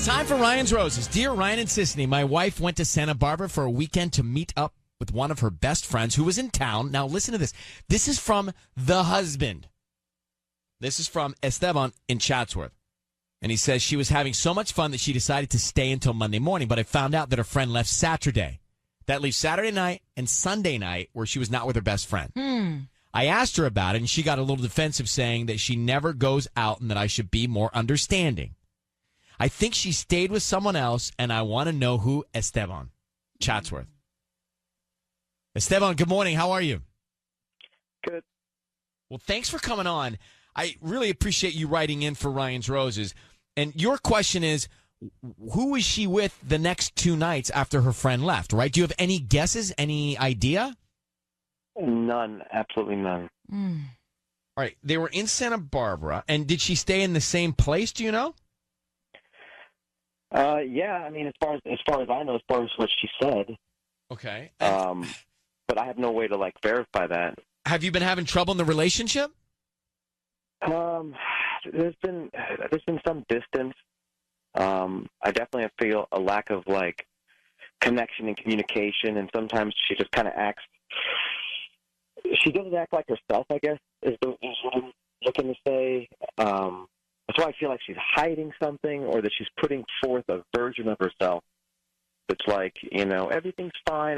It's time for Ryan's Roses. Dear Ryan and Sisney, my wife went to Santa Barbara for a weekend to meet up with one of her best friends who was in town. Now, listen to this. This is from the husband. This is from Esteban in Chatsworth. And he says she was having so much fun that she decided to stay until Monday morning, but I found out that her friend left Saturday. That leaves Saturday night and Sunday night where she was not with her best friend. I asked her about it, and she got a little defensive, saying that she never goes out and that I should be more understanding. I think she stayed with someone else, and I want to know who. Esteban, Chatsworth. Esteban, good morning. How are you? Good. Well, thanks for coming on. I really appreciate you writing in for Ryan's Roses. And your question is, who was she with the next 2 nights after her friend left, right? Do you have any guesses, any idea? None. Absolutely none. All right. They were in Santa Barbara. And did she stay in the same place? Do you know? Yeah. I mean, as far as I know, as far as what she said. Okay. But I have no way to verify that. Have you been having trouble in the relationship? There's been some distance. I definitely feel a lack of connection and communication, and sometimes she just kind of acts. She doesn't act like herself, I guess, is what I'm looking to say. That's why I feel like she's hiding something, or that she's putting forth a version of herself. It's everything's fine,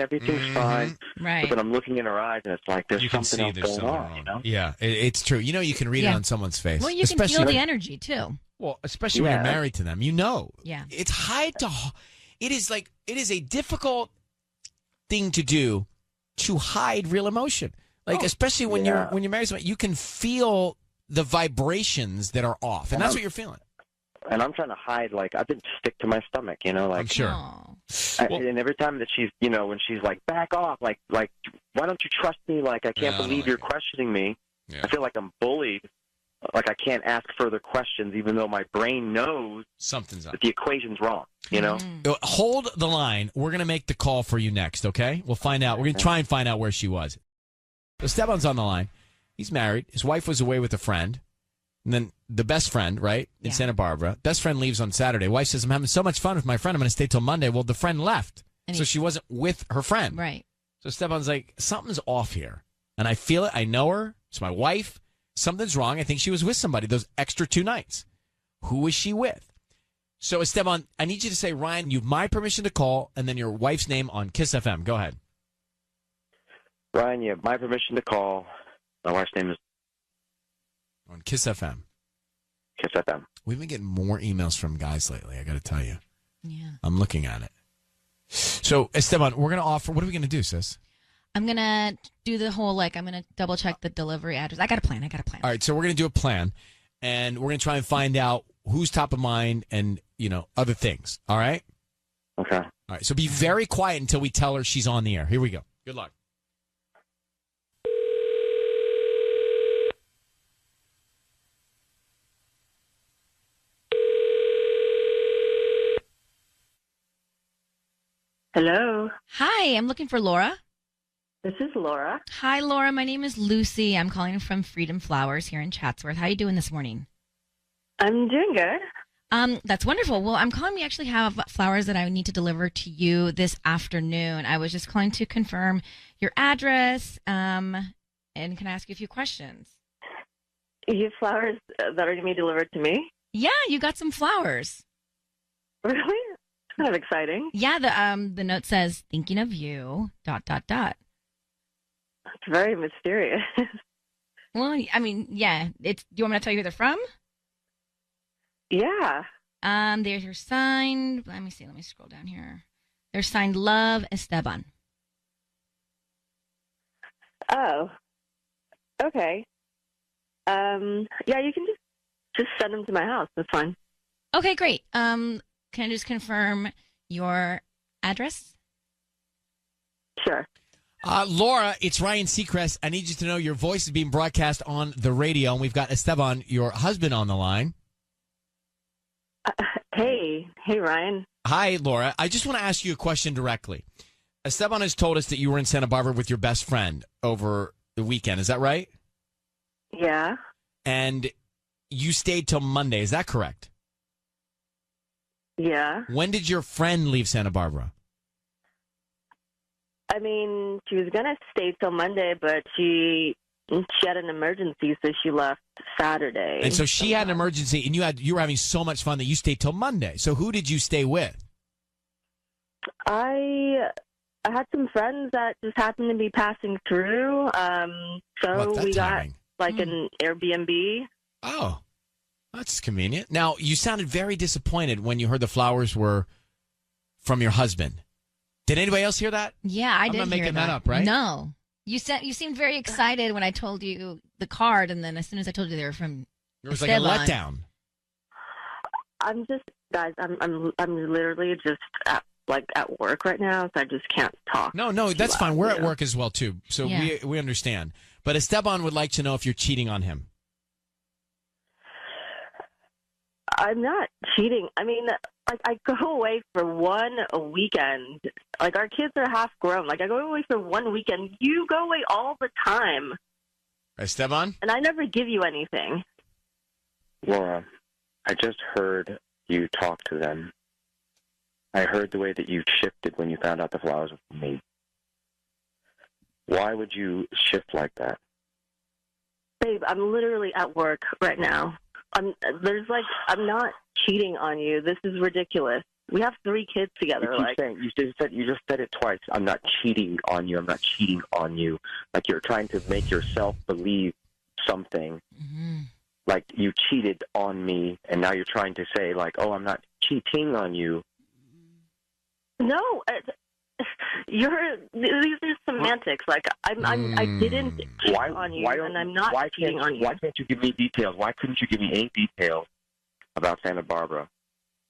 fine. Right. But then I'm looking in her eyes, and it's like there's something else going on. You know? Yeah, it's true. You can read it on someone's face. Well, you can feel the energy too. Well, especially when you're married to them, Yeah. It's it is a difficult thing to do, to hide real emotion. Especially when you're married to someone, you can feel the vibrations that are off, and that's what you're feeling. And I'm trying to hide, I've been stick to my stomach, I'm sure. And every time that she's, when she's back off, why don't you trust me? I can't believe you're questioning me. Yeah. I feel like I'm bullied. I can't ask further questions, even though my brain knows something's up. That the equation's wrong, Hold the line. We're going to make the call for you next, okay? We'll find out. We're going to try and find out where she was. So Esteban's on the line. He's married. His wife was away with a friend. And then the best friend, right, in Santa Barbara. Best friend leaves on Saturday. Wife says, I'm having so much fun with my friend. I'm going to stay till Monday. Well, the friend left. So she wasn't with her friend. Right. So Esteban's like, something's off here. And I feel it. I know her. It's my wife. Something's wrong. I think she was with somebody those extra 2 nights. Who was she with? So, Esteban, I need you to say, Ryan, you have my permission to call, and then your wife's name on Kiss FM. Go ahead. Ryan, you have my permission to call. My wife's name is... On Kiss FM. Kiss FM. We've been getting more emails from guys lately, I got to tell you. Yeah. I'm looking at it. So, Esteban, we're going to offer... What are we going to do, sis? I'm going to do the whole, I'm going to double check the delivery address. I got a plan. All right, so we're going to do a plan, and we're going to try and find out who's top of mind and, other things. All right? Okay. All right, so be very quiet until we tell her she's on the air. Here we go. Good luck. Hello. Hi, I'm looking for Laura. This is Laura. Hi, Laura. My name is Lucy. I'm calling from Freedom Flowers here in Chatsworth. How are you doing this morning? I'm doing good. That's wonderful. Well, I'm calling. We actually have flowers that I need to deliver to you this afternoon. I was just calling to confirm your address. And can I ask you a few questions? You have flowers that are going to be delivered to me? Yeah, you got some flowers. Really? Kind of exciting. Yeah, the note says, thinking of you, ... It's very mysterious. Well, I mean, yeah. Do you want me to tell you who they're from? Yeah. They're signed. Let me see. Let me scroll down here. They're signed Love Esteban. Oh. Okay. Yeah, you can just send them to my house. That's fine. Okay, great. Can I just confirm your address? Sure. Laura, it's Ryan Seacrest. I need you to know your voice is being broadcast on the radio, and we've got Esteban, your husband, on the line. Hey, Ryan. Hi, Laura. I just want to ask you a question directly. Esteban has told us that you were in Santa Barbara with your best friend over the weekend. Is that right? Yeah. And you stayed till Monday. Is that correct? Yeah. When did your friend leave Santa Barbara? I mean, she was going to stay till Monday, but she had an emergency, so she left Saturday. And so she had an emergency, and you were having so much fun that you stayed till Monday. So who did you stay with? I had some friends that just happened to be passing through. So we got like an Airbnb. Oh, that's convenient. Now, you sounded very disappointed when you heard the flowers were from your husband. Did anybody else hear that? Yeah, I did. I'm not hear making that up, right? No. You seemed very excited when I told you the card, and then as soon as I told you they were from It was like a letdown. I'm just, guys, I'm literally just at work right now, so I just can't talk. No, that's fine. We're at work as well, too, so we understand. But Esteban would like to know if you're cheating on him. I'm not cheating. I mean, like, I go away for one weekend. Like, our kids are half grown. Like, I go away for one weekend. You go away all the time. Esteban? And I never give you anything. Laura, I just heard you talk to them. I heard the way that you shifted when you found out the flowers were from me. Why would you shift like that? Babe, I'm literally at work right now. I'm not cheating on you. This is ridiculous. We have 3 kids together. You just said it twice. I'm not cheating on you. I'm not cheating on you. Like, you're trying to make yourself believe something. Mm-hmm. Like, you cheated on me, and now you're trying to say, like, oh, I'm not cheating on you. No, these are semantics. Like, I didn't cheat on you, and I'm not cheating on you. Why can't you give me details? Why couldn't you give me any details about Santa Barbara?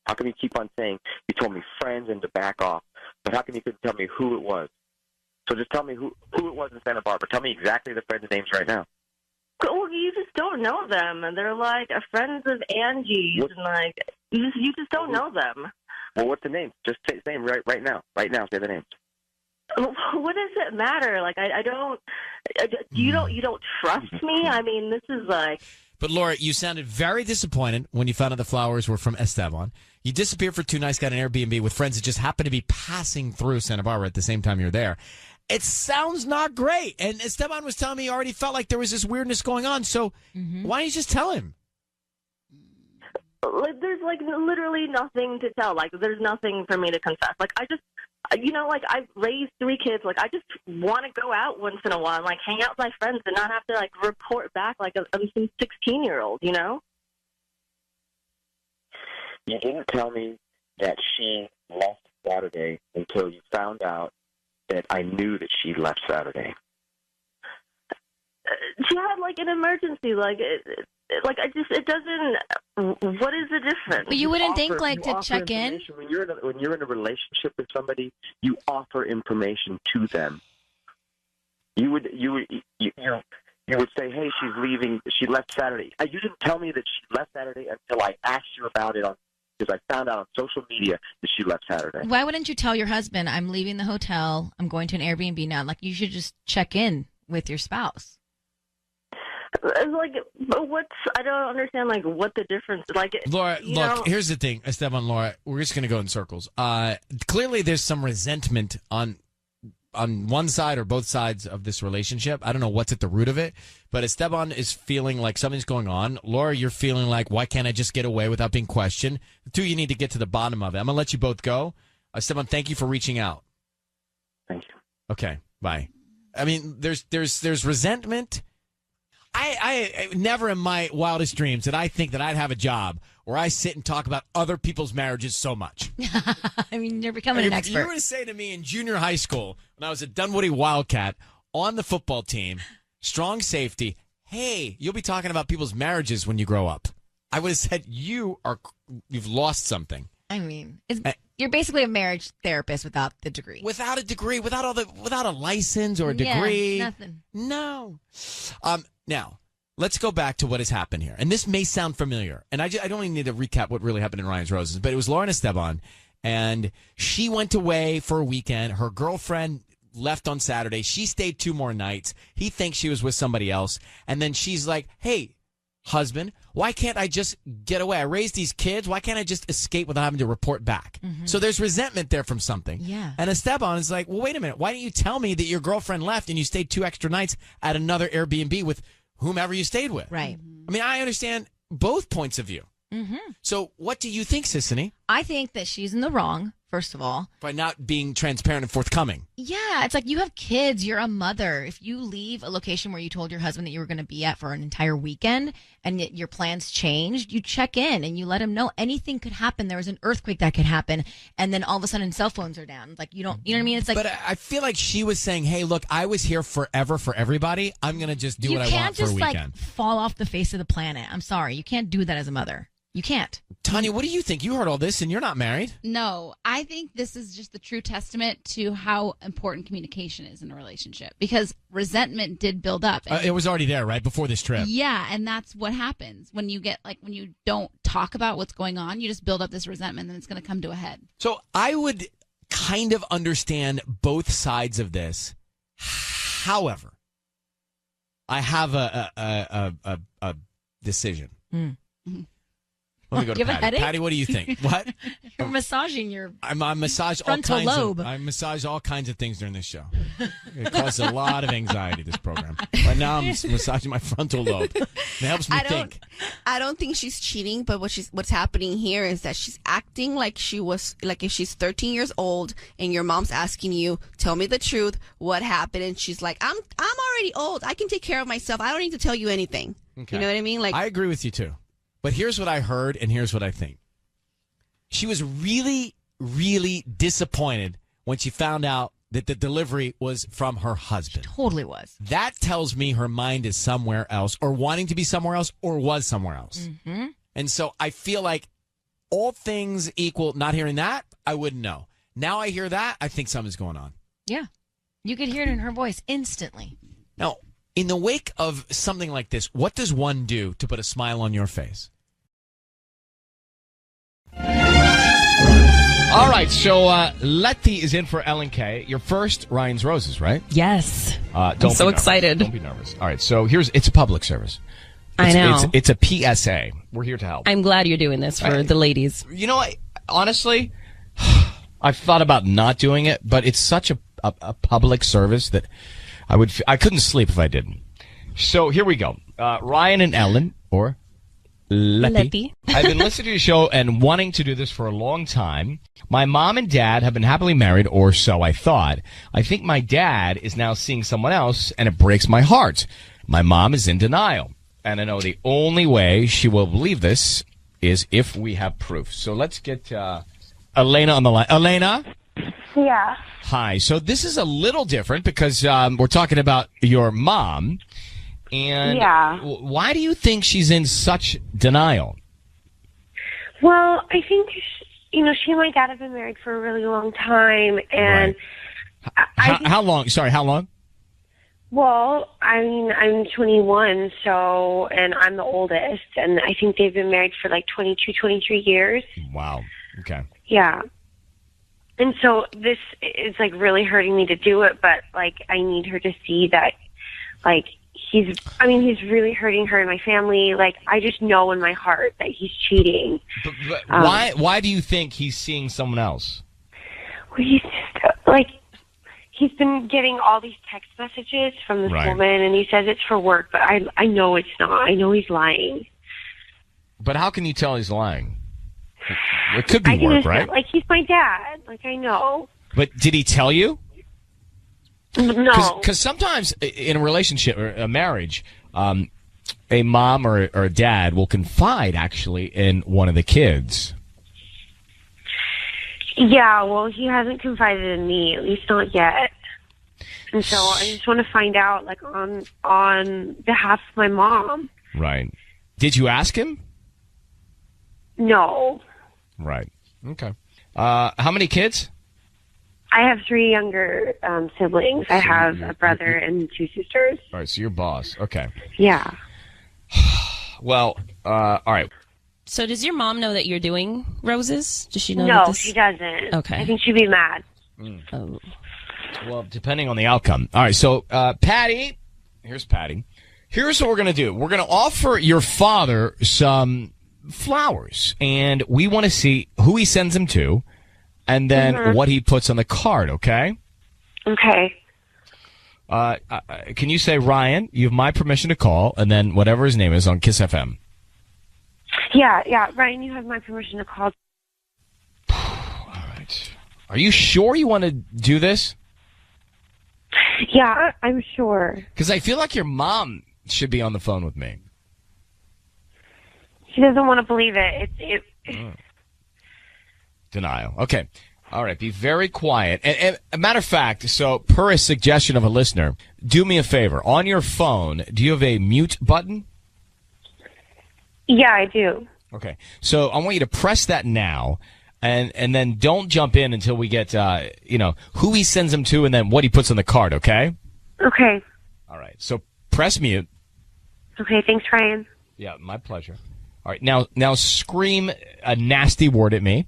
How come you keep on saying you told me friends and to back off, but how come you couldn't tell me who it was? So just tell me who it was in Santa Barbara. Tell me exactly the friends' names right now. Well, you just don't know them, and they're like friends of Angie's, and like you just don't know them. Well, what's the name? Just say the name right now. Right now, say the names. What does it matter? Like, I don't. You don't trust me. I mean, this is like. But Laura, you sounded very disappointed when you found out the flowers were from Esteban. You disappeared for 2 nights, got an Airbnb with friends that just happened to be passing through Santa Barbara at the same time you're there. It sounds not great. And Esteban was telling me he already felt like there was this weirdness going on. So why don't you just tell him? Like, there's like literally nothing to tell. Like, there's nothing for me to confess. Like, I just, like, I've raised 3 kids. Like, I just want to go out once in a while and like hang out with my friends and not have to like report back like I'm some 16-year-old. You know? You didn't tell me that she left Saturday until you found out that I knew that she left Saturday. She had like an emergency. Like, it doesn't. What is the difference? But you wouldn't think like to check in when you're in a relationship with somebody. You offer information to them. You would say, hey, she's leaving. She left Saturday. You didn't tell me that she left Saturday until I asked you about it because I found out on social media that she left Saturday. Why wouldn't you tell your husband, I'm leaving the hotel, I'm going to an Airbnb now? Like, you should just check in with your spouse. Like, I don't understand, like, what the difference is. Like, Laura, look, here's the thing, Esteban, Laura, we're just going to go in circles. Clearly there's some resentment on one side or both sides of this relationship. I don't know what's at the root of it, but Esteban is feeling like something's going on. Laura, you're feeling like, why can't I just get away without being questioned? The two, you need to get to the bottom of it. I'm going to let you both go. Esteban, thank you for reaching out. Thank you. Okay, bye. I mean, there's resentment. I never in my wildest dreams did I think that I'd have a job where I sit and talk about other people's marriages so much. I mean, you're becoming an expert. If you were to say to me in junior high school, when I was a Dunwoody Wildcat on the football team, strong safety, hey, you'll be talking about people's marriages when you grow up, I would have said you've lost something. I mean, you're basically a marriage therapist without the degree. Without a degree, without a license or a degree. Yeah, nothing. No. Now, let's go back to what has happened here. And this may sound familiar. And I don't even need to recap what really happened in Ryan's Roses. But it was Laura and Esteban. And she went away for a weekend. Her girlfriend left on Saturday. She stayed 2 more nights. He thinks she was with somebody else. And then she's like, hey, husband, why can't I just get away? I raised these kids. Why can't I just escape without having to report back? So there's resentment there from something. Yeah. And Esteban is like, well, wait a minute. Why didn't you tell me that your girlfriend left and you stayed 2 extra nights at another Airbnb with whomever you stayed with? Right. I mean, I understand both points of view. So what do you think, Sissany? I think that she's in the wrong, first of all. By not being transparent and forthcoming. Yeah, it's like you have kids. You're a mother. If you leave a location where you told your husband that you were going to be at for an entire weekend and yet your plans changed, you check in and you let him know anything could happen. There was an earthquake that could happen. And then all of a sudden cell phones are down. Like, you know what I mean? It's like. But I feel like she was saying, hey, look, I was here forever for everybody. I'm going to just do what I want for a weekend. You can't just like fall off the face of the planet. I'm sorry. You can't do that as a mother. You can't. Tanya, what do you think? You heard all this and you're not married. No, I think this is just the true testament to how important communication is in a relationship, because resentment did build up. It was already there, right? Before this trip. Yeah, and that's what happens when you get when you don't talk about what's going on, you just build up this resentment and it's going to come to a head. So I would kind of understand both sides of this. However, I have a decision. Let me go to You have a Patty. headache? Patty, what do you think? What? You're massaging your I massage all frontal kinds lobe. I massage all kinds of things during this show. It causes a lot of anxiety, this program. Right now I'm massaging my frontal lobe. It helps me think. I don't think she's cheating, but what's happening here is that she's acting like if she's 13 years old and your mom's asking you, tell me the truth, what happened, and she's like, I'm already old. I can take care of myself. I don't need to tell you anything. Okay. You know what I mean? Like, I agree with you too. But here's what I heard, and here's what I think. She was really, really disappointed when she found out that the delivery was from her husband. totally was. That tells me her mind is somewhere else, or wanting to be somewhere else, or was somewhere else. And so I feel like all things equal, not hearing that, I wouldn't know. Now I hear that, I think something's going on. Yeah. You could hear it in her voice instantly. Now, in the wake of something like this, what does one do to put a smile on your face? All right, so Letty is in for Ellen K. Your first Ryan's Roses, right? Yes. Don't I'm be so nervous. excited. Don't be nervous. All right, so it's a public service. I know. It's a PSA. We're here to help. I'm glad you're doing this for the ladies. You know, honestly, I've thought about not doing it, but it's such a public service that I couldn't sleep if I didn't. So here we go. Ryan and Ellen, or Letty. I've been listening to your show and wanting to do this for a long time. My mom and dad have been happily married, or so I thought. I think my dad is now seeing someone else, and it breaks my heart. My mom is in denial, and I know the only way she will believe this is if we have proof. So let's get Elena on the line. Elena? Yeah. Hi. So this is a little different because we're talking about your mom. And Yeah. Why do you think she's in such denial? Well, I think, she and my dad have been married for a really long time. And How long? Sorry, how long? Well, I mean, I'm 21, and I'm the oldest. And I think they've been married for like 22, 23 years. Wow. Okay. Yeah. And so this is like really hurting me to do it, but like I need her to see that like he's really hurting her and my family. Like I just know in my heart that he's cheating. But why do you think he's seeing someone else? Well, he's just like he's been getting all these text messages from this woman, and he says it's for work, but I know it's not. I know he's lying. But how can you tell he's lying? It could be work, right? Like he's my dad. Like I know. But did he tell you? No. Because sometimes in a relationship or a marriage, a mom or a dad will confide actually in one of the kids. Yeah, well, he hasn't confided in me, at least not yet. And so I just want to find out, like, on behalf of my mom. Right. Did you ask him? No. Right. Okay. How many kids? I have 3 younger siblings. I have a brother and 2 sisters. All right, so you're boss. Okay. Yeah. Well, all right. So does your mom know that you're doing roses? Does she know? No, that she doesn't. Okay. I think she'd be mad. Well, depending on the outcome. All right, so Patty, here's Patty. Here's what we're going to do. We're going to offer your father some flowers, and we want to see who he sends them to and then what he puts on the card, okay? Okay. Can you say, Ryan, you have my permission to call, and then whatever his name is on Kiss FM? Yeah. Ryan, you have my permission to call. All right. Are you sure you want to do this? Yeah, I'm sure. Because I feel like your mom should be on the phone with me. She doesn't want to believe it. Denial. Okay. All right. Be very quiet. And a matter of fact, so per a suggestion of a listener, do me a favor. On your phone, do you have a mute button? Yeah, I do. Okay. So I want you to press that now. And then don't jump in until we get, who he sends them to and then what he puts on the card, okay? Okay. All right. So press mute. Okay, thanks, Ryan. Yeah, my pleasure. All right. Now scream a nasty word at me.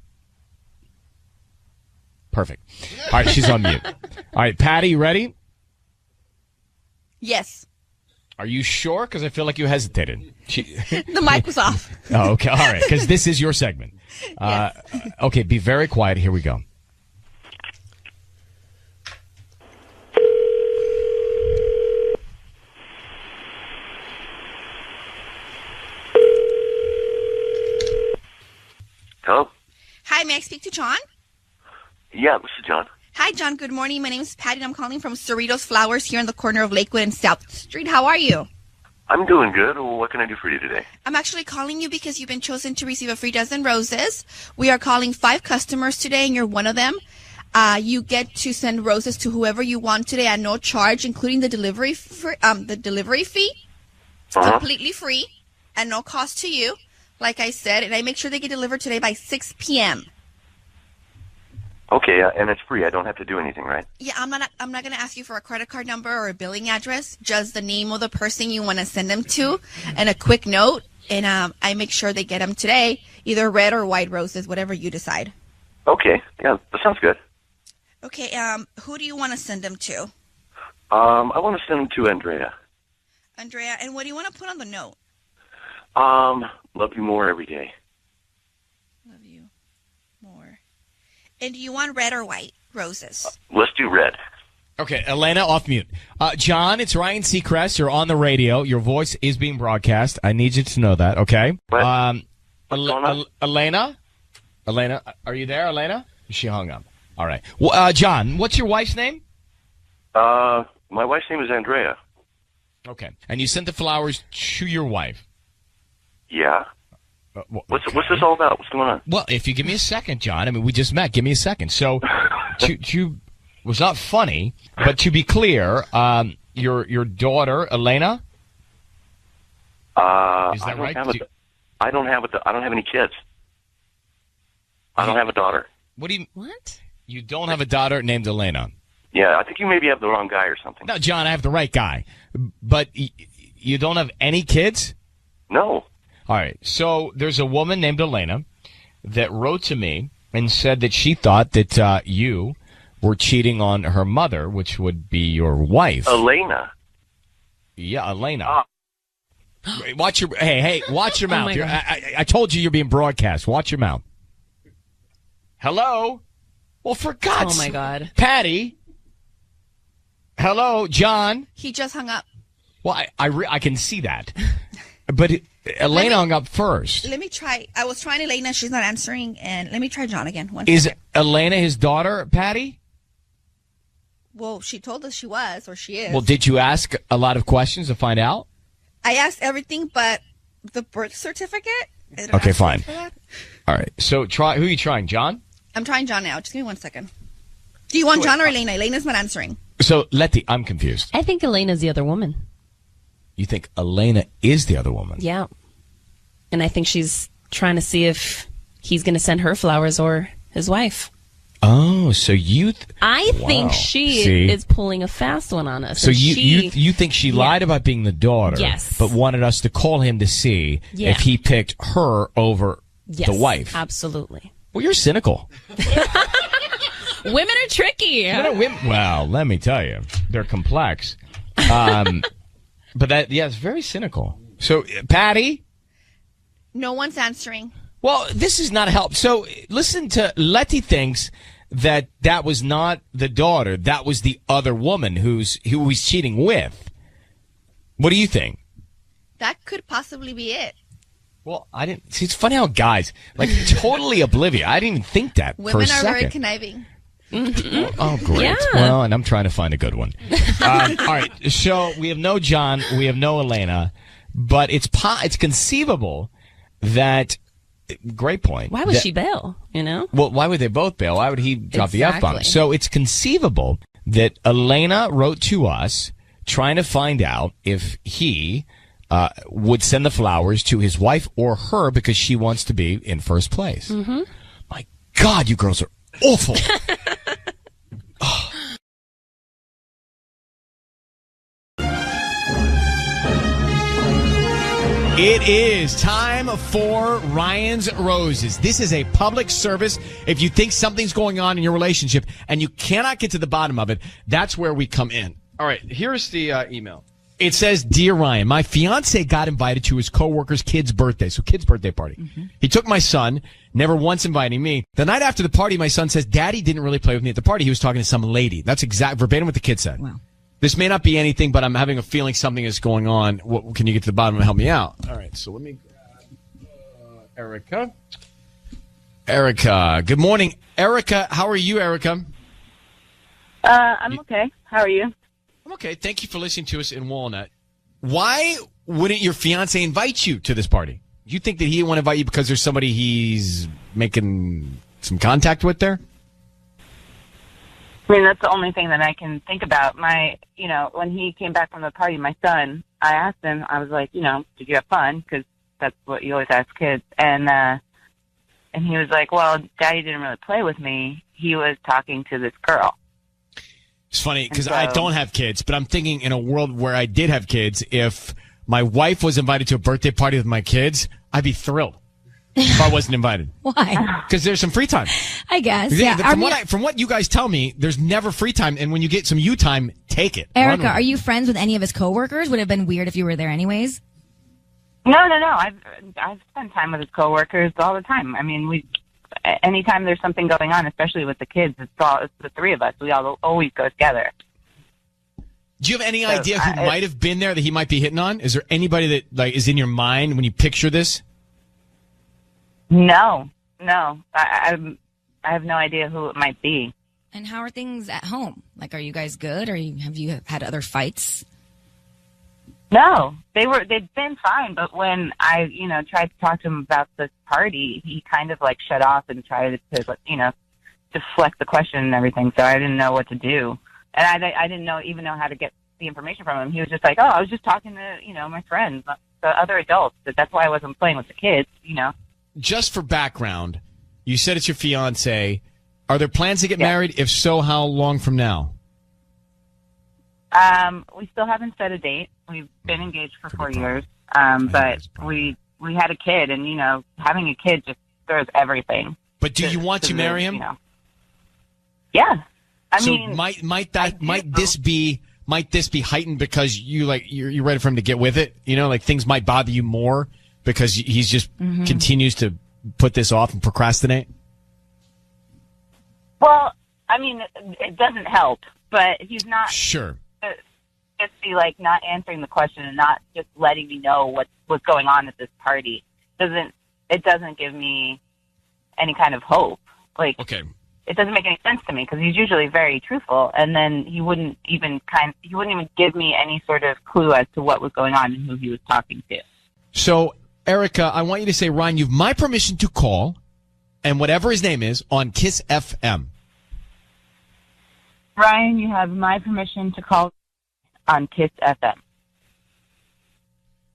Perfect. All right, she's on mute. All right, Patty, you ready? Yes. Are you sure? Because I feel like you hesitated. The mic was off. Oh, okay. All right, because this is your segment. Yes. Okay, be very quiet. Here we go. Hello? Hi, may I speak to John? Yeah, this is John. Hi, John. Good morning. My name is Patty, and I'm calling from Cerritos Flowers here in the corner of Lakewood and South Street. How are you? I'm doing good. Well, what can I do for you today? I'm actually calling you because you've been chosen to receive a free dozen roses. We are calling 5 customers today, and you're one of them. You get to send roses to whoever you want today at no charge, including the delivery fee. It's completely free and no cost to you, like I said, and I make sure they get delivered today by 6 p.m. Okay, and it's free. I don't have to do anything, right? Yeah, I'm not going to ask you for a credit card number or a billing address, just the name of the person you want to send them to and a quick note, and I make sure they get them today, either red or white roses, whatever you decide. Okay, yeah, that sounds good. Okay, who do you want to send them to? I want to send them to Andrea. Andrea, and what do you want to put on the note? Love you more every day. Love you more. And do you want red or white roses? Let's do red. Okay, Elena, off mute. John, it's Ryan Seacrest. You're on the radio. Your voice is being broadcast. I need you to know that, okay? What? What's going on? Elena, are you there, Elena? She hung up. All right. Well, John, what's your wife's name? My wife's name is Andrea. Okay. And you sent the flowers to your wife? Yeah. What's this all about? What's going on? Well, if you give me a second, John. I mean, we just met. Give me a second. So, to was not funny, but to be clear, your daughter Elena. Is that right? I don't have any kids. I don't have a daughter. What do you? What? You don't have a daughter named Elena? Yeah, I think you maybe have the wrong guy or something. No, John, I have the right guy, but you don't have any kids? No. All right. So there's a woman named Elena that wrote to me and said that she thought that you were cheating on her mother, which would be your wife. Elena. Yeah, Elena. Watch your watch your mouth. I told you you're being broadcast. Watch your mouth. Hello? Well, for God's sake. Oh, my God. Patty? Hello, John? He just hung up. Well, I can see that. But Elena hung up first. Let me try. I was trying Elena. She's not answering. And let me try John again. Is Elena his daughter, Patty? Well, she told us she was, or she is. Well, did you ask a lot of questions to find out? I asked everything but the birth certificate. Okay, fine. All right. So who are you trying, John? I'm trying John now. Just give me 1 second. Do you want John or Elena? Elena's not answering. So, Letty, I'm confused. I think Elena's the other woman. You think Elena is the other woman? Yeah. And I think she's trying to see if he's going to send her flowers or his wife. Oh, so you... I think she is pulling a fast one on us. So you think she lied about being the daughter, yes, but wanted us to call him to see if he picked her over the wife. Absolutely. Well, you're cynical. Women are tricky. Well, let me tell you, they're complex. But it's very cynical. So, Patty? No one's answering. Well, this is not help. So, listen to Letty thinks that was not the daughter. That was the other woman who he's cheating with. What do you think? That could possibly be it. Well, I didn't. See, it's funny how guys, totally oblivious. I didn't even think that Women for a are second. very conniving. Oh, great. Yeah. Well, and I'm trying to find a good one. All right. So we have no John. We have no Elena. But it's conceivable that. Great point. Why would she bail? Well, why would they both bail? Why would he drop the F-bomb? Exactly. So it's conceivable that Elena wrote to us trying to find out if he would send the flowers to his wife or her because she wants to be in first place. Mm-hmm. My God, you girls are awful. It is time for Ryan's Roses. This is a public service. If you think something's going on in your relationship and you cannot get to the bottom of it, that's where we come in. All right, here's the email. It says, Dear Ryan, my fiance got invited to his coworker's kid's birthday, so kid's birthday party. Mm-hmm. He took my son, never once inviting me. The night after the party, my son says, Daddy didn't really play with me at the party. He was talking to some lady. That's verbatim what the kid said. Wow. This may not be anything, but I'm having a feeling something is going on. Can you get to the bottom and help me out? All right, so let me grab Erica. Erica, good morning. Erica, how are you, Erica? I'm okay. How are you? I'm okay. Thank you for listening to us in Walnut. Why wouldn't your fiance invite you to this party? Do you think that he didn't want to invite you because there's somebody he's making some contact with there? I mean, that's the only thing that I can think about. When he came back from the party, my son, I asked him, I was like, did you have fun? Because that's what you always ask kids. And he was like, well, Daddy didn't really play with me. He was talking to this girl. It's funny because I don't have kids, but I'm thinking in a world where I did have kids, if my wife was invited to a birthday party with my kids, I'd be thrilled if I wasn't invited. Why? Because there's some free time. I guess. Yeah. Yeah. From what you guys tell me, there's never free time, and when you get some you time, take it. Erica, are you friends with any of his coworkers? Would it have been weird if you were there anyways? No. I've spent time with his coworkers all the time. I mean, anytime there's something going on, especially with the kids, it's the three of us. We all always go together. Do you have any idea who might have been there that he might be hitting on? Is there anybody that is in your mind when you picture this? No. I have no idea who it might be. And how are things at home? Like, are you guys good, or have you had other fights? No, they'd been fine, but when I, tried to talk to him about this party, he kind of shut off and tried to, deflect the question and everything. So I didn't know what to do, and I didn't even know how to get the information from him. He was just like, "Oh, I was just talking to, my friends, the other adults. That's why I wasn't playing with the kids, Just for background, you said it's your fiance. Are there plans to get married? If so, how long from now? We still haven't set a date. We've been engaged for 4 years, but we had a kid, and having a kid just throws everything. But do you want to marry him? Yeah, I so mean, might this be heightened because you're ready for him to get with it? Things might bother you more because he's just continues to put this off and procrastinate. Well, I mean, it doesn't help, but he's not sure. Just be not answering the question and not just letting me know what's going on at this party it doesn't give me any kind of hope. Okay. It doesn't make any sense to me because he's usually very truthful, and then he wouldn't even give me any sort of clue as to what was going on and who he was talking to. So, Erica, I want you to say, Ryan, you have my permission to call, and whatever his name is, on Kiss FM. Ryan, you have my permission to call on Kiss FM.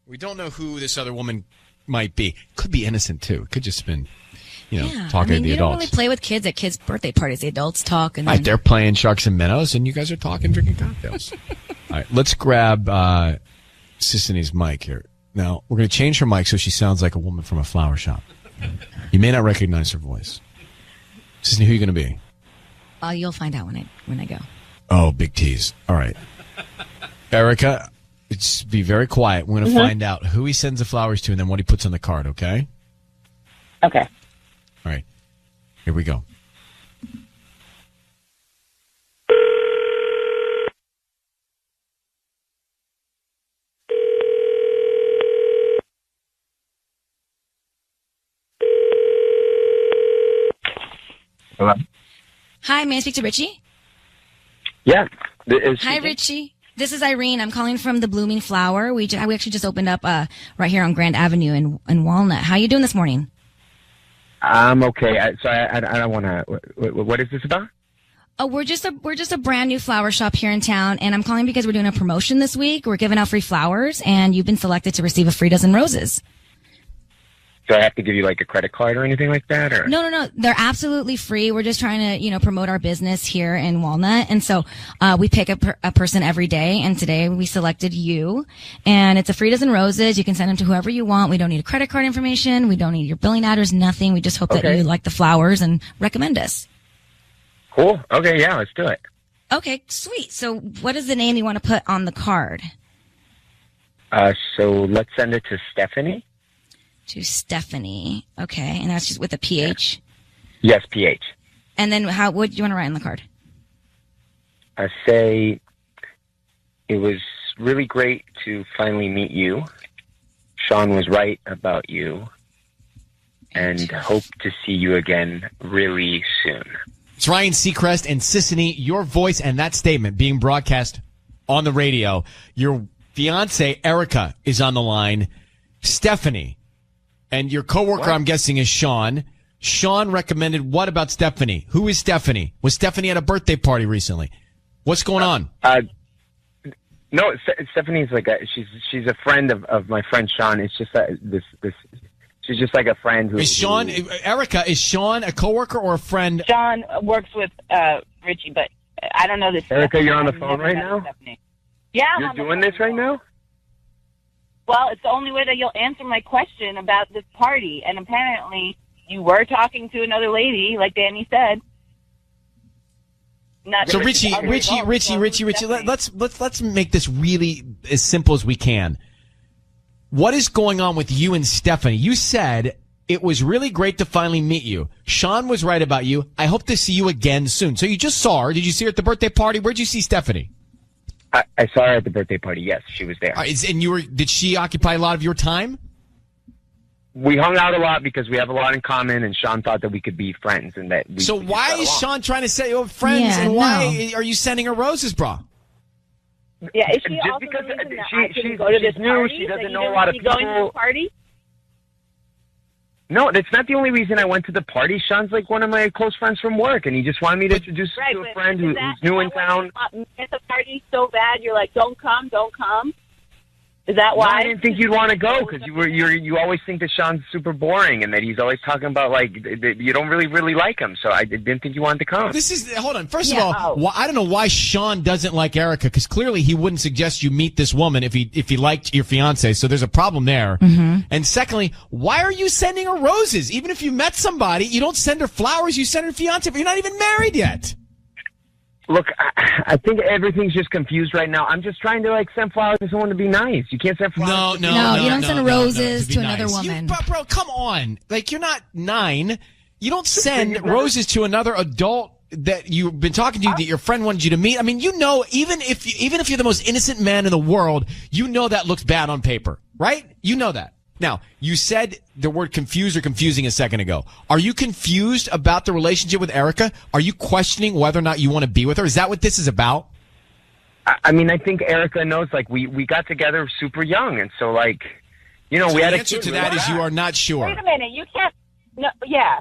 We don't know who this other woman might be. Could be innocent, too. Could just have been, talking to the you adults. don't really play with kids at kids' birthday parties. The adults talk. And then... They're playing Sharks and Minnows, and you guys are talking, drinking cocktails. All right, let's grab Sisney's mic here. Now, we're going to change her mic so she sounds like a woman from a flower shop. You may not recognize her voice. Sisney, who are you going to be? You'll find out when I go. Oh, big tease. All right. Erica, Just be very quiet. We're going to find out who he sends the flowers to and then what he puts on the card, okay? Okay. All right. Here we go. Hello? Hi, may I speak to Richie? Yeah. Hi, Richie. This is Irene. I'm calling from the Blooming Flower. We actually just opened up right here on Grand Avenue in Walnut. How you doing this morning? I'm okay. I don't want to. What is this about? Oh, we're just a brand new flower shop here in town, and I'm calling because we're doing a promotion this week. We're giving out free flowers, and you've been selected to receive a free dozen roses. Do I have to give you like a credit card or anything like that? Or No. They're absolutely free. We're just trying to, promote our business here in Walnut. And so, we pick a person every day. And today we selected you, and it's a free dozen roses. You can send them to whoever you want. We don't need a credit card information. We don't need your billing address, nothing. We just hope that you like the flowers and recommend us. Cool. Okay. Yeah, let's do it. Okay, sweet. So what is the name you want to put on the card? So let's send it to Stephanie. To Stephanie. Okay. And that's just with a PH? Yes, PH. And then what do you want to write on the card? I say it was really great to finally meet you. Sean was right about you. And hope to see you again really soon. It's Ryan Seacrest and Sissany, your voice and that statement being broadcast on the radio. Your fiance, Erica, is on the line. Stephanie. And your coworker, I'm guessing, is Sean. Sean recommended what about Stephanie? Who is Stephanie? Was Stephanie at a birthday party recently? What's going on? No, Stephanie's like she's a friend of my friend Sean. It's just this she's just like a friend who. Erica, is Sean a coworker or a friend? Sean works with Richie, but I don't know this. Erica, you're on the phone right now? Stephanie. Yeah, you're doing this right now? Well, it's the only way that you'll answer my question about this party. And apparently you were talking to another lady, like Danny said. So Richie, let's make this really as simple as we can. What is going on with you and Stephanie? You said it was really great to finally meet you. Sean was right about you. I hope to see you again soon. So you just saw her. Did you see her at the birthday party? Where'd you see Stephanie? I saw her at the birthday party. Yes, she was there. And did she occupy a lot of your time? We hung out a lot because we have a lot in common, and Sean thought that we could be friends. And that. So why is Sean trying to set you up friends, and why are you sending her roses, bro? Yeah, is she just also because the reason that she's go to this new, party, she doesn't that know a lot of people. Going to the party? No, that's not the only reason I went to the party. Sean's like one of my close friends from work, and he just wanted me to introduce him to a friend who's new in town. At the party so bad, you're like, don't come. Is that why? No, I didn't think you'd want to go because you always think that Sean's super boring and that he's always talking about like that you don't really like him. So I didn't think you wanted to come. Hold on. First of all, I don't know why Sean doesn't like Erica because clearly he wouldn't suggest you meet this woman if he liked your fiance. So there's a problem there. Mm-hmm. And secondly, why are you sending her roses? Even if you met somebody, you don't send her flowers. You send her fiance, but you're not even married yet. Look, I think everything's just confused right now. I'm just trying to send flowers to someone to be nice. You can't send flowers. No, you don't send roses to another woman. Bro, come on. Like, you're not 9. You don't send roses to another adult that you've been talking to, that your friend wanted you to meet. I mean, even if you're the most innocent man in the world, you know that looks bad on paper, right? You know that. Now, you said the word confused or confusing a second ago. Are you confused about the relationship with Erica? Are you questioning whether or not you want to be with her? Is that what this is about? I mean, I think Erica knows, we got together super young, and so, we had a kid. The answer to that is you are not sure. Wait a minute, you can't, no, yeah.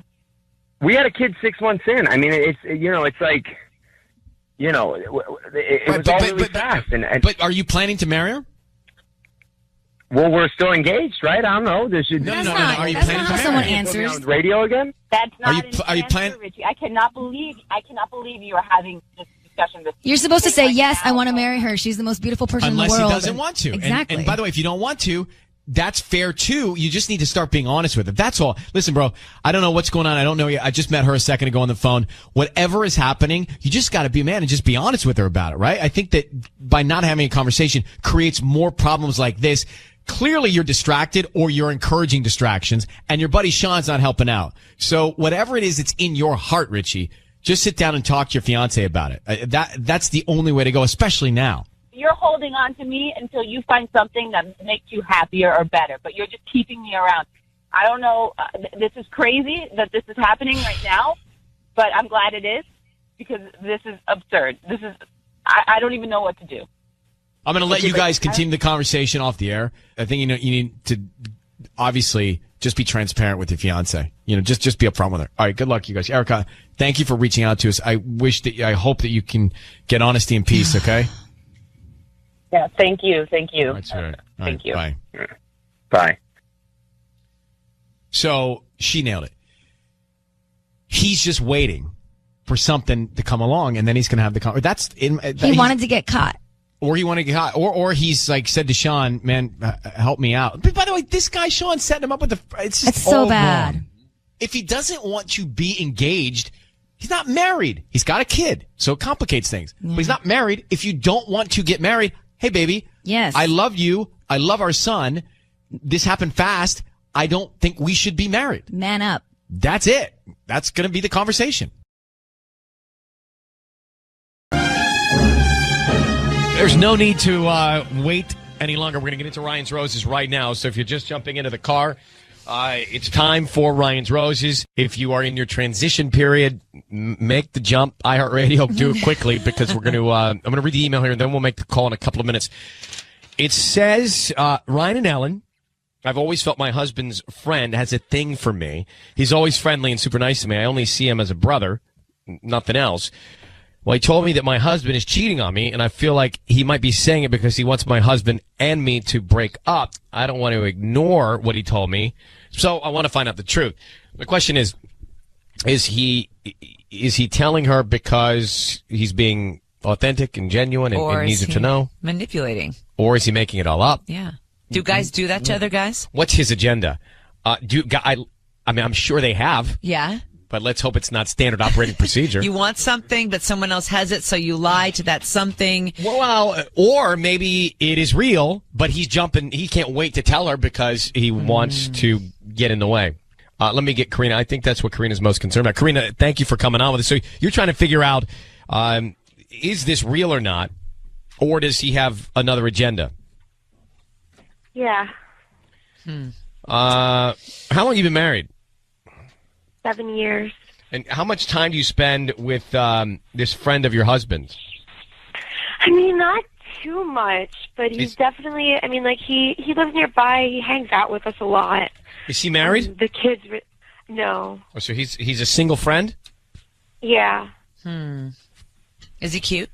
We had a kid 6 months in. I mean, it was all really fast. But are you planning to marry her? Well, we're still engaged, right? I don't know. No. Are you planning to marry someone her? answers. On radio again? That's not are you planning? Richie. I cannot believe you are having this discussion. You're supposed to say, yes, I want to marry her. She's the most beautiful person Unless in the world. he doesn't want to. Exactly. And by the way, if you don't want to, that's fair too. You just need to start being honest with it. That's all. Listen, bro, I don't know what's going on. I don't know you. I just met her a second ago on the phone. Whatever is happening, you just got to be a man and just be honest with her about it, right? I think that by not having a conversation creates more problems like this. Clearly you're distracted or you're encouraging distractions, and your buddy Sean's not helping out. So whatever it is that's in your heart, Richie, just sit down and talk to your fiance about it. That's the only way to go, especially now. You're holding on to me until you find something that makes you happier or better, but you're just keeping me around. I don't know. This is crazy that this is happening right now, but I'm glad it is because this is absurd. I don't even know what to do. I'm going to let you guys continue the conversation off the air. I think you need to obviously just be transparent with your fiance. Just be upfront with her. All right, good luck, you guys. Erica, thank you for reaching out to us. I hope that you can get honesty and peace. Okay. Yeah, thank you. That's right. Thank you. Bye. Bye. So she nailed it. He's just waiting for something to come along, and then he's going to have the He wanted to get caught. Or he wanted to get caught. Or he's like said to Sean, man, help me out. But by the way, this guy, Sean, setting him up with it's just so all bad. wrong. If he doesn't want to be engaged, he's not married. He's got a kid, so it complicates things. Yeah. But he's not married. If you don't want to get married, hey, baby. Yes. I love you. I love our son. This happened fast. I don't think we should be married. Man up. That's it. That's going to be the conversation. There's no need to wait any longer. We're going to get into Ryan's Roses right now. So if you're just jumping into the car, it's time for Ryan's Roses. If you are in your transition period, make the jump. iHeartRadio, do it quickly because we're going to. I'm going to read the email here, and then we'll make the call in a couple of minutes. It says, Ryan and Ellen, I've always felt my husband's friend has a thing for me. He's always friendly and super nice to me. I only see him as a brother, nothing else. Well, he told me that my husband is cheating on me, and I feel like he might be saying it because he wants my husband and me to break up. I don't want to ignore what he told me, so I want to find out the truth. The question is he telling her because he's being authentic and genuine and needs her to know? Manipulating. Or is he making it all up? Yeah. Do guys do that to other guys? What's his agenda? I'm sure they have. Yeah. But let's hope it's not standard operating procedure. You want something, but someone else has it, so you lie to that something. Well, or maybe it is real, but he's jumping. He can't wait to tell her because he wants to get in the way. Let me get Karina. I think that's what Karina's most concerned about. Karina, thank you for coming on with us. So you're trying to figure out, is this real or not, or does he have another agenda? Yeah. How long have you been married? 7 years. And how much time do you spend with this friend of your husband's? I mean, not too much, but he's definitely, he lives nearby. He hangs out with us a lot. Is he married? The kids, no. Oh, so he's a single friend? Yeah. Is he cute?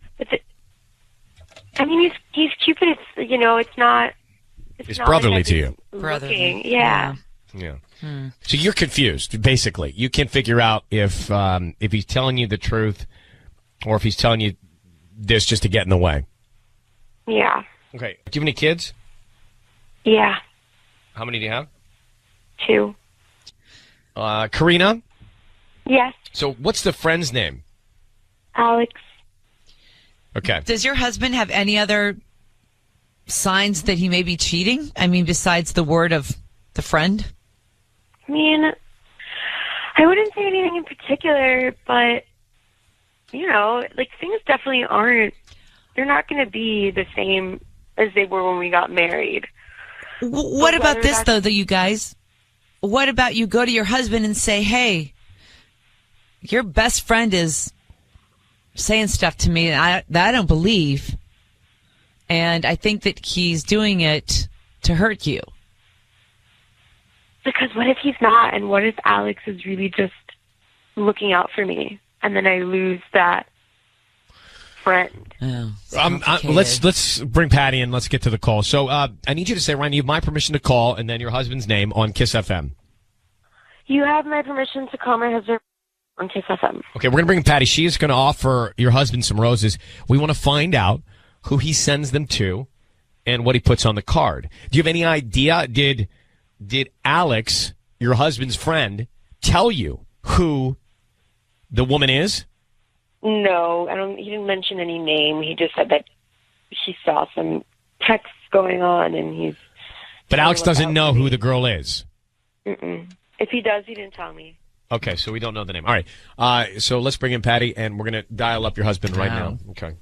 He's cute, but it's not. It's brotherly to you. Brotherly. Yeah. So you're confused, basically. You can't figure out if he's telling you the truth or if he's telling you this just to get in the way. Yeah. Okay. Do you have any kids? Yeah. How many do you have? 2. Karina? Yes. So what's the friend's name? Alex. Okay. Does your husband have any other signs that he may be cheating? Besides the word of the friend? I wouldn't say anything in particular, but, things definitely they're not going to be the same as they were when we got married. What about this, though, you guys? What about you go to your husband and say, hey, your best friend is saying stuff to me that I don't believe, and I think that he's doing it to hurt you. Because what if he's not? And what if Alex is really just looking out for me? And then I lose that friend. Oh, let's bring Patty in. Let's get to the call. So I need you to say, Ryan, you have my permission to call and then your husband's name on Kiss FM. You have my permission to call my husband on Kiss FM. Okay, we're going to bring Patty. She is going to offer your husband some roses. We want to find out who he sends them to and what he puts on the card. Do you have any idea? Did Alex, your husband's friend, tell you who the woman is? No, he didn't mention any name. He just said that he saw some texts going on, and he's. But Alex doesn't know who the girl is. Mm-mm. If he does, he didn't tell me. Okay, so we don't know the name. All right. So let's bring in Patty, and we're going to dial up your husband right now. Okay.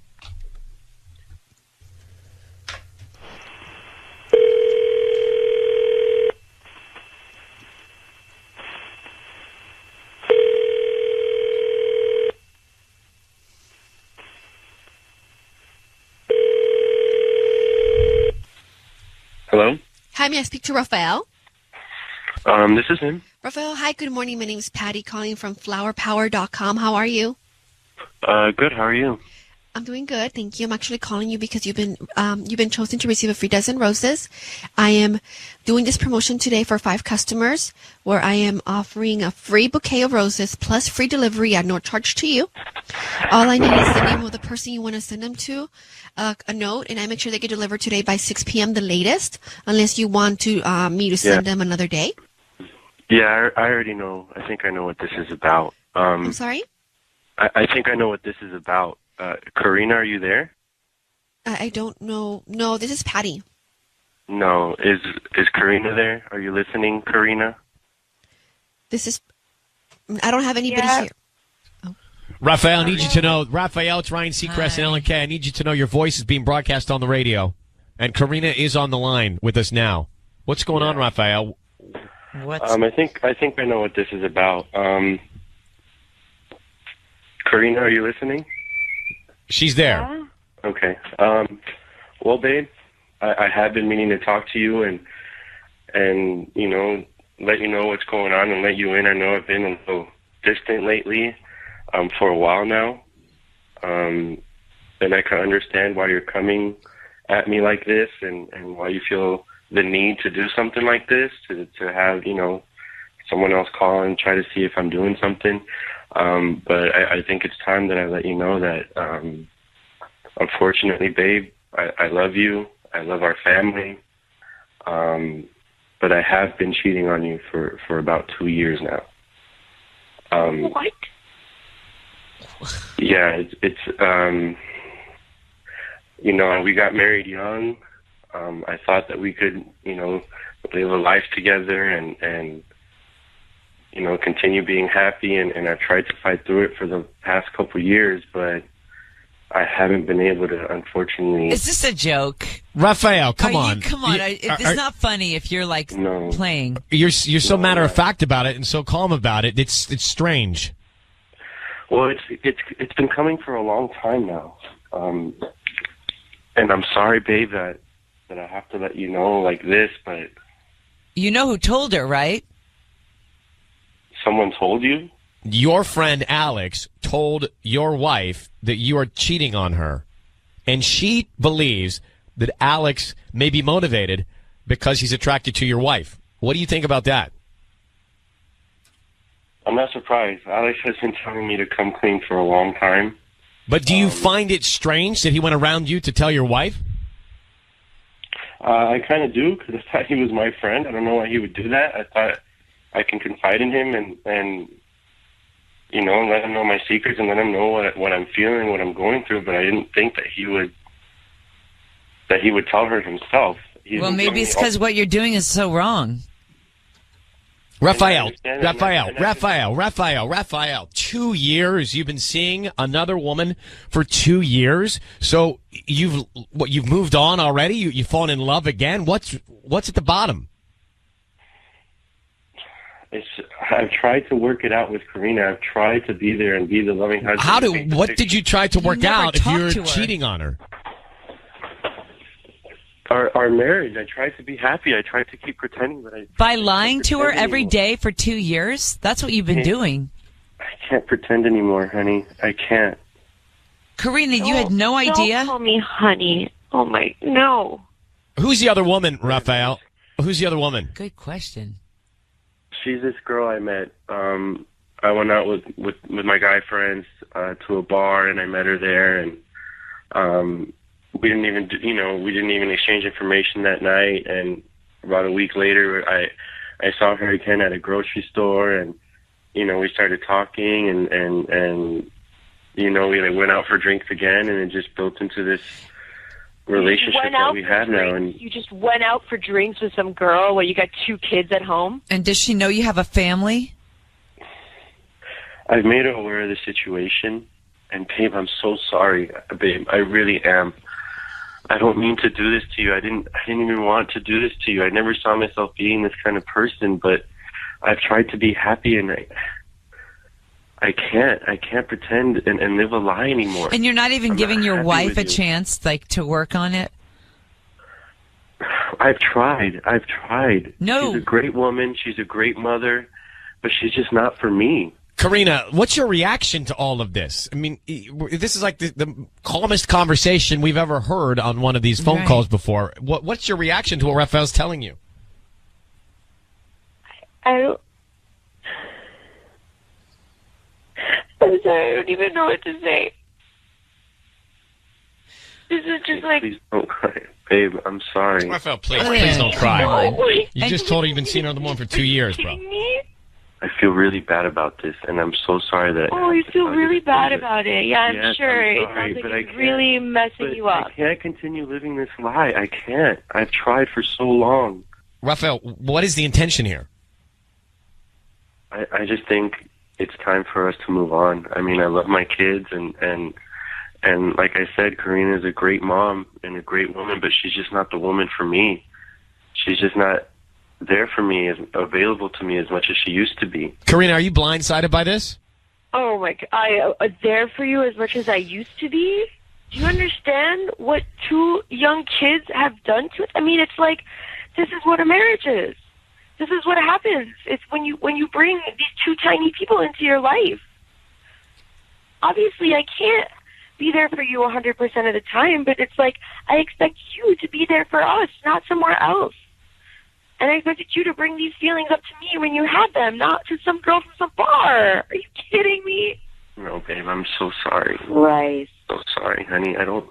Hello? Hi, may I speak to Raphael? This is him. Raphael, hi, good morning. My name is Patty calling from flowerpower.com. How are you? Good. How are you? I'm doing good, thank you. I'm actually calling you because you've been chosen to receive a free dozen roses. I am doing this promotion today for 5 customers where I am offering a free bouquet of roses plus free delivery at no charge to you. All I need is the name of the person you want to send them to, a note, and I make sure they get delivered today by 6 p.m. the latest, unless you want to me to send them another day. Yeah, I already know. I think I know what this is about. I'm sorry? I think I know what this is about. Karina, are you there? I don't know. No, this is Patty. No. Is Karina there? Are you listening, Karina? I don't have anybody here. Raphael, I need you to know. Raphael, it's Ryan Seacrest and Ellen K. I need you to know your voice is being broadcast on the radio. And Karina is on the line with us now. What's going on, Raphael? I think I know what this is about. Karina, are you listening? She's there. Okay. Well, babe, I have been meaning to talk to you and let you know what's going on and let you in. I know I've been a little distant lately, for a while now. And I can understand why you're coming at me like this and why you feel the need to do something like this, to have, someone else call and try to see if I'm doing something. But I think it's time that I let you know that, unfortunately, babe, I love you. I love our family. But I have been cheating on you for about 2 years now. What? Yeah, it's we got married young. I thought that we could, live a life together and continue being happy. And I've tried to fight through it for the past couple years, but I haven't been able to, unfortunately. Is this a joke? Raphael, come on. Come on. It's not funny if you're playing. You're so matter of fact about it and so calm about it. It's strange. Well, it's been coming for a long time now. And I'm sorry, babe, that I have to let you know like this, but... You know who told her, right? Someone told you? Your friend Alex told your wife that you are cheating on her. And she believes that Alex may be motivated because he's attracted to your wife. What do you think about that? I'm not surprised. Alex has been telling me to come clean for a long time. But do you find it strange that he went around you to tell your wife? I kind of do, because I thought he was my friend. I don't know why he would do that. I thought I can confide in him and let him know my secrets and let him know what I'm feeling, what I'm going through. But I didn't think that he would tell her himself. Well, maybe it's because what you're doing is so wrong. Raphael, 2 years you've been seeing another woman for 2 years. So you've moved on already? You've fallen in love again? What's at the bottom? I've tried to work it out with Karina. I've tried to be there and be the loving husband. What did you try to work out if you're cheating on her? Our marriage. I tried to be happy. I tried to keep pretending that I... By lying to her every day for 2 years? That's what you've been doing. I can't pretend anymore, honey. I can't. Karina, you had no idea? Don't call me honey. Oh, my... No. Who's the other woman, Raphael? Who's the other woman? Good question. She's this girl I met. I went out with my guy friends to a bar, and I met her there, and we didn't even, we didn't even exchange information that night. And about a week later, I saw her again at a grocery store, and we started talking, and we went out for drinks again, and it just built into this relationship that we have now. And you just went out for drinks with some girl while you got 2 kids at home? And does she know you have a family? I've made her aware of the situation, and babe, I'm so sorry, babe. I really am. I don't mean to do this to you. I didn't even want to do this to you. I never saw myself being this kind of person, but I've tried to be happy, and I can't pretend and live a lie anymore. And you're not even I'm giving not your happy wife with a you. chance, to work on it? I've tried. No. She's a great woman. She's a great mother, but she's just not for me. Karina, what's your reaction to all of this? I mean, this is like the calmest conversation we've ever heard on one of these phone calls before. What's your reaction to what Raphael's telling you? I'm sorry, I don't even know what to say. This is just like... Please don't cry. Babe, I'm sorry. Raphael, please don't cry. No. You just told her you've been seeing her on the phone for 2 years, bro. I feel really bad about this, and I'm so sorry that... Oh, you feel really bad about it. Yeah, I'm Yes, sure. I'm It sorry, sounds but like I it's can't- really messing But you up. I can't continue living this lie. I can't. I've tried for so long. Raphael, what is the intention here? I just think it's time for us to move on. I mean, I love my kids, and like I said, Karina is a great mom and a great woman, but she's just not the woman for me. She's just not there for me, available to me as much as she used to be. Karina, are you blindsided by this? Oh my God! I there for you as much as I used to be. Do you understand what 2 young kids have done to it? I mean, it's like this is what a marriage is. This is what happens. It's when you bring these 2 tiny people into your life. Obviously, I can't be there for you 100% of the time, but it's like I expect you to be there for us, not somewhere else. And I expected you to bring these feelings up to me when you had them, not to some girl from some bar. Are you kidding me? No, babe, I'm so sorry. Right. So sorry, honey. I don't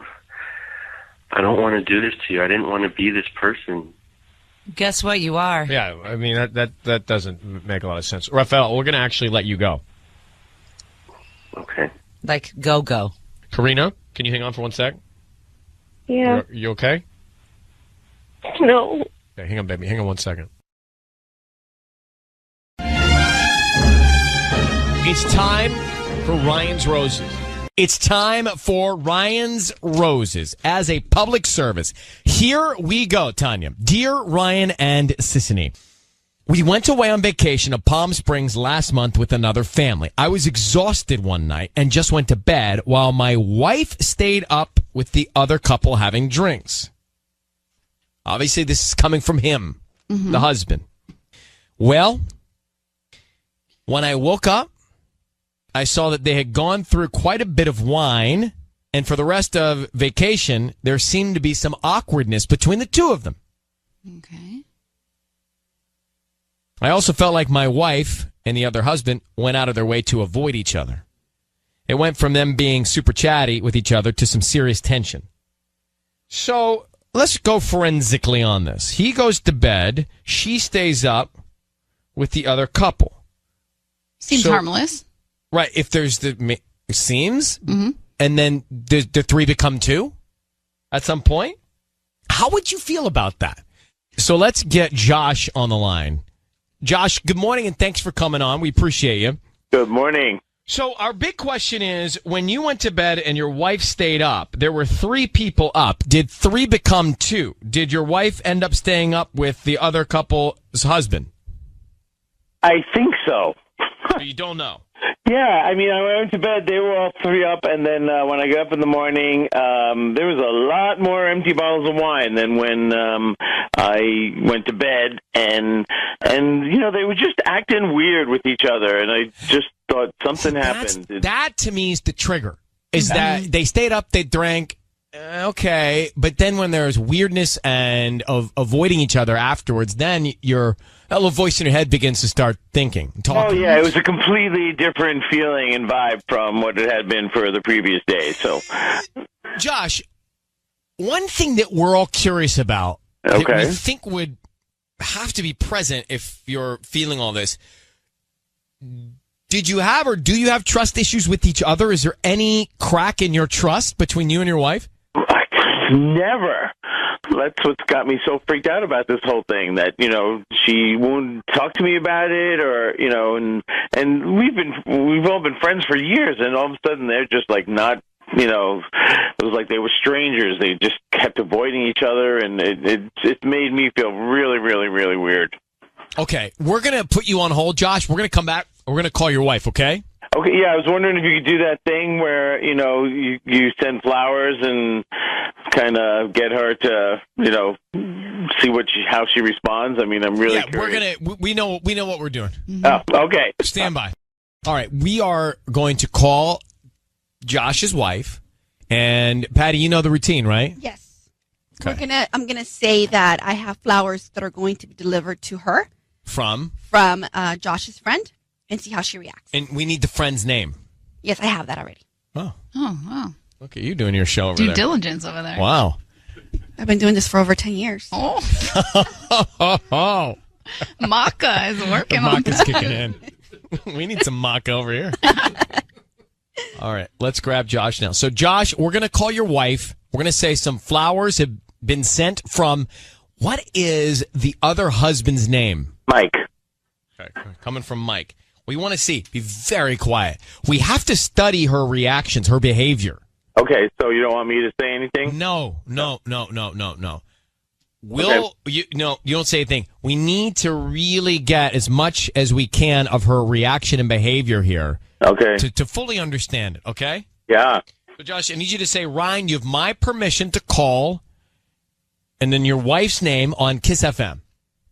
want to do this to you. I didn't want to be this person. Guess what? You are. Yeah, I mean, that doesn't make a lot of sense. Raphael, we're going to actually let you go. Okay. Go. Karina, can you hang on for 1 sec? Yeah. You okay? No. Okay, hang on, baby. Hang on 1 second. It's time for Ryan's Roses. It's time for Ryan's Roses as a public service. Here we go, Tanya. Dear Ryan and Sissany, we went away on vacation to Palm Springs last month with another family. I was exhausted one night and just went to bed while my wife stayed up with the other couple having drinks. Obviously, this is coming from him, the husband. Well, when I woke up, I saw that they had gone through quite a bit of wine, and for the rest of vacation, there seemed to be some awkwardness between the 2 of them. Okay. I also felt like my wife and the other husband went out of their way to avoid each other. It went from them being super chatty with each other to some serious tension. So let's go forensically on this. He goes to bed. She stays up with the other couple. Seems harmless. Right. If there's it seems, and then the 3 become 2 at some point. How would you feel about that? So let's get Josh on the line. Josh, good morning, and thanks for coming on. We appreciate you. Good morning. So our big question is, when you went to bed and your wife stayed up, there were 3 people up. Did 3 become 2? Did your wife end up staying up with the other couple's husband? I think so. You don't know. Yeah, I mean, I went to bed, they were all 3 up, and then when I got up in the morning, there was a lot more empty bottles of wine than when I went to bed, and they were just acting weird with each other, and I just thought something happened. That, to me, is the trigger, is that they stayed up, they drank, okay, but then when there's weirdness and of avoiding each other afterwards, then that little voice in your head begins to start thinking, talking. Oh, yeah, it was a completely different feeling and vibe from what it had been for the previous day. So, Josh, one thing that we're all curious about that Okay. we think would have to be present if you're feeling all this. Did you have or do you have trust issues with each other? Is there any crack in your trust between you and your wife? Never. That's what's got me so freaked out about this whole thing, that, she won't talk to me about it, or, and we've all been friends for years, and all of a sudden they're just like not, it was like they were strangers. They just kept avoiding each other, and it made me feel really, really, really weird. Okay, we're going to put you on hold, Josh. We're going to come back. We're going to call your wife, okay? Okay, yeah, I was wondering if you could do that thing where, you send flowers and kind of get her to, see how she responds. I mean, I'm really curious. We know what we're doing. Oh, okay. Stand by. All right, we are going to call Josh's wife. And Patty, you know the routine, right? Yes. Okay. I'm gonna say that I have flowers that are going to be delivered to her From Josh's friend, and see how she reacts. And we need the friend's name. Yes, I have that already. Oh. Oh, wow. Look at you doing your show over Due there. diligence over there. Wow. I've been doing this for over 10 years. Oh. Oh. Maca is working on Maca's kicking in. We need some maca over here. All right, let's grab Josh now. So, Josh, we're going to call your wife. We're going to say some flowers have been sent from, what is the other husband's name? Mike. Okay, coming from Mike. We want to see. Be very quiet. We have to study her reactions, her behavior. Okay, so you don't want me to say anything? No. You don't say a thing. We need to really get as much as we can of her reaction and behavior here. Okay. To fully understand it, okay? Yeah. So, Josh, I need you to say, Ryan, you have my permission to call, and then your wife's name on Kiss FM.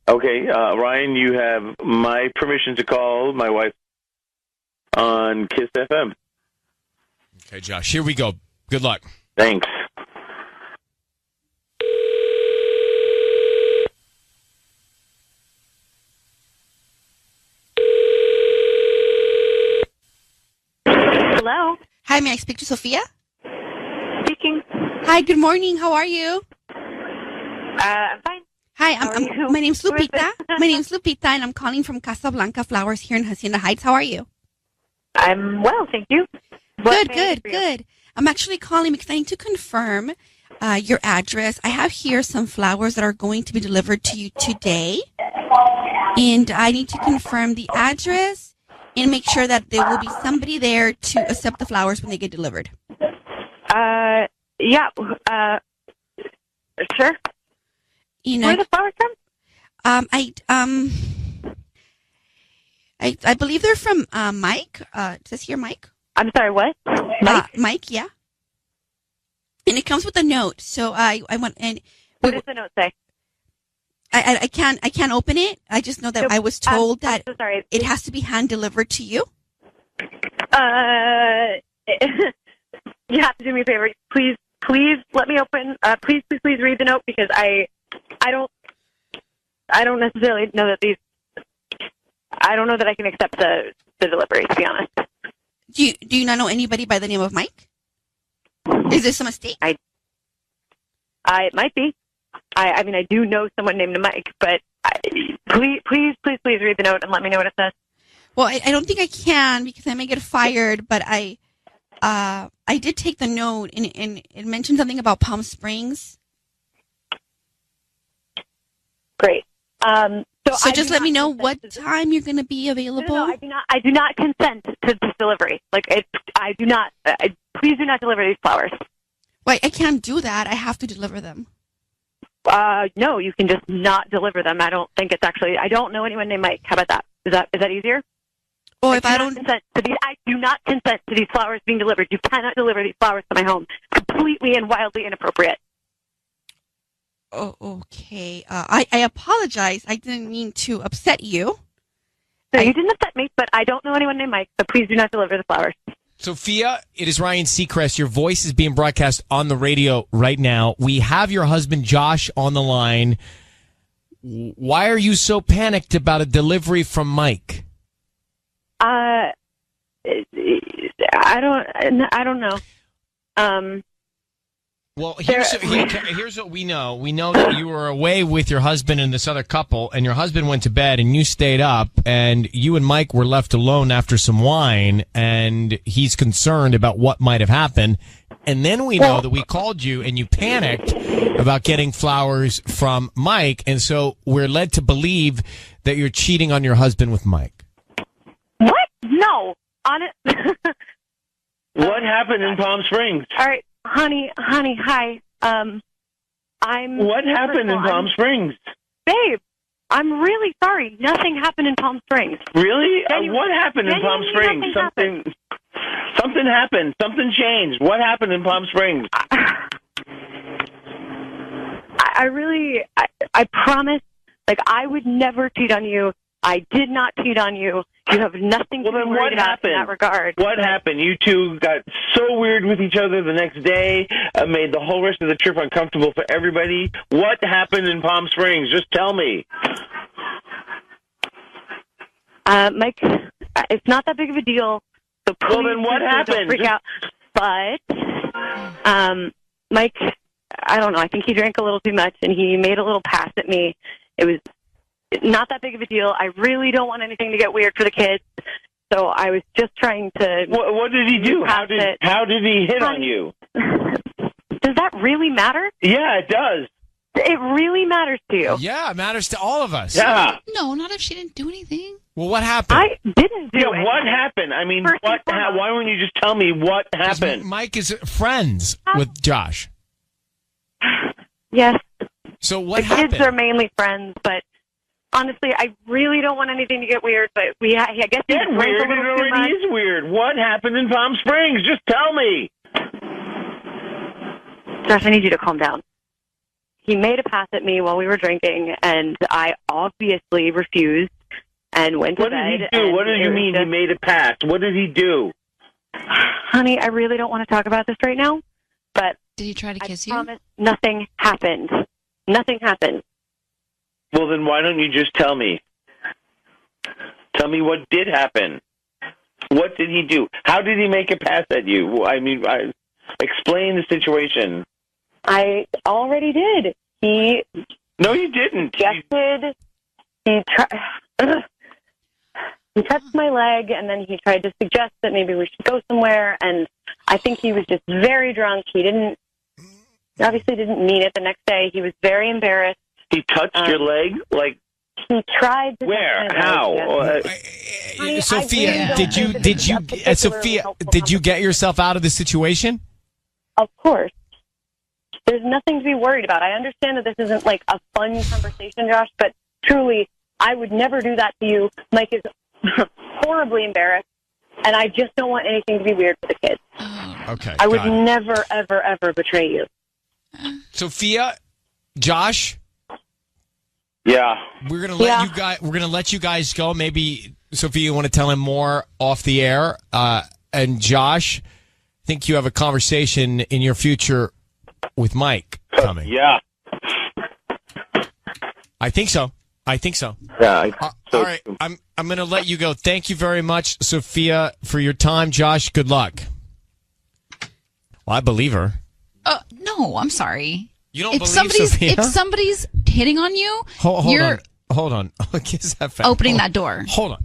Okay, Ryan, you have my permission to call my wife on Kiss FM. Okay, Josh, here we go. Good luck. Thanks. Hello? Hi, may I speak to Sophia? Speaking. Hi, good morning. How are you? I'm fine. Hi, my name's Lupita. My name's Lupita, and I'm calling from Casablanca Flowers here in Hacienda Heights. How are you? I'm well, thank you. Good. I'm actually calling because I need to confirm your address. I have here some flowers that are going to be delivered to you today, and I need to confirm the address and make sure that there will be somebody there to accept the flowers when they get delivered. Yeah. Sure. Where are the flowers from? I believe they're from Mike. It says here Mike. I'm sorry, what? Mike, yeah. And it comes with a note. So I want and what does the note say? I can't open it. I just know that I was told that so sorry. It has to be hand delivered to you. You have to do me a favor. Please let me open. Please read the note, because I don't necessarily know that these. I don't know that I can accept the delivery, to be honest. Do you not know anybody by the name of Mike? Is this a mistake? It might be. I mean, I do know someone named Mike, but please read the note and let me know what it says. Well, I don't think I can, because I may get fired, but I did take the note, and it mentioned something about Palm Springs. Great. So just let me know what time you're going to be available. No, I do not consent to this delivery. I do not. Please do not deliver these flowers. Wait, I can't do that. I have to deliver them. No, you can just not deliver them. I don't think it's actually. I don't know anyone named Mike. How about that? Is that easier? Well, if I don't consent to these, I do not consent to these flowers being delivered. You cannot deliver these flowers to my home. Completely and wildly inappropriate. Oh, okay. I apologize. I didn't mean to upset you. No, you didn't upset me, but I don't know anyone named Mike, so please do not deliver the flowers. Sophia, it is Ryan Seacrest. Your voice is being broadcast on the radio right now. We have your husband, Josh, on the line. Why are you so panicked about a delivery from Mike? I don't know. Well, here's what we know. We know that you were away with your husband and this other couple, and your husband went to bed, and you stayed up, and you and Mike were left alone after some wine, and he's concerned about what might have happened. And then we know that we called you, and you panicked about getting flowers from Mike, and so we're led to believe that you're cheating on your husband with Mike. What? No. What happened in Palm Springs? All right, honey, hi. What happened in Palm Springs? Babe, I'm really sorry. Nothing happened in Palm Springs. Really? What happened in Palm Springs? Something happened. Something changed. What happened in Palm Springs? I promise, like, I would never cheat on you. I did not cheat on you. You have nothing to be worried about in that regard. What happened? You two got so weird with each other the next day, made the whole rest of the trip uncomfortable for everybody. What happened in Palm Springs? Just tell me. Mike, it's not that big of a deal. So please, well, then what happened? Don't freak out. But, Mike, I don't know. I think he drank a little too much, and he made a little pass at me. It was not that big of a deal. I really don't want anything to get weird for the kids. So I was just trying to... What did he do? How did he hit on you? Does that really matter? Yeah, it does. It really matters to you. Yeah, it matters to all of us. Yeah. No, not if she didn't do anything. Well, what happened? I didn't do anything. What happened? I mean, why wouldn't you just tell me what happened? Mike is friends with Josh. Yes. So what happened? The kids are mainly friends, but honestly, I really don't want anything to get weird, but I guess get weird. It already is weird. What happened in Palm Springs? Just tell me. Josh, I need you to calm down. He made a pass at me while we were drinking, and I obviously refused and went to bed. What did he do? What do you mean he made a pass? What did he do? Honey, I really don't want to talk about this right now, but... Did he try to kiss you? I promise nothing happened. Nothing happened. Well, then why don't you just tell me? Tell me what did happen. What did he do? How did he make a pass at you? I mean, explain the situation. I already did. No, you didn't. Suggested. He touched my leg, and then he tried to suggest that maybe we should go somewhere, and I think he was just very drunk. He obviously didn't mean it. The next day, he was very embarrassed. He touched your leg? Like, he tried to. Where? How? Sophia, did you get yourself out of the situation? Of course. There's nothing to be worried about. I understand that this isn't like a fun conversation, Josh, but truly, I would never do that to you. Mike is horribly embarrassed, and I just don't want anything to be weird for the kids. Okay. I would never, ever, ever betray you. Sophia, Josh. Yeah. We're gonna let you guys. We're gonna let you guys go. Maybe Sophia, you want to tell him more off the air. And Josh, I think you have a conversation in your future with Mike coming. Yeah. I think so. Yeah. All right. I'm gonna let you go. Thank you very much, Sophia, for your time. Josh, good luck. Well, I believe her. No, I'm sorry. You don't believe Sophia? If somebody's hitting on you, Hold on. Kiss that fat. Opening that door. Hold on.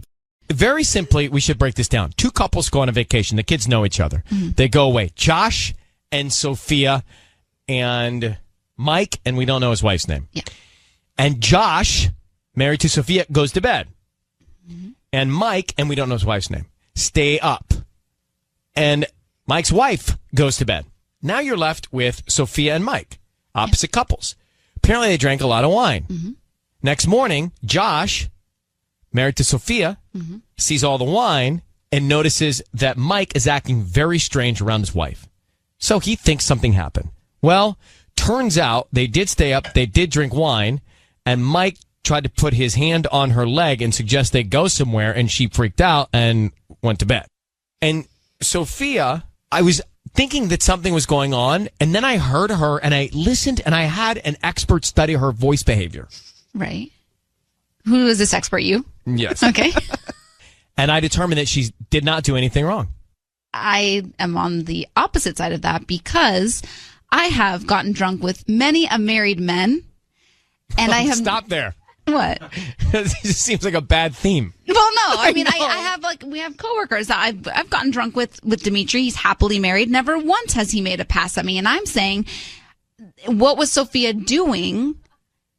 Very simply, we should break this down. Two couples go on a vacation. The kids know each other. Mm-hmm. They go away. Josh and Sophia and Mike, and we don't know his wife's name. Yeah. And Josh, married to Sophia, goes to bed. Mm-hmm. And Mike, and we don't know his wife's name, stay up. And Mike's wife goes to bed. Now you're left with Sophia and Mike, opposite couples. Apparently they drank a lot of wine. Mm-hmm. Next morning, Josh, married to Sophia, sees all the wine and notices that Mike is acting very strange around his wife. So he thinks something happened. Well, turns out they did stay up, they did drink wine, and Mike tried to put his hand on her leg and suggest they go somewhere, and she freaked out and went to bed. And Sophia, I was thinking that something was going on, and then I heard her, and I listened, and I had an expert study her voice behavior. Right. Who is this expert? You? Yes. Okay. And I determined that she did not do anything wrong. I am on the opposite side of that because I have gotten drunk with many a married men, and I have Stop there. What? It just seems like a bad theme. Well, no, I mean, I have we have coworkers that I've gotten drunk with Dimitri. He's happily married. Never once has he made a pass at me. And I'm saying, what was Sophia doing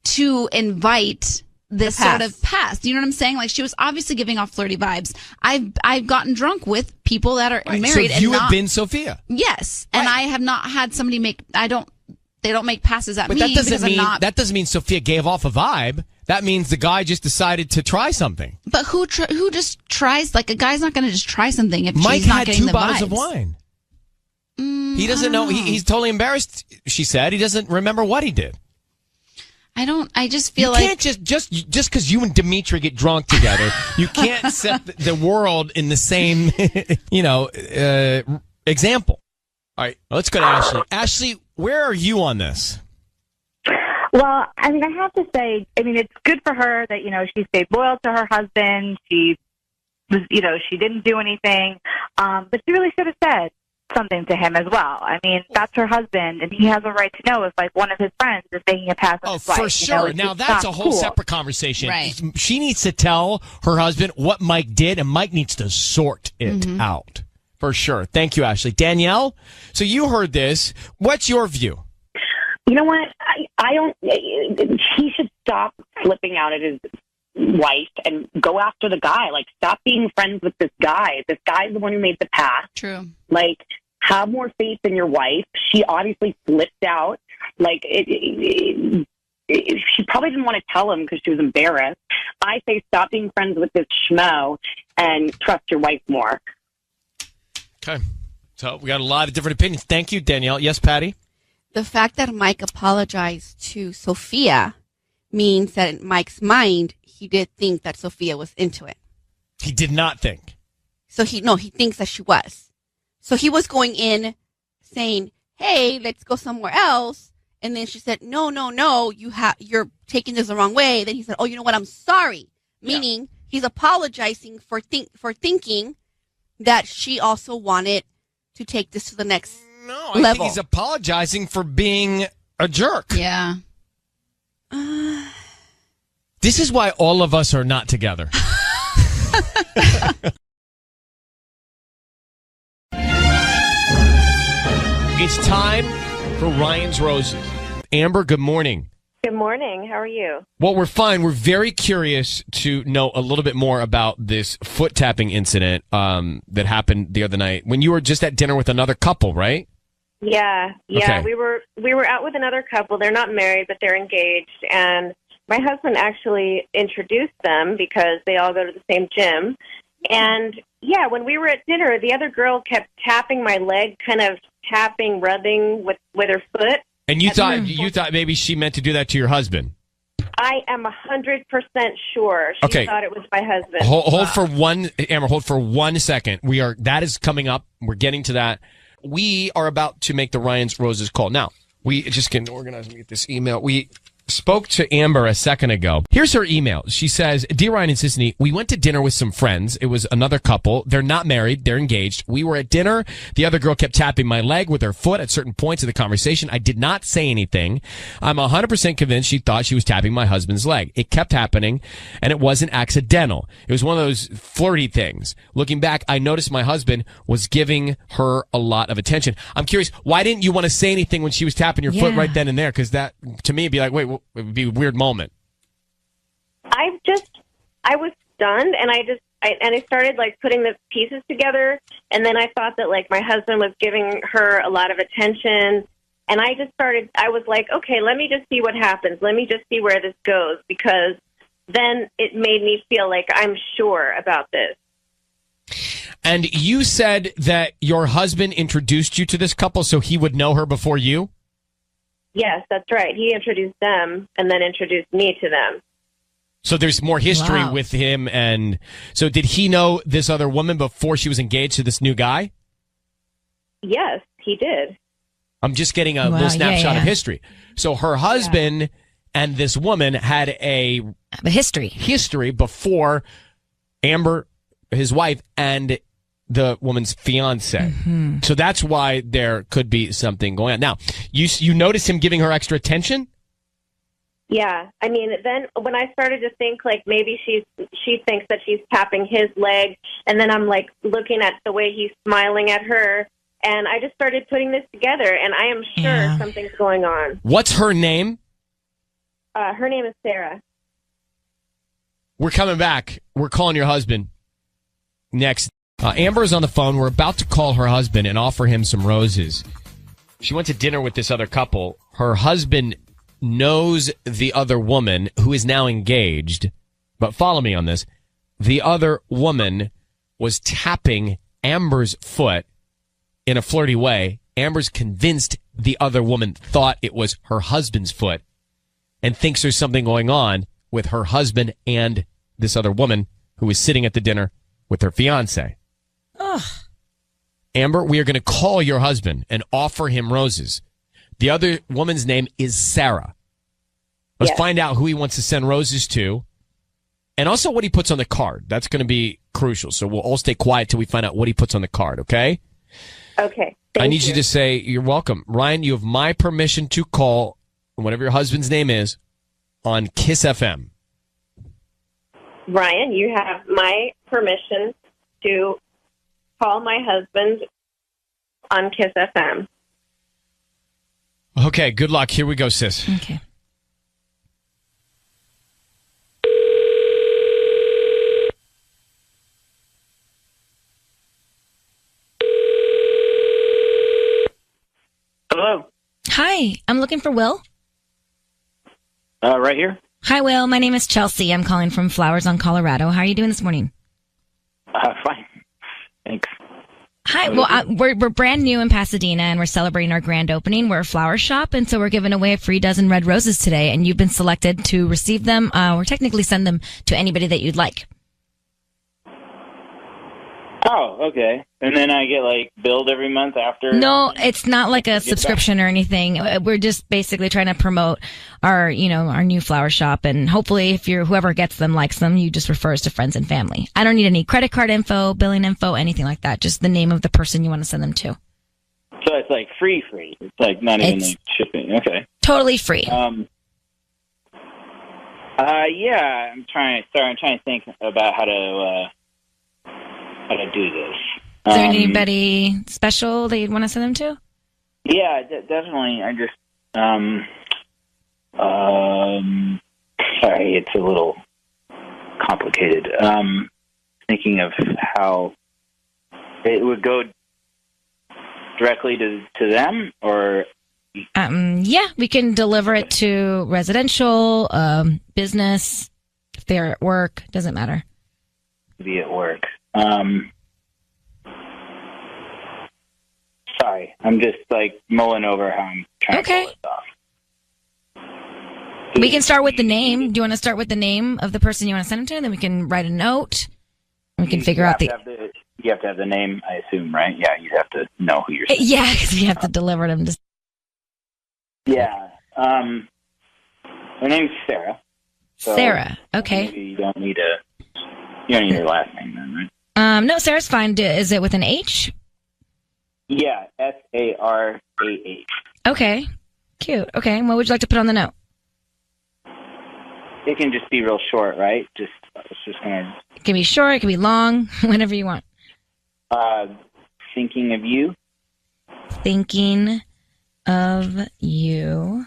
to invite this sort of pass? You know what I'm saying? Like, she was obviously giving off flirty vibes. I've gotten drunk with people that are married. So you and have been Sophia. Yes, and I have not had somebody make. They don't make passes at But me. that doesn't mean Sophia gave off a vibe. That means the guy just decided to try something. But who just tries? Like, a guy's not going to just try something if Mike she's not had getting 2 the bottles vibes. of wine. He doesn't know. He's totally embarrassed. She said he doesn't remember what he did. I just feel you can't just because you and Dimitri get drunk together, you can't set the world in the same, example. All right, let's go to Ashley. Ashley, where are you on this? Well, I mean, I have to say, it's good for her that, she stayed loyal to her husband. She was, she didn't do anything. But she really should have said something to him as well. I mean, that's her husband, and he has a right to know if, like, one of his friends is taking a pass on his wife. For sure. Now, that's a whole separate conversation. Right. She needs to tell her husband what Mike did, and Mike needs to sort it out. For sure. Thank you, Ashley. Danielle, so you heard this. What's your view? You know what? I don't. He should stop flipping out at his wife and go after the guy. Like, stop being friends with this guy. This guy's the one who made the pass. True. Like, have more faith in your wife. She obviously flipped out. Like, she probably didn't want to tell him because she was embarrassed. I say stop being friends with this schmo and trust your wife more. Okay. So we got a lot of different opinions. Thank you, Danielle. Yes, Patty? The fact that Mike apologized to Sophia means that in Mike's mind, he did think that Sophia was into it. He did not think. So he thinks that she was. So he was going in saying, hey, let's go somewhere else. And then she said, no, you're taking this the wrong way. Then he said, oh, you know what? I'm sorry. Meaning he's apologizing for thinking that she also wanted to take this to the next level. I think he's apologizing for being a jerk. Yeah. This is why all of us are not together. It's time for Ryan's Roses. Amber, good morning. Good morning. How are you? Well, we're fine. We're very curious to know a little bit more about this foot tapping incident that happened the other night when you were just at dinner with another couple, right? Yeah. Okay. We were out with another couple. They're not married, but they're engaged. And my husband actually introduced them because they all go to the same gym. And yeah, when we were at dinner, the other girl kept tapping my leg, kind of tapping, rubbing with her foot. And you thought maybe she meant to do that to your husband. I am 100% sure she thought it was my husband. Hold for one, Amber. Hold for 1 second. That is coming up. We're getting to that. We are about to make the Ryan's Roses call. Now, we just can organize and get this email. We spoke to Amber a second ago. Here's her email. She says, Dear Ryan and Sissany, we went to dinner with some friends. It was another couple. They're not married. They're engaged. We were at dinner. The other girl kept tapping my leg with her foot at certain points of the conversation. I did not say anything. I'm 100% convinced she thought she was tapping my husband's leg. It kept happening, and it wasn't accidental. It was one of those flirty things. Looking back, I noticed my husband was giving her a lot of attention. I'm curious, why didn't you want to say anything when she was tapping your foot right then and there? Because that, to me, would be like, wait, it would be a weird moment. I was stunned, and I started like putting the pieces together, and then I thought that like my husband was giving her a lot of attention, and I was like, okay, let me just see what happens. Let me just see where this goes, because then it made me feel like I'm sure about this. And you said that your husband introduced you to this couple so he would know her before you? Yes, that's right. He introduced them and then introduced me to them. So there's more history with him. And so did he know this other woman before she was engaged to this new guy? Yes, he did. I'm just getting a little snapshot of history. So her husband and this woman had a history before Amber, his wife, and the woman's fiance. So that's why there could be something going on. Now, you notice him giving her extra attention? Yeah, I mean, then when I started to think like maybe she thinks that she's tapping his leg, and then I'm like looking at the way he's smiling at her, and I just started putting this together, and I am sure something's going on. What's her name? Her name is Sarah. We're coming back. We're calling your husband next. Amber's on the phone. We're about to call her husband and offer him some roses. She went to dinner with this other couple. Her husband knows the other woman who is now engaged. But follow me on this. The other woman was tapping Amber's foot in a flirty way. Amber's convinced the other woman thought it was her husband's foot and thinks there's something going on with her husband and this other woman who was sitting at the dinner with her fiance. Ugh. Amber, we are going to call your husband and offer him roses. The other woman's name is Sarah. Let's find out who he wants to send roses to and also what he puts on the card. That's going to be crucial. So we'll all stay quiet till we find out what he puts on the card, okay? Okay. I need you to say, you're welcome. Ryan, you have my permission to call, whatever your husband's name is, on Kiss FM. Ryan, you have my permission to call my husband on Kiss FM. Okay, good luck. Here we go, sis. Okay. Hello. Hi, I'm looking for Will. Right here. Hi, Will. My name is Chelsea. I'm calling from Flowers on Colorado. How are you doing this morning? Fine. Thanks. Hi. Well, we're brand new in Pasadena, and we're celebrating our grand opening. We're a flower shop, and so we're giving away a free dozen red roses today, and you've been selected to receive them. Or technically send them to anybody that you'd like. Oh, okay. And then I get like billed every month after? No, it's not like a subscription or anything. We're just basically trying to promote our new flower shop, and hopefully if whoever gets them likes them, you just refer us to friends and family. I don't need any credit card info, billing info, anything like that. Just the name of the person you want to send them to. So it's like free. It's like not even like shipping. Okay. Totally free. Yeah, I'm trying to think about how to do this. Is there anybody special that you'd want to send them to? Yeah, definitely. I just, sorry, it's a little complicated. Thinking of how it would go directly to them, or? Yeah, we can deliver it to residential, business, if they're at work, doesn't matter. Be at work. Sorry, I'm just like mulling over how I'm trying to pull this off. We can start with the name. Do you want to start with the name of the person you want to send them to? Then we can write a note. And we can figure out you have to have the name, I assume, right? Yeah, you have to know who you're sending. Yeah, because we have to deliver them to. Yeah. Her name's Sarah. So Sarah. Okay. Maybe you don't need her last name then, right? No, Sarah's fine. Is it with an H? Yeah, Sarah. Okay, cute. Okay, what would you like to put on the note? It can just be real short, right? It's just gonna. It can be short. It can be long. Whatever you want. Thinking of you. Thinking of you.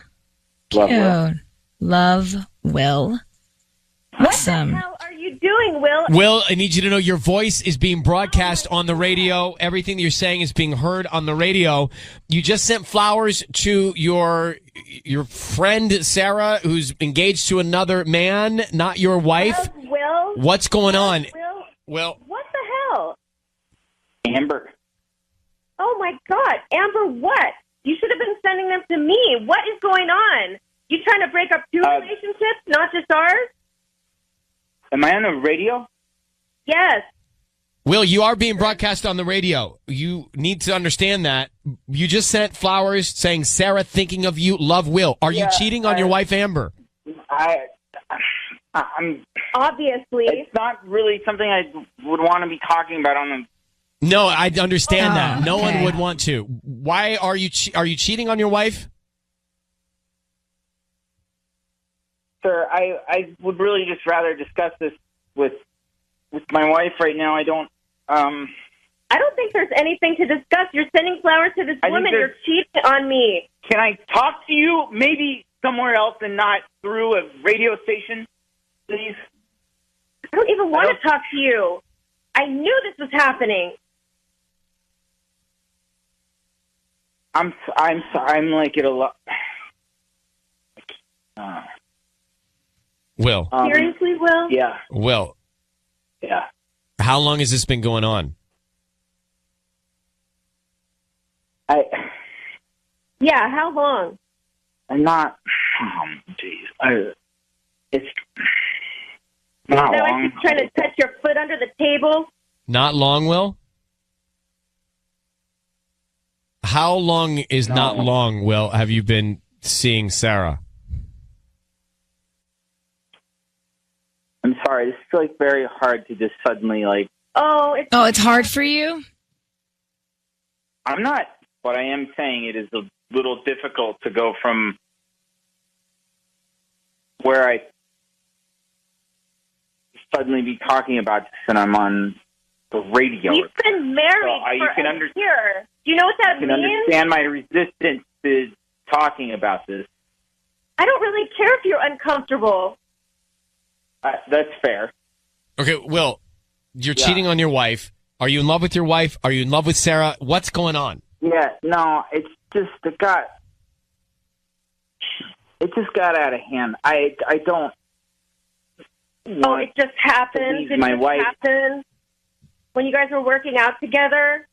Love Cute. Will. Love Will. Awesome. What the hell are you doing, Will? Will, I need you to know your voice is being broadcast on the radio. Everything that you're saying is being heard on the radio. You just sent flowers to your friend Sarah, who's engaged to another man, not your wife. Will? What's going on? Will? What the hell? Amber. Oh my God, Amber! What? You should have been sending them to me. What is going on? You trying to break up two relationships, not just ours? Am I on the radio? Yes. Will, you are being broadcast on the radio. You need to understand that. You just sent flowers saying, Sarah, thinking of you, love Will. Are you cheating on your wife, Amber? I'm obviously. It's not really something I would want to be talking about on No, I understand Oh, that. No one okay. would want to. Why are you are you cheating on your wife? Sir, I would really just rather discuss this with my wife right now. I don't think there's anything to discuss. You're sending flowers to this I think woman. You're there's- cheating on me. Can I talk to you maybe somewhere else and not through a radio station, please? I don't even want to talk to you. I knew this was happening. I'm like at a lot. Will. Seriously, Will? Yeah. Will. Yeah. How long has this been going on? Yeah, how long? I'm not. Jeez. It's not Now I long. keep trying to touch your foot under the table. Not long, Will? How long is not long, Will, have you been seeing Sarah? I'm sorry. This is like very hard to just suddenly like. Oh, it's hard for you? I'm not. But I am saying it is a little difficult to go from where I suddenly be talking about this and I'm on the radio. We've been married So, you for can a year. Do you know what that You can means? understand my resistance to talking about this. I don't really care if you're uncomfortable. That's fair. Okay, Will, you're Yeah. cheating on your wife. Are you in love with your wife? Are you in love with Sarah? What's going on? Yeah, no, it's just it just got out of hand. I don't. Oh, it just happened. Did my it wife. happen when you guys were working out together?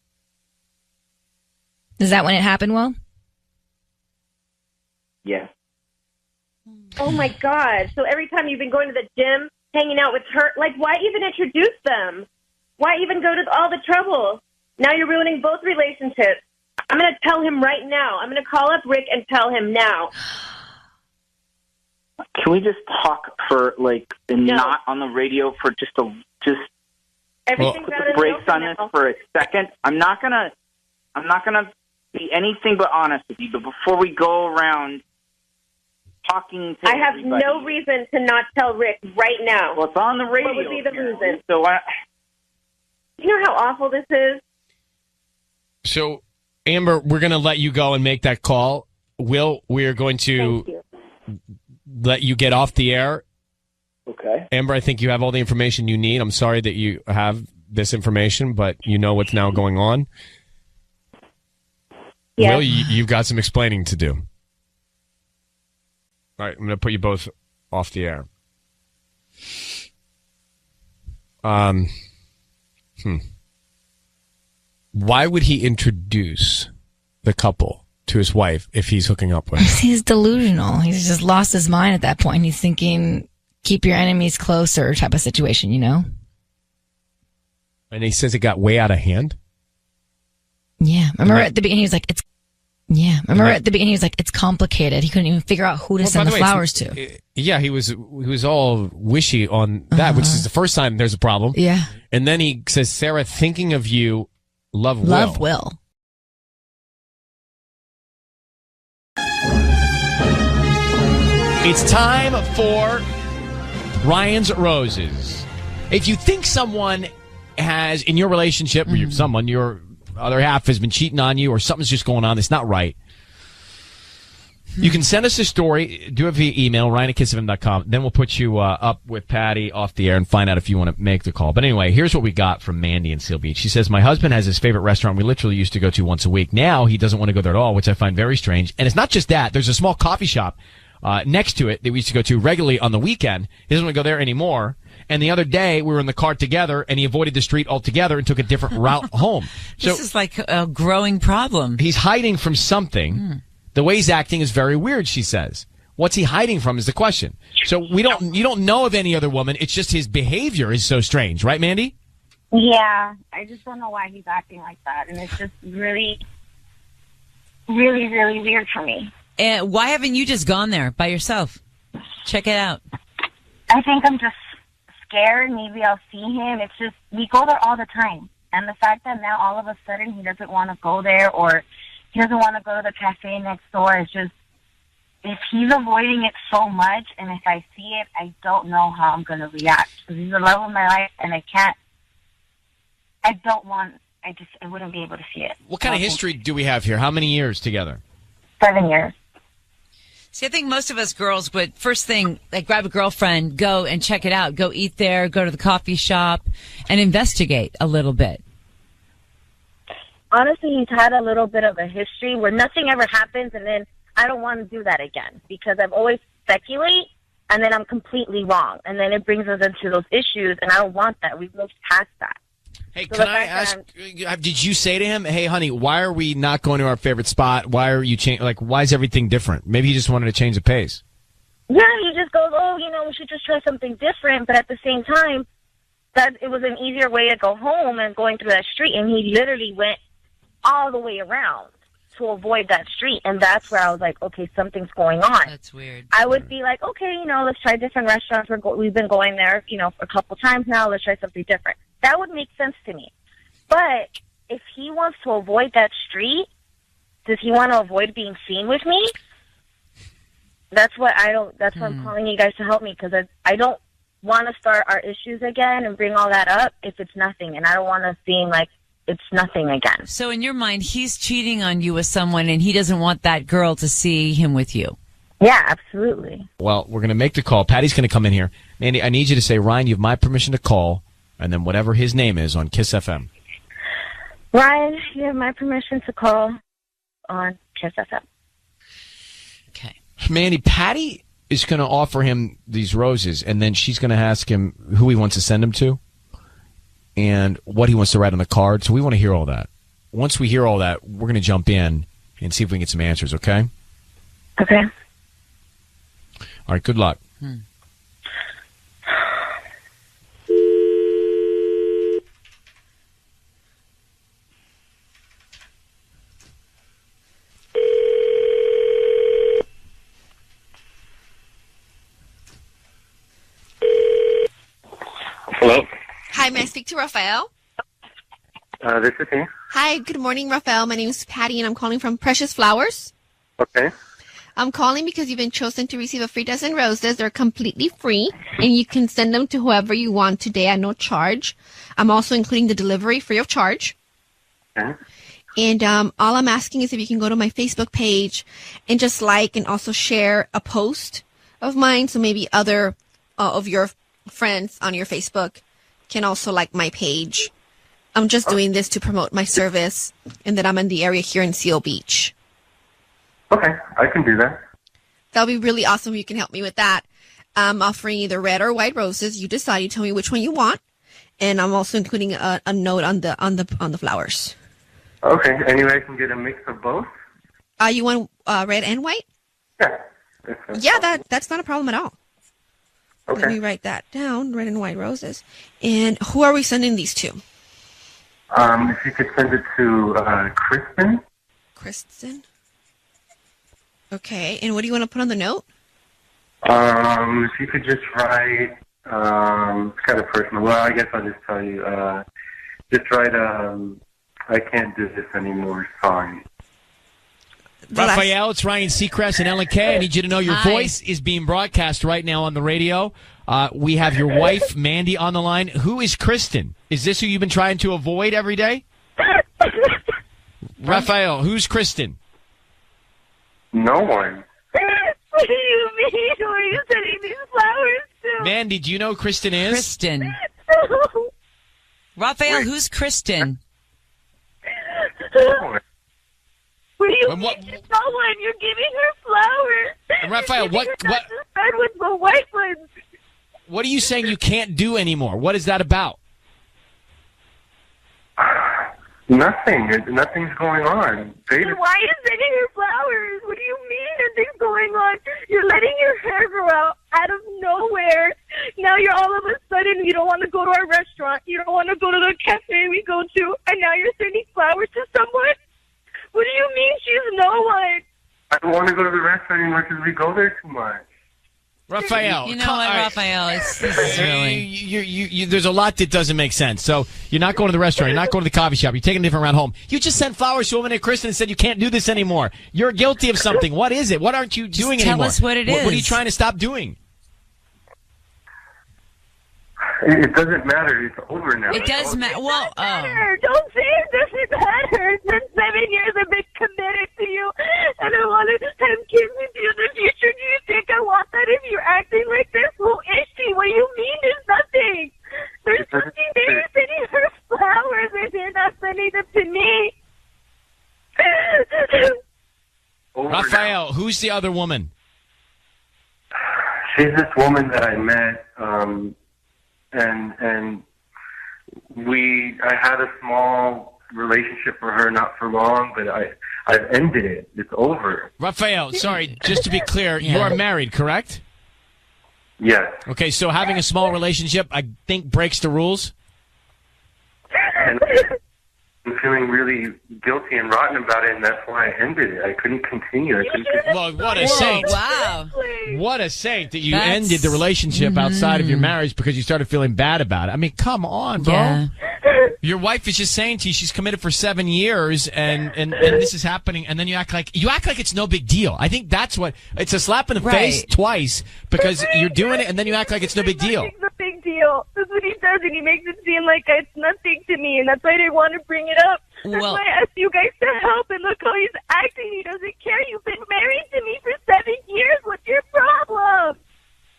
Is that when it happened, Will? Yeah. Oh my God! So every time you've been going to the gym, hanging out with her, like why even introduce them? Why even go to all the trouble? Now you're ruining both relationships. I'm going to tell him right now. I'm going to call up Rick and tell him now. Can we just talk for not on the radio for just Everything's put out the in the brakes open on this now. for a second? I'm not gonna be anything but honest with you. But before we go around talking to I have everybody, no reason to not tell Rick right now. Well, it's on the radio. What would be the apparently, reason? So You know how awful this is? So, Amber, we're going to let you go and make that call. Will, we're going to let you get off the air. Okay. Amber, I think you have all the information you need. I'm sorry that you have this information, but you know what's now going on. Yes. Will, you've got some explaining to do. All right, I'm going to put you both off the air. Why would he introduce the couple to his wife if he's hooking up with her? He's delusional. He's just lost his mind at that point. He's thinking, keep your enemies closer type of situation, you know? And he says it got way out of hand? Yeah. Remember at the beginning, he was like, at the beginning, he was like, it's complicated. He couldn't even figure out who to Well, send by the the way, flowers to. Yeah, he was all wishy on that, which is the first time there's a problem. Yeah. And then he says, Sarah, thinking of you, love Will. Love Will. It's time for Ryan's Roses. If you think someone has, in your relationship, or your other half has been cheating on you, or something's just going on that's not right, you can send us a story. Do it via email, ryan@kissfm.com. Then we'll put you up with Patty off the air and find out if you want to make the call. But anyway, here's what we got from Mandy in Seal Beach. She says, my husband has his favorite restaurant we literally used to go to once a week. Now he doesn't want to go there at all, which I find very strange. And it's not just that. There's a small coffee shop next to it that we used to go to regularly on the weekend. He doesn't want to go there anymore. And the other day, we were in the car together, and he avoided the street altogether and took a different route home. So This is like a growing problem. he's hiding from something. The way he's acting is very weird, she says. What's he hiding from is the question. So you don't know of any other woman. It's just his behavior is so strange, right, Mandy? Yeah, I just don't know why he's acting like that, and it's just really, really, really weird for me. And why haven't you just gone there by yourself? Check it out. I think I'm just scared. Maybe I'll see him. It's just, we go there all the time. And the fact that now all of a sudden he doesn't want to go there or he doesn't want to go to the cafe next door is just, if he's avoiding it so much and if I see it, I don't know how I'm going to react. Because he's the love of my life and I wouldn't be able to see it. What kind of history do we have here? How many years together? 7 years. See, I think most of us girls would first thing, like grab a girlfriend, go and check it out. Go eat there, go to the coffee shop, and investigate a little bit. Honestly, he's had a little bit of a history where nothing ever happens, and then I don't want to do that again because I've always speculate, and then I'm completely wrong. And then it brings us into those issues, and I don't want that. We've moved past that. Hey, can I ask, did you say to him, hey, honey, why are we not going to our favorite spot? Why are you why is everything different? Maybe he just wanted to change the pace. Yeah, he just goes, we should just try something different. But at the same time, that it was an easier way to go home and going through that street. And he literally went all the way around to avoid that street. And that's where I was like, okay, something's going on. That's weird. I would be like, okay, let's try different restaurants. We've been going there, for a couple times now. Let's try something different. That would make sense to me. But if he wants to avoid that street, does he want to avoid being seen with me? That's what that's why I'm calling you guys to help me, because I don't want to start our issues again and bring all that up if it's nothing. And I don't want to seem like it's nothing again. So in your mind, he's cheating on you with someone and he doesn't want that girl to see him with you. Yeah, absolutely. Well, we're going to make the call. Patty's going to come in here. Mandy, I need you to say, Ryan, you have my permission to call, and then whatever his name is on Kiss FM. Ryan, you have my permission to call on Kiss FM. Okay. Mandy, Patty is going to offer him these roses, and then she's going to ask him who he wants to send them to and what he wants to write on the card. So we want to hear all that. Once we hear all that, we're going to jump in and see if we can get some answers, okay? Okay. All right, good luck. Hello? Hi, may I speak to Raphael? This is he. Hi, good morning, Raphael. My name is Patty, and I'm calling from Precious Flowers. Okay. I'm calling because you've been chosen to receive a free dozen roses. They're completely free, and you can send them to whoever you want today at no charge. I'm also including the delivery free of charge. Okay. And all I'm asking is if you can go to my Facebook page and just like and also share a post of mine, so maybe other of your friends on your Facebook can also like my page. I'm just doing this to promote my service and that I'm in the area here in Seal Beach. Okay, I can do that. That'll be really awesome if you can help me with that. I'm offering either red or white roses. You decide. You tell me which one you want, and I'm also including a note on the flowers. Okay, anyway, I can get a mix of both. You want red and white? Yeah. Yeah, that's not a problem at all. Okay. Let me write that down. Red and white roses. And who are we sending these to? If you could send it to Kristen. Kristen. Okay, and what do you want to put on the note? If you could just write, it's kind of personal. Well, I guess I'll just tell you. Just write, I can't do this anymore. Sorry. Raphael, it's Ryan Seacrest and Ellen Kay. I need you to know your voice is being broadcast right now on the radio. We have your wife, Mandy, on the line. Who is Kristen? Is this who you've been trying to avoid every day? Raphael, who's Kristen? No one. What do you mean? Who are you sending these flowers to? Mandy, do you know who Kristen is? Kristen. Raphael, who's Kristen? No one. What do you And mean? what- No one. You're giving her flowers. And Raphael, You're giving her what not the red ones, but white ones. what are you saying you can't do anymore? What is that about? Nothing. Nothing's going on. They Then why are you sending her flowers? What do you mean nothing's going on? You're letting your hair grow out of nowhere. Now you're all of a sudden, you don't want to go to our restaurant. You don't want to go to the cafe we go to. And now you're sending flowers to someone? What do you mean she's no one? I don't want to go to the restaurant anymore because we go there too much. Raphael, You know what, Raphael? This is really... there's a lot that doesn't make sense. So you're not going to the restaurant. You're not going to the coffee shop. You're taking a different route home. You just sent flowers to a woman named Kristen and said you can't do this anymore. You're guilty of something. What is it? What aren't you doing tell anymore? us what it What are you is. trying to stop doing? It doesn't matter. It's over now. It does matter. Well, Don't say it doesn't matter. It's been 7 years I've been committed to you, and I want to have kids with you in the future. Do you think I want that if you're acting like this? Who is she? What do you mean there's nothing? There's nothing there. You're sending her flowers, and you're not sending them to me. Raphael, who's the other woman? She's this woman that I met, and I had a small relationship with her not for long, but I've ended it. It's over. Raphael, sorry, just to be clear, you are married, correct? Yes. Okay, so having a small relationship, I think, breaks the rules? And I'm feeling really guilty and rotten about it, and that's why I ended it. I couldn't continue. Well, what a saint. Wow. What a saint that you ended the relationship outside of your marriage because you started feeling bad about it. I mean, come on, bro. Yeah. Your wife is just saying to you she's committed for 7 years and this is happening, and then you act like it's no big deal. I think that's what it's a slap in the face twice because you're doing it and then you act like it's no big deal. It's a big deal. That's what he does, and he makes it seem like it's nothing to me, and that's why I didn't want to bring it up. That's why I asked you guys to help, and look how he's acting. He doesn't care. You've been married to me for 7 years. What's your problem?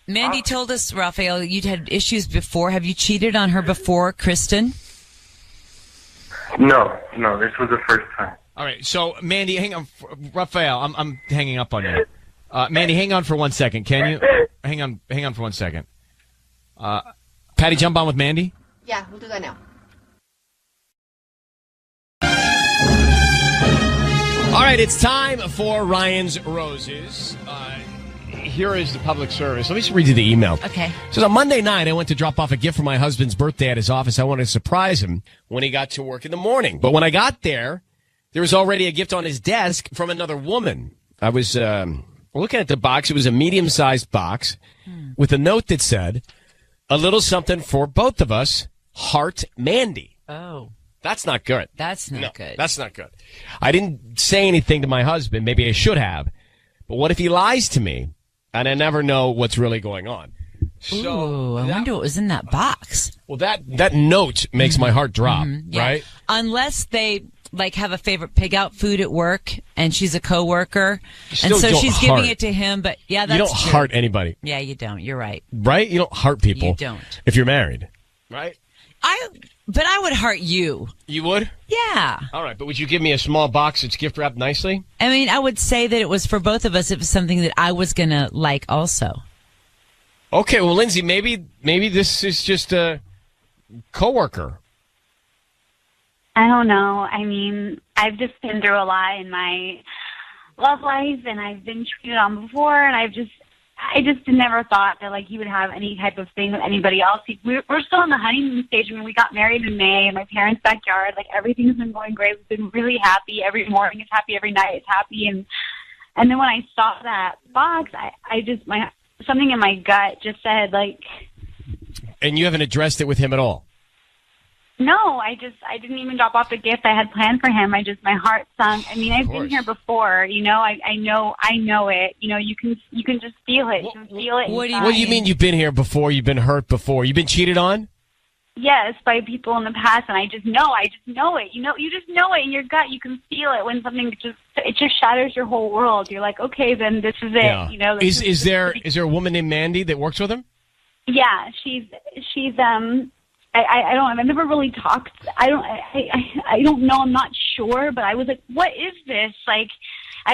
Mandy told us, Raphael, you'd had issues before. Have you cheated on her before, Kristen? No, this was the first time. All right, so Mandy, hang on, Raphael, I'm hanging up on you. Mandy, hang on for 1 second, can you? Hang on for 1 second. Patty, jump on with Mandy. Yeah, we'll do that now. All right, it's time for Ryan's Roses. Here is the public service. Let me just read you the email. Okay. So on Monday night, I went to drop off a gift for my husband's birthday at his office. I wanted to surprise him when he got to work in the morning. But when I got there was already a gift on his desk from another woman. I was looking at the box. It was a medium-sized box with a note that said, "A little something for both of us, Heart Mandy." Oh. That's not good. That's not good. That's not good. I didn't say anything to my husband. Maybe I should have. But what if he lies to me and I never know what's really going on? So I wonder what was in that box. Well, that note makes my heart drop, Yeah. right? Unless they have a favorite pig out food at work and she's a coworker, and so don't she's heart. giving it to him. But yeah, that's you don't true. heart anybody, Yeah, you don't. You're right. right? You don't heart people. You don't. If you're married, right? But I would heart you. You would? Yeah. All right, but would you give me a small box that's gift wrapped nicely? I mean, I would say that it was for both of us. It was something that I was gonna like also. Okay, well, Lindsay, maybe this is just a coworker. I don't know. I mean, I've just been through a lot in my love life, and I've been cheated on before, and I just never thought that he would have any type of thing with anybody else. We're still in the honeymoon stage. I mean, we got married in May in my parents' backyard. Everything's been going great. We've been really happy. Every morning is happy. Every night is happy. And then when I saw that box, something in my gut just said And you haven't addressed it with him at all? no, I didn't even drop off the gift I had planned for him. My heart sunk. I mean, I've been here before, I know it. You can just feel it. You can feel it. What do you mean you've been here before? You've been hurt before? You've been cheated on? Yes, by people in the past, and I just know it. You just know it in your gut. You can feel it when something just shatters your whole world. You're like, okay, then this is it. Yeah. Is there a woman named Mandy that works with him? Yeah, she's I don't. I've never really talked. I don't know. I'm not sure. But I was like, what is this?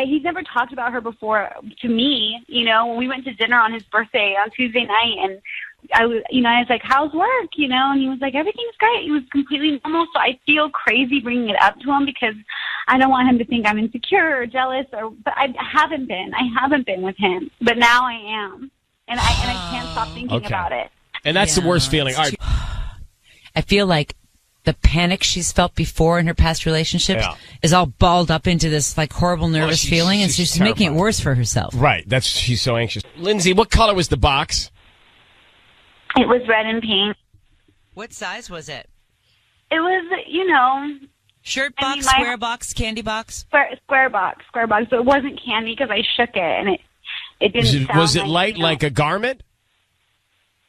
He's never talked about her before to me. When we went to dinner on his birthday on Tuesday night, and I was like, how's work? And he was like, everything's great. He was completely normal. So I feel crazy bringing it up to him because I don't want him to think I'm insecure or jealous. But I haven't been with him. But now I am, and I can't stop thinking about it. And that's the worst feeling. All right. I feel like the panic she's felt before in her past relationships is all balled up into this like horrible nervous feeling, and she's making it worse for herself. Right. She's so anxious. Lindsay, what color was the box? It was red and pink. What size was it? It was, shirt box, square box, candy box? Square box. So it wasn't candy because I shook it and it didn't sound Was it light like a garment?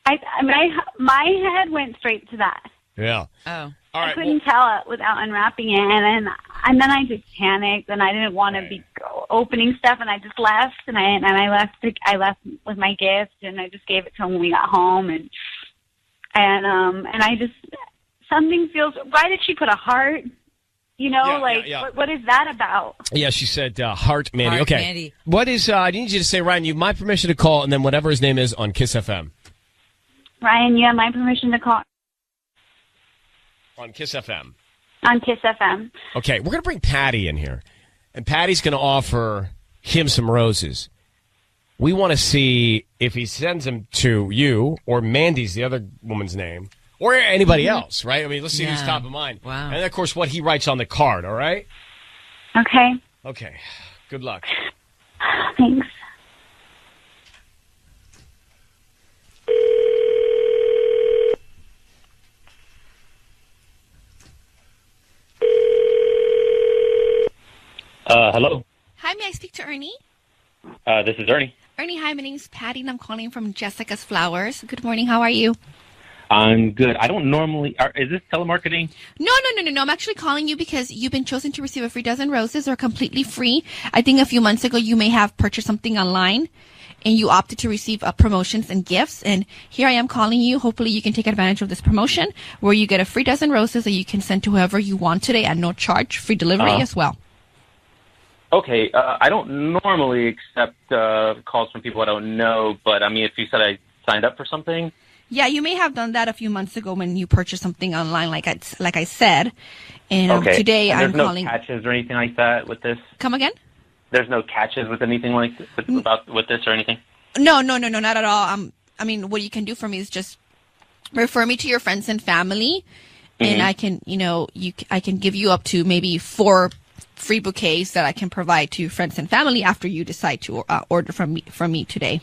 My head went straight to that. Yeah. Oh. All right. I couldn't tell it without unwrapping it, and then I just panicked, and I didn't want to be opening stuff, and I just left, and I left with my gift, and I just gave it to him when we got home, and I just something feels. Why did she put a heart? What is that about? Yeah, she said heart, Mandy. Heart, okay. Mandy. What is? I need you to say, Ryan. You have my permission to call, and then whatever his name is on Kiss FM. Ryan, you have my permission to call. On Kiss FM. On Kiss FM. Okay, we're going to bring Patty in here. And Patty's going to offer him some roses. We want to see if he sends them to you or Mandy's the other woman's name or anybody else, right? I mean, let's see who's top of mind. Wow. And, of course, what he writes on the card, all right? Okay. Okay. Good luck. Thanks. Hello. Hi, may I speak to Ernie? This is Ernie. Ernie, hi, my name is Patty, and I'm calling from Jessica's Flowers. Good morning, how are you? I'm good. I don't normally... is this telemarketing? No. I'm actually calling you because you've been chosen to receive a free dozen roses. They're completely free. I think a few months ago you may have purchased something online, and you opted to receive promotions and gifts. And here I am calling you. Hopefully you can take advantage of this promotion where you get a free dozen roses that you can send to whoever you want today at no charge. Free delivery as well. Okay, I don't normally accept calls from people I don't know, but I mean, if you said I signed up for something... Yeah, you may have done that a few months ago when you purchased something online, like I said. And today and I'm there's calling... no catches or anything like that with this? Come again? There's no catches with anything like with this or anything? No, not at all. I mean, what you can do for me is just refer me to your friends and family, and I can, I can give you up to maybe 4 free bouquets that I can provide to your friends and family after you decide to order from me today.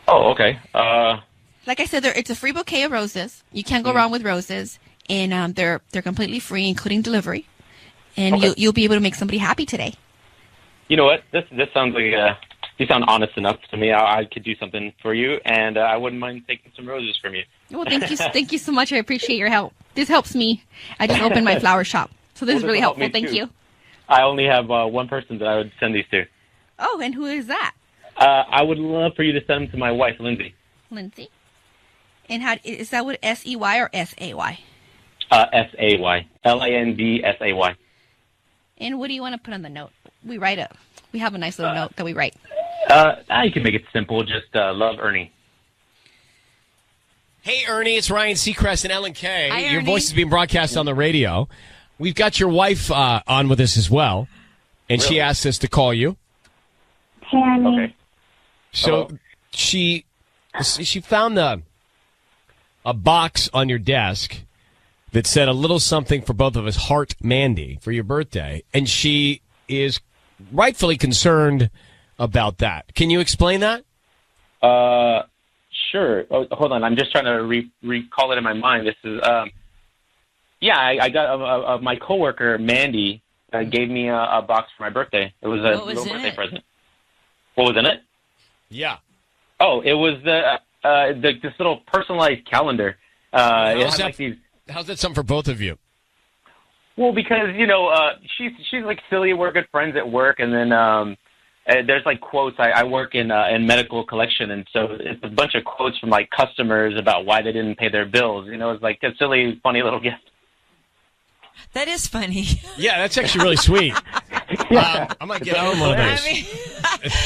Oh, okay. Like I said, it's a free bouquet of roses. You can't go wrong with roses, and they're completely free, including delivery. And you'll be able to make somebody happy today. You know what? This sounds like you sound honest enough to me. I could do something for you, and I wouldn't mind taking some roses from you. Well, thank you so much. I appreciate your help. This helps me. I just opened my flower shop, so this is really helpful. Thank you. I only have one person that I would send these to. Oh, and who is that? I would love for you to send them to my wife, Lindsay. Lindsay? And how is that with S-E-Y or S-A-Y? S-A-Y. L-A-N-D-S-A-Y. And what do you want to put on the note? We have a nice little note that we write. You can make it simple. Just love Ernie. Hey, Ernie, it's Ryan Seacrest and Ellen K. Hi, Your Ernie. voice is being broadcast on the radio. We've got your wife on with us as well, and she asked us to call you. Hey, Ernie. Okay. So she found a box on your desk that said a little something for both of us, Heart Mandy, for your birthday, and she is rightfully concerned about that. Can you explain that? Sure. Oh, hold on. I'm just trying to recall it in my mind. This is, I got my coworker, Mandy, gave me a box for my birthday. It was a little birthday present. What was in it? Yeah. Oh, it was this little personalized calendar. How's that something for both of you? Well, because, she's like silly. We're good friends at work, and then there's like quotes. I work in medical collection, and so it's a bunch of quotes from like customers about why they didn't pay their bills. It's like a silly, funny little gift. That is funny. Yeah, that's actually really sweet. I might get on one of those. I mean,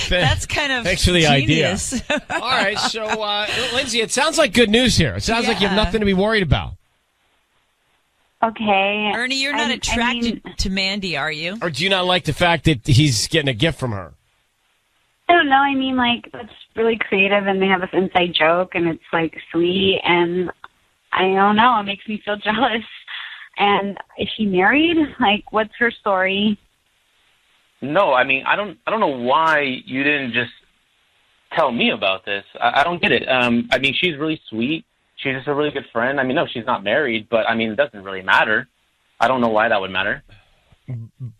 that's kind of thanks for the genius. idea. All right, so Lindsay, it sounds like good news here. It sounds like you have nothing to be worried about. Okay. Ernie, you're not attracted to Mandy, are you? Or do you not like the fact that he's getting a gift from her? I don't know. I mean, like, that's really creative, and they have this inside joke, and it's, like, sweet, and I don't know. It makes me feel jealous. And is she married? Like, what's her story? No, I mean, I don't know why you didn't just tell me about this. I don't get it. I mean, she's really sweet. She's just a really good friend. I mean, no, she's not married, but I mean, it doesn't really matter. I don't know why that would matter.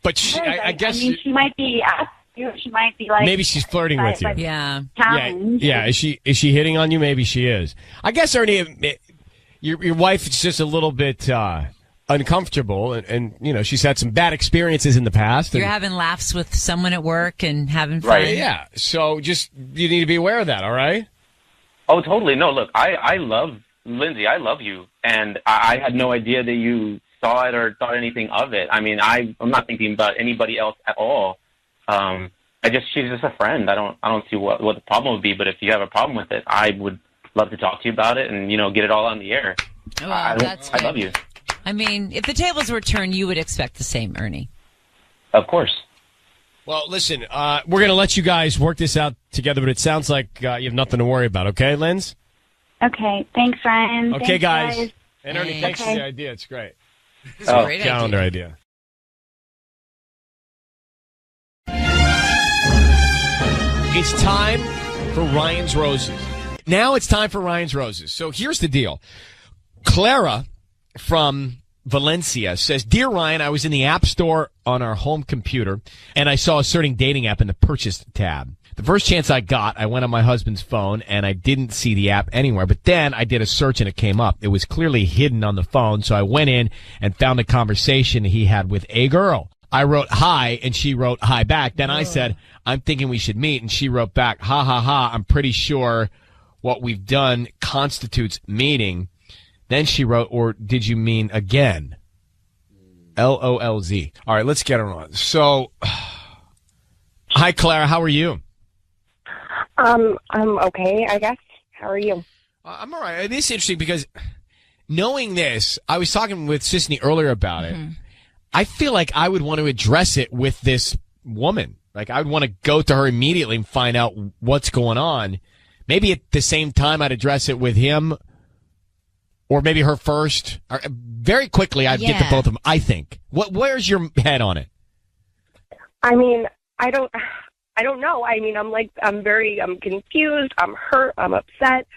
But she, I guess I mean, she might be asking you. She might be like, maybe she's flirting with you. Yeah. Yeah. Is she hitting on you? Maybe she is. I guess, Ernie, your wife is just a little bit uncomfortable, and you know, she's had some bad experiences in the past. You're having laughs with someone at work and having fun. Right. Yeah. So just you need to be aware of that. All right. Oh, totally. No, look, I love Lindsay. I love you, and I had no idea that you saw it or thought anything of it. I mean, I'm not thinking about anybody else at all. She's just a friend. I don't see what the problem would be. But if you have a problem with it, I would love to talk to you about it and, you know, get it all on the air. Well, I love you. I mean, if the tables were turned, you would expect the same, Ernie. Of course. Well, listen, we're going to let you guys work this out together, but it sounds like you have nothing to worry about. Okay, Linz? Okay. Thanks, Ryan. Okay, Thanks, guys. And Ernie, thanks for the idea. It's great. It's a great calendar idea. It's time for Ryan's Roses. Now it's time for Ryan's Roses. So here's the deal. Clara from Valencia says, Dear Ryan, I was in the App Store on our home computer, and I saw a certain dating app in the Purchased tab. The first chance I got, I went on my husband's phone, and I didn't see the app anywhere. But then I did a search, and it came up. It was clearly hidden on the phone, so I went in and found a conversation he had with a girl. I wrote hi, and she wrote hi back. Then I said, I'm thinking we should meet, and she wrote back, ha, ha, ha, I'm pretty sure what we've done constitutes meeting. Then she wrote, or did you mean again? LOLZ. All right, let's get her on. So, hi, Clara. How are you? I'm okay, I guess. How are you? I'm all right. It's interesting because knowing this, I was talking with Sisney earlier about it. I feel like I would want to address it with this woman. Like, I would want to go to her immediately and find out what's going on. Maybe at the same time I'd address it with him, or maybe her first. Very quickly, I'd get to both of them, I think. Where's your head on it? I mean, I don't know. I mean, I'm confused. I'm hurt. I'm upset.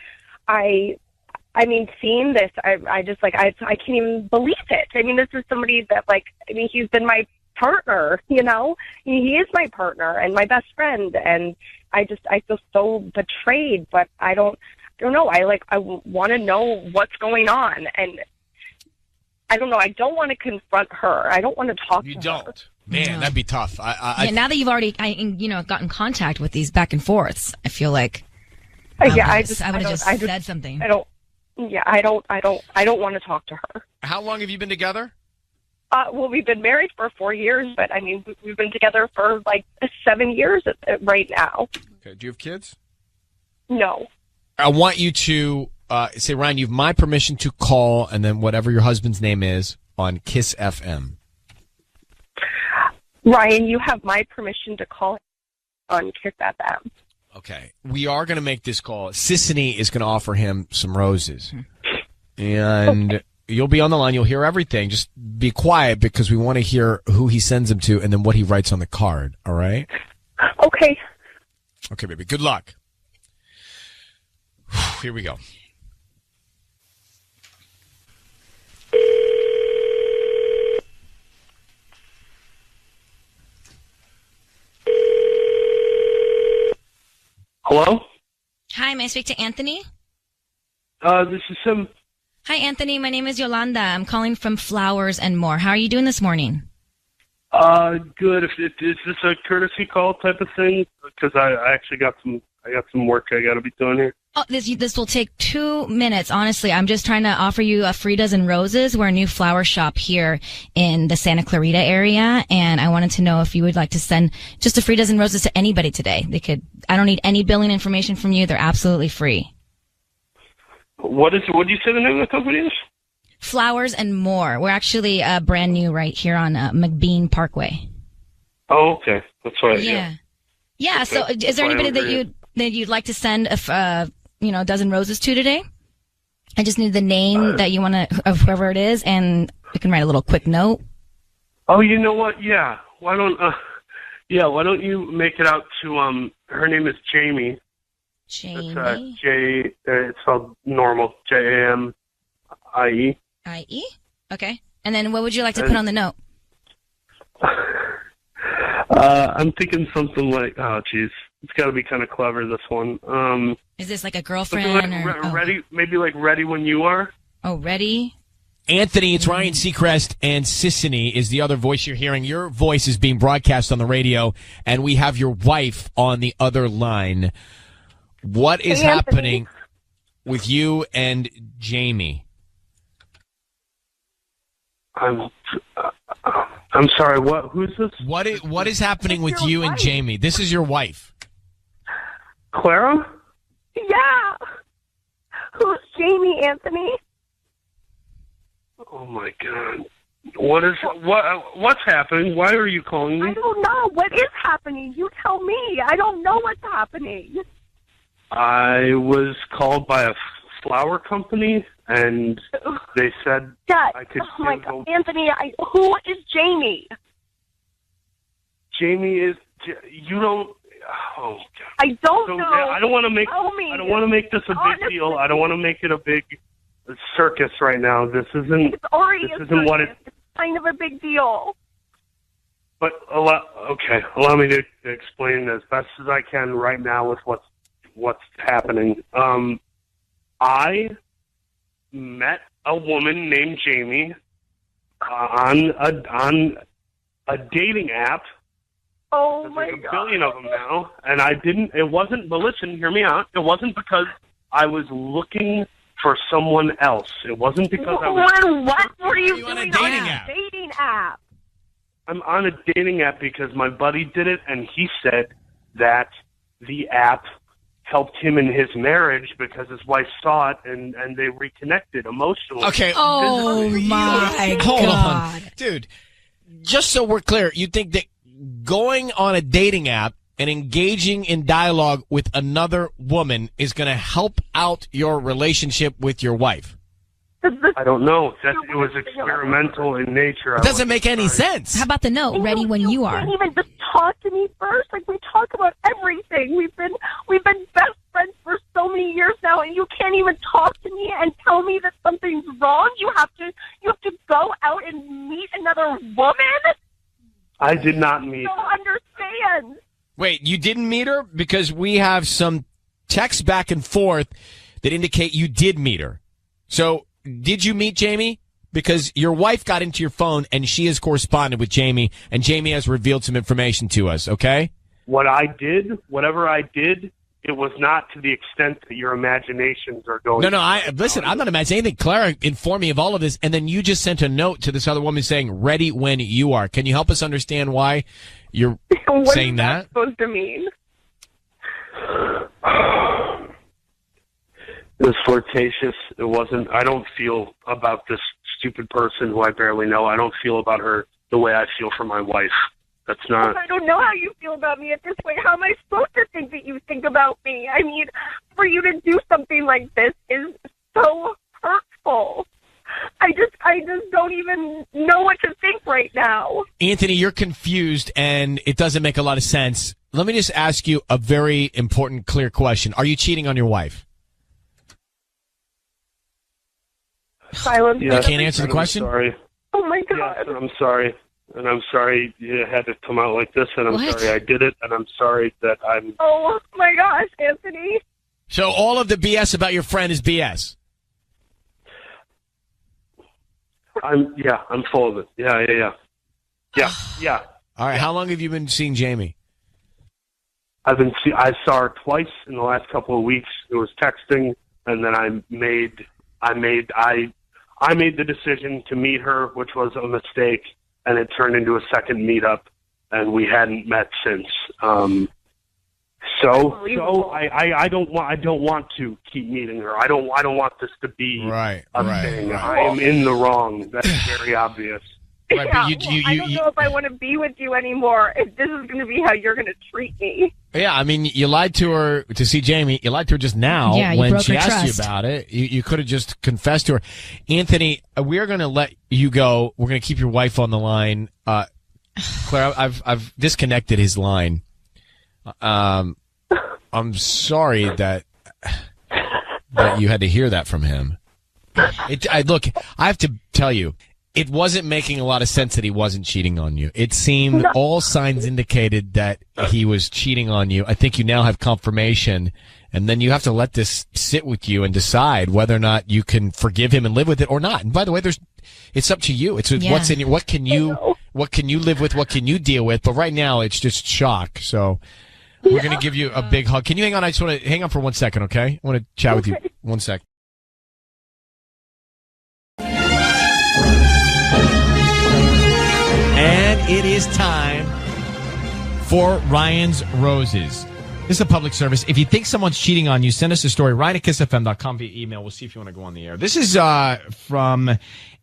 I mean, seeing this, I just I can't even believe it. I mean, this is somebody that he's been my partner, you know? He is my partner and my best friend, and I feel so betrayed, but I don't know. I want to know what's going on, and I don't know. I don't want to confront her. I don't want to talk to her. You don't? Man, that'd be tough. Now that you've already, gotten contact with these back and forths, I feel like I would have just said something. I don't want to talk to her. How long have you been together? Well, we've been married for 4 years, but I mean, we've been together for 7 years right now. Okay. Do you have kids? No. I want you to say, Ryan, you have my permission to call, and then whatever your husband's name is, on Kiss FM. Ryan, you have my permission to call on Kiss FM. Okay. We are going to make this call. Sisney is going to offer him some roses. And you'll be on the line. You'll hear everything. Just be quiet because we want to hear who he sends them to and then what he writes on the card. All right? Okay. Okay, baby. Good luck. Here we go. Hello? Hi, may I speak to Anthony? This is him. Hi, Anthony. My name is Yolanda. I'm calling from Flowers and More. How are you doing this morning? Good. Is this a courtesy call type of thing? Because I actually got some work I got to be doing here. Oh, this will take 2 minutes. Honestly, I'm just trying to offer you a free dozen roses. We're a new flower shop here in the Santa Clarita area, and I wanted to know if you would like to send just a free dozen roses to anybody today. I don't need any billing information from you. They're absolutely free. What did you say the name of the company is? Flowers and More. We're actually brand new right here on McBean Parkway. Oh, okay. That's right. Yeah. Okay. So is there anybody that you'd like to send a dozen roses to today? I just need the name that you want to, of whoever it is, and We can write a little quick note. Oh, you know what? Yeah. Why don't you make it out to her name is Jamie. Jamie. It's spelled normal. Jamie. IE? Okay. And then what would you like to put on the note? I'm thinking something like, oh, geez. It's got to be kind of clever, this one. Is this like a girlfriend? Like ready, maybe like ready when you are? Oh, ready? Anthony, it's Ryan Seacrest, and Sissany is the other voice you're hearing. Your voice is being broadcast on the radio, and we have your wife on the other line. What is happening with you and Jamie? I'm sorry. What? Who's this? What is happening with you and Jamie? This is your wife, Clara. Yeah. Who's Jamie, Anthony? Oh my God! What's happening? Why are you calling me? I don't know. What is happening? You tell me. I don't know what's happening. I was called by a flower company, and they said I could. Oh my God, Anthony! Who is Jamie? Jamie is. You don't. Oh God! I don't know. I don't want to make. Tell me. I don't want to make this a big deal. I don't want to make it a big circus right now. This isn't. It's already this a isn't circus. what it. It's kind of a big deal. But allow me to explain as best as I can right now with what's happening. I met a woman named Jamie on a dating app. Oh my There's a God! billion of them now, and I didn't. It wasn't. But listen, hear me out. It wasn't because I was looking for someone else. It wasn't because I was. What were you doing on a dating app? Dating app. I'm on a dating app because my buddy did it, and he said that the app helped him in his marriage because his wife saw it and they reconnected emotionally. Okay. Oh my God. Hold on, dude. Just so we're clear, you think that going on a dating app and engaging in dialogue with another woman is going to help out your relationship with your wife? I don't know. It was experimental in nature. It doesn't make any sense. How about the note? Ready when you are. You can't even just talk to me first. Like, we talk about everything. We've been best friends for so many years now, and you can't even talk to me and tell me that something's wrong. You have to go out and meet another woman. I did not meet. I don't understand. Wait, you didn't meet her? Because we have some texts back and forth that indicate you did meet her. So, did you meet Jamie? Because your wife got into your phone and she has corresponded with Jamie, and Jamie has revealed some information to us, okay? Whatever I did, it was not to the extent that your imaginations are going. No, listen, I'm not imagining anything. Clara informed me of all of this, and then you just sent a note to this other woman saying, ready when you are. Can you help us understand why you're saying that? Supposed to mean? It was flirtatious. It wasn't. I don't feel about this stupid person who I barely know. I don't feel about her the way I feel for my wife. That's not. I don't know how you feel about me at this point. How am I supposed to think that you think about me? I mean, for you to do something like this is so hurtful. I just don't even know what to think right now. Anthony, you're confused, and it doesn't make a lot of sense. Let me just ask you a very important, clear question. Are you cheating on your wife? Silence. You can't answer the question? I'm sorry. Oh, my God. Yes, and I'm sorry. And I'm sorry it had to come out like this, and I'm sorry I did it, and I'm sorry that I'm... Oh, my gosh, Anthony. So all of the BS about your friend is BS? I'm full of it. Yeah. All right, how long have you been seeing Jamie? I saw her twice in the last couple of weeks. It was texting, and then I made the decision to meet her, which was a mistake, and it turned into a second meetup, and we hadn't met since. So I don't want to keep meeting her. I don't want this to be a thing. I am in the wrong. That's very obvious. Right, Yeah, but I don't know if I want to be with you anymore. If this is going to be how you're going to treat me. Yeah, I mean, you lied to her to see Jamie. You lied to her just now Yeah, you when broke she her asked trust. you about it. You could have just confessed to her. Anthony, we're going to let you go. We're going to keep your wife on the line. Claire, I've disconnected his line. I'm sorry that you had to hear that from him. Look, I have to tell you, it wasn't making a lot of sense that he wasn't cheating on you. It seemed all signs indicated that he was cheating on you. I think you now have confirmation, and then you have to let this sit with you and decide whether or not you can forgive him and live with it or not. And by the way, it's up to you. It's what's in you. What can you live with? What can you deal with? But right now, it's just shock. So we're going to give you a big hug. Can you hang on? I just want to hang on for 1 second, okay? I want to chat with you 1 sec. And it is time for Ryan's Roses. This is a public service. If you think someone's cheating on you, send us a story, ryan@kissfm.com via email. We'll see if you want to go on the air. This is from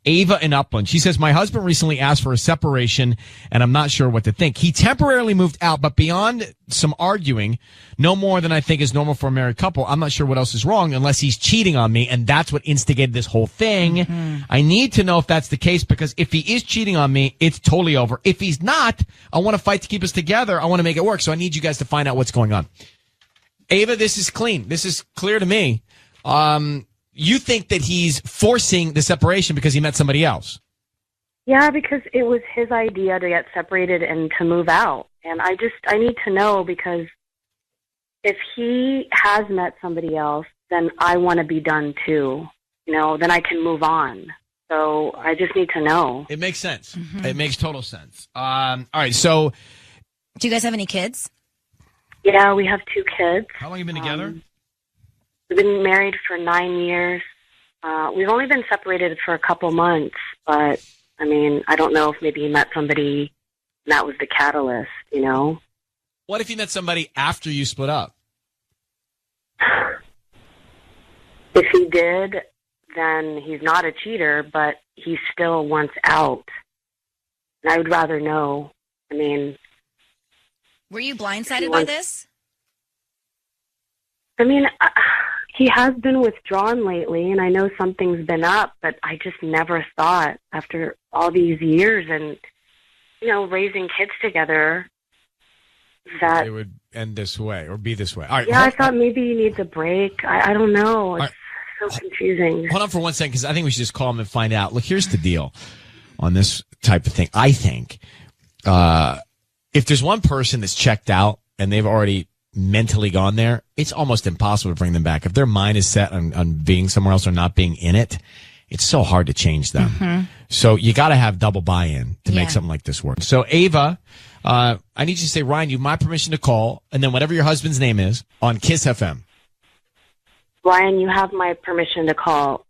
Ava in Upland. She says, my husband recently asked for a separation, and I'm not sure what to think. He temporarily moved out, but beyond some arguing, no more than I think is normal for a married couple. I'm not sure what else is wrong unless he's cheating on me, and that's what instigated this whole thing. Mm-hmm. I need to know if that's the case, because if he is cheating on me, it's totally over. If he's not, I want to fight to keep us together. I want to make it work, so I need you guys to find out what's going on. Ava, this is clean. This is clear to me. You think that he's forcing the separation because he met somebody else? Yeah, because it was his idea to get separated and to move out. And I need to know, because if he has met somebody else, then I want to be done too. Then I can move on. So I just need to know. It makes sense. Mm-hmm. It makes total sense. All right, so... Do you guys have any kids? Yeah, we have 2 kids. How long have you been together? We've been married for 9 years. We've only been separated for a couple months, but, I mean, I don't know if maybe he met somebody and that was the catalyst, What if you met somebody after you split up? If he did, then he's not a cheater, but he still wants out. And I would rather know. I mean... Were you blindsided by this? I mean... he has been withdrawn lately, and I know something's been up, but I just never thought, after all these years and, raising kids together, that it would end this way or be this way. All right. Yeah, I thought maybe he needs a break. I don't know. It's so confusing. Hold on for 1 second, because I think we should just call him and find out. Look, here's the deal on this type of thing. I think if there's one person that's checked out and they've already mentally gone there, it's almost impossible to bring them back. If their mind is set on being somewhere else or not being in it, it's so hard to change them. Mm-hmm. So you got to have double buy-in to make something like this work. So Ava, I need you to say, Ryan, you have my permission to call, and then whatever your husband's name is, on Kiss FM. Ryan, you have my permission to call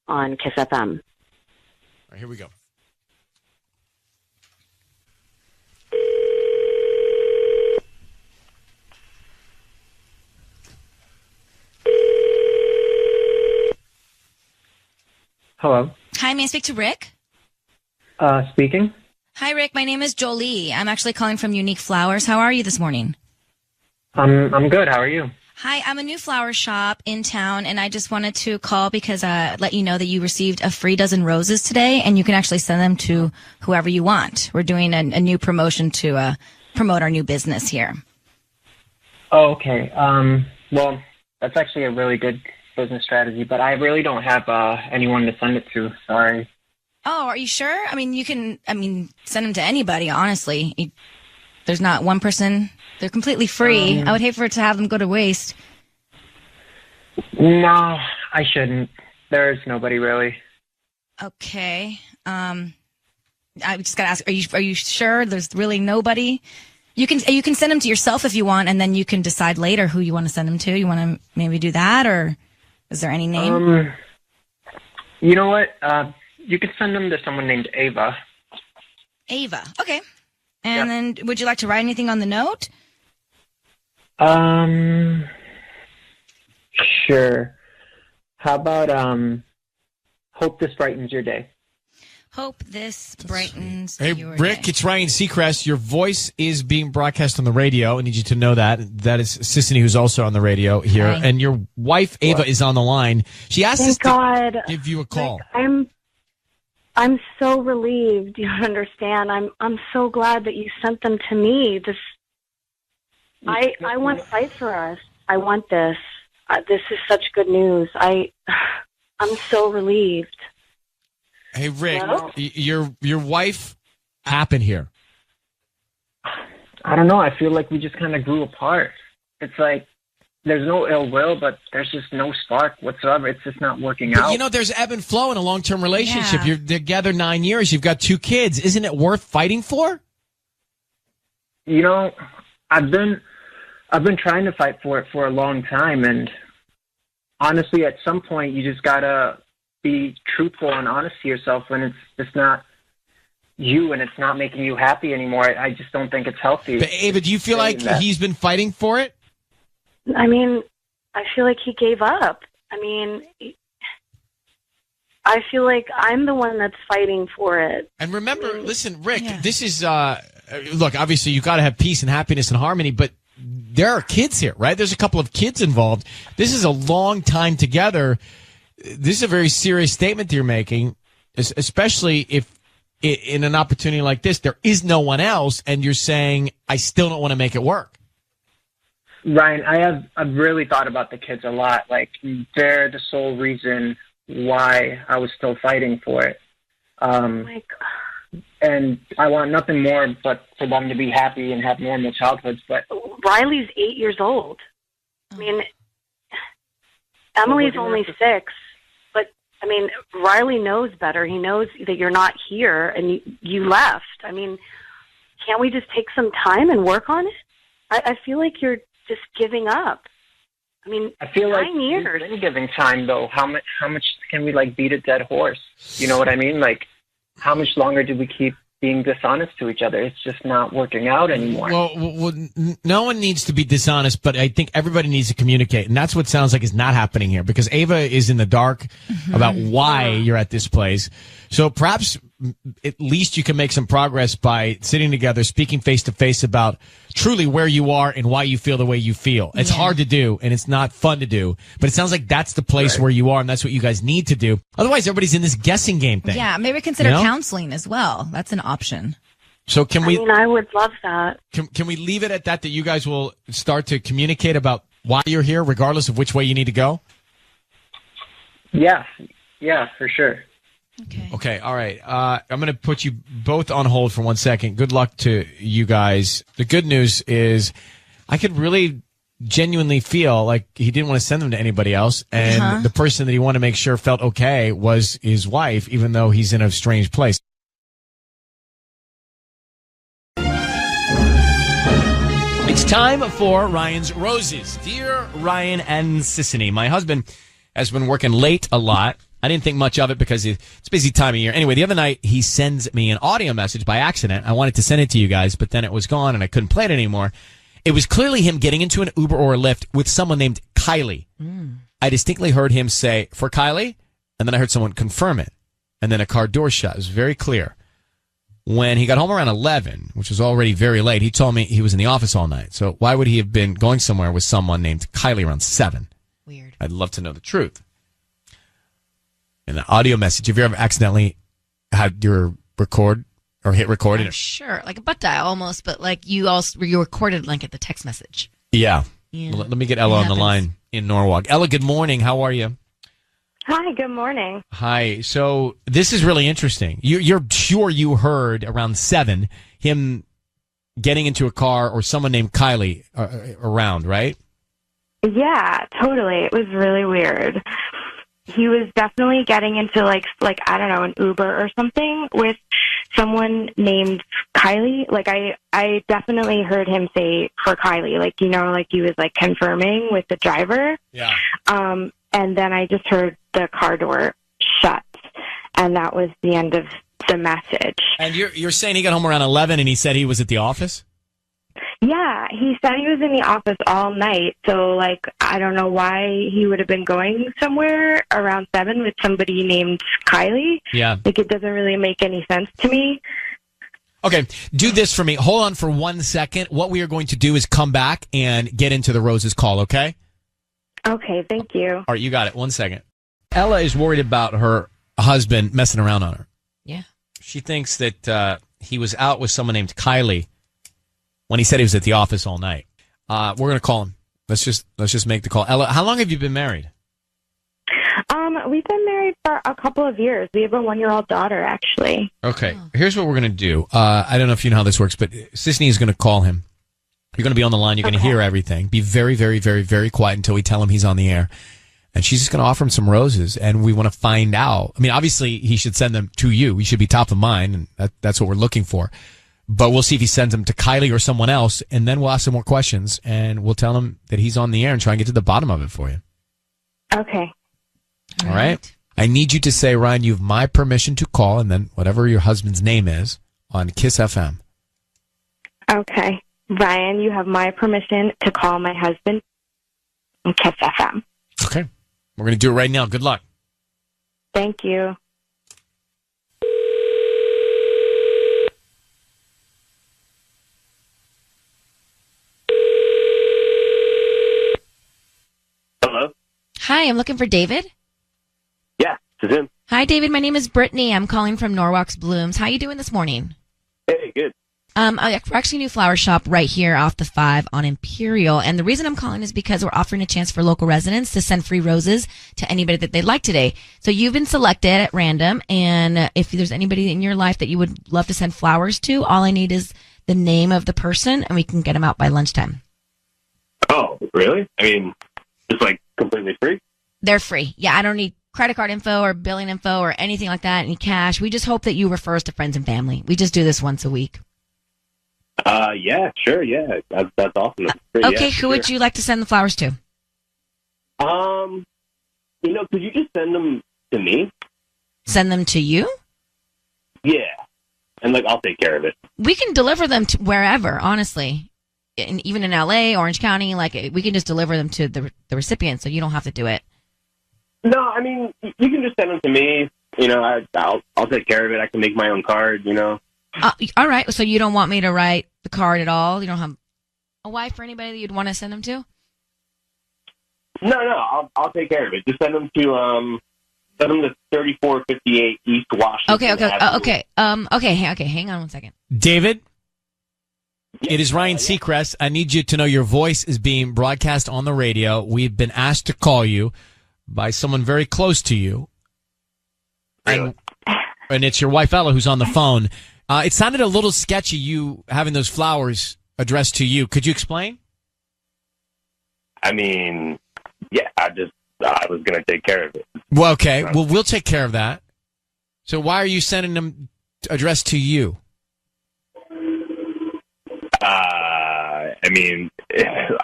on Kiss FM. All right, here we go. Hello. Hi, may I speak to Rick? Speaking. Hi, Rick. My name is Jolie. I'm actually calling from Unique Flowers. How are you this morning? I'm good. How are you? Hi, I'm a new flower shop in town, and I just wanted to call because let you know that you received a free dozen roses today, and you can actually send them to whoever you want. We're doing a new promotion to promote our new business here. Oh, okay. Well, that's actually a really good business strategy, but I really don't have anyone to send it to. Sorry. Oh, are you sure? I mean, you can, send them to anybody, honestly. There's not one person. They're completely free. I would hate for it to have them go to waste. No, I shouldn't. There's nobody really. Okay. I just gotta ask, are you sure there's really nobody? You can send them to yourself if you want, and then you can decide later who you want to send them to. You want to maybe do that, or is there any name? You know what? You could send them to someone named Ava. Ava. Okay. And then would you like to write anything on the note? Sure. How about, hope this brightens your day? Hope this brightens Hey, your Rick, day. it's Ryan Seacrest. Your voice is being broadcast on the radio. I need you to know that. That is Sissany, who's also on the radio here. Hi. And your wife, Ava, is on the line. She asked us Thank God. to give you a call. Rick, I'm so relieved. You don't understand. I'm so glad that you sent them to me. I want to fight for us. I want this. This is such good news. I'm so relieved. Hey, Rick, Hello? your wife happened here. I don't know. I feel like we just kind of grew apart. It's like there's no ill will, but there's just no spark whatsoever. It's just not working But out. you know, there's ebb and flow in a long-term relationship. Yeah. You're together 9 years. You've got 2 kids. Isn't it worth fighting for? You know, I've been trying to fight for it for a long time, and honestly, at some point, you just gotta be truthful and honest to yourself when it's just not you and it's not making you happy anymore. I just don't think it's healthy. But Ava, do you feel like that. he's been fighting for it? I mean, I feel like he gave up. I mean, I feel like I'm the one that's fighting for it. And remember, listen, Rick, this is, look, obviously you got to have peace and happiness and harmony, but there are kids here, right? There's a couple of kids involved. This is a long time together. This is a very serious statement that you're making, especially if in an opportunity like this, there is no one else and you're saying, I still don't want to make it work. Ryan, I've really thought about the kids a lot. Like, they're the sole reason why I was still fighting for it. And I want nothing more but for them to be happy and have normal childhoods. But Riley's 8 years old. I mean, Emily's only 6. But, I mean, Riley knows better. He knows that you're not here and you left. I mean, can't we just take some time and work on it? I feel like you're just giving up. I mean, I feel like 9 years. we've been giving time, though. How much can we, like, beat a dead horse? You know what I mean? Like, how much longer do we keep being dishonest to each other? It's just not working out anymore. Well, no one needs to be dishonest, but I think everybody needs to communicate. And that's what sounds like is not happening here because Ava is in the dark about why you're at this place. So perhaps at least you can make some progress by sitting together, speaking face to face about truly where you are and why you feel the way you feel. It's hard to do and it's not fun to do, but it sounds like that's the place where you are and that's what you guys need to do. Otherwise, everybody's in this guessing game thing. Yeah, maybe consider You know? counseling as well. That's an option. So can we? I mean, I would love that. Can we leave it at that you guys will start to communicate about why you're here, regardless of which way you need to go? Yeah, for sure. Okay, all right. I'm going to put you both on hold for 1 second. Good luck to you guys. The good news is I could really genuinely feel like he didn't want to send them to anybody else. And the person that he wanted to make sure felt okay was his wife, even though he's in a strange place. It's time for Ryan's Roses. Dear Ryan and Sissany, my husband has been working late a lot. I didn't think much of it because it's a busy time of year. Anyway, the other night he sends me an audio message by accident. I wanted to send it to you guys, but then it was gone and I couldn't play it anymore. It was clearly him getting into an Uber or a Lyft with someone named Kylie. I distinctly heard him say, "For Kylie?" And then I heard someone confirm it. And then a car door shut. It was very clear. When he got home around 11, which was already very late, he told me he was in the office all night. So why would he have been going somewhere with someone named Kylie around 7? Weird. I'd love to know the truth. And the audio message, have you ever accidentally had your record or hit record? Sure, like a butt dial almost, but like you recorded like at the text message. Yeah. Yeah. Well, let me get Ella on the line in Norwalk. Ella, good morning. How are you? Hi, good morning. Hi. So this is really interesting. You're sure you heard around 7 him getting into a car or someone named Kylie around, right? Yeah, totally. It was really weird. He was definitely getting into like I don't know, an Uber or something with someone named Kylie. Like I definitely heard him say for Kylie, like, you know, like he was like confirming with the driver. Yeah. And then I just heard the car door shut, and that was the end of the message. And you're saying he got home around 11 and he said he was at the office? Yeah, he said he was in the office all night, so, like, I don't know why he would have been going somewhere around 7 with somebody named Kylie. Yeah. Like, it doesn't really make any sense to me. Okay, do this for me. Hold on for 1 second. What we are going to do is come back and get into the Roses call, okay? Okay, thank you. All right, you got it. 1 second. Ella is worried about her husband messing around on her. Yeah. She thinks that he was out with someone named Kylie when he said he was at the office all night. We're going to call him. Let's just make the call. Ella, how long have you been married? We've been married for a couple of years. We have a 1-year-old daughter, actually. Okay, here's what we're going to do. I don't know if you know how this works, but Sisney is going to call him. You're going to be on the line. You're going to hear everything. Be very, very, very, very quiet until we tell him he's on the air. And she's just going to offer him some roses, and we want to find out. I mean, obviously, he should send them to you. We should be top of mind, and that's what we're looking for. But we'll see if he sends them to Kylie or someone else, and then we'll ask some more questions, and we'll tell him that he's on the air and try and get to the bottom of it for you. Okay. All right? I need you to say, Ryan, you have my permission to call, and then whatever your husband's name is, on Kiss FM. Okay. Ryan, you have my permission to call my husband on Kiss FM. Okay. We're going to do it right now. Good luck. Thank you. Hello? Hi, I'm looking for David. Yeah, this is him. Hi, David. My name is Brittany. I'm calling from Norwalk's Blooms. How you doing this morning? Hey, good. We're actually a new flower shop right here off the 5 on Imperial. And the reason I'm calling is because we're offering a chance for local residents to send free roses to anybody that they'd like today. So you've been selected at random. And if there's anybody in your life that you would love to send flowers to, all I need is the name of the person and we can get them out by lunchtime. Oh, really? I mean, just like completely free? They're free. Yeah, I don't need credit card info or billing info or anything like that, any cash. We just hope that you refer us to friends and family. We just do this once a week. Yeah, sure, yeah. That's awesome. That's great. Okay, yeah, who would you like to send the flowers to? Could you just send them to me? Send them to you? Yeah. And, I'll take care of it. We can deliver them to wherever, honestly. Even in LA, Orange County, we can just deliver them to the recipient, so you don't have to do it. No, I mean, you can just send them to me. I'll take care of it. I can make my own card, All right, so you don't want me to write the card at all? You don't have a wife or anybody that you'd want to send them to? No, I'll take care of it. Just send them to 3458 East Washington. Okay. Hang on 1 second. David, it is Ryan Seacrest. I need you to know your voice is being broadcast on the radio. We've been asked to call you by someone very close to you. Really? And it's your wife, Ella, who's on the phone. It sounded a little sketchy, you having those flowers addressed to you. Could you explain? I mean, yeah, I was going to take care of it. Well, okay. Well, we'll take care of that. So why are you sending them addressed to you? I mean,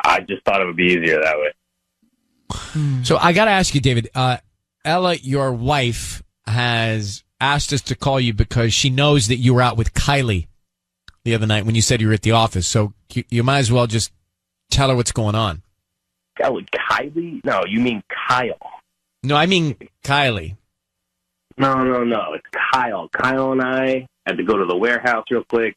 I just thought it would be easier that way. So I got to ask you, David, Ella, your wife, has asked us to call you because she knows that you were out with Kylie the other night when you said you were at the office. So you might as well just tell her what's going on. Kylie? No, you mean Kyle. No, I mean Kylie. No. It's Kyle. Kyle and I had to go to the warehouse real quick.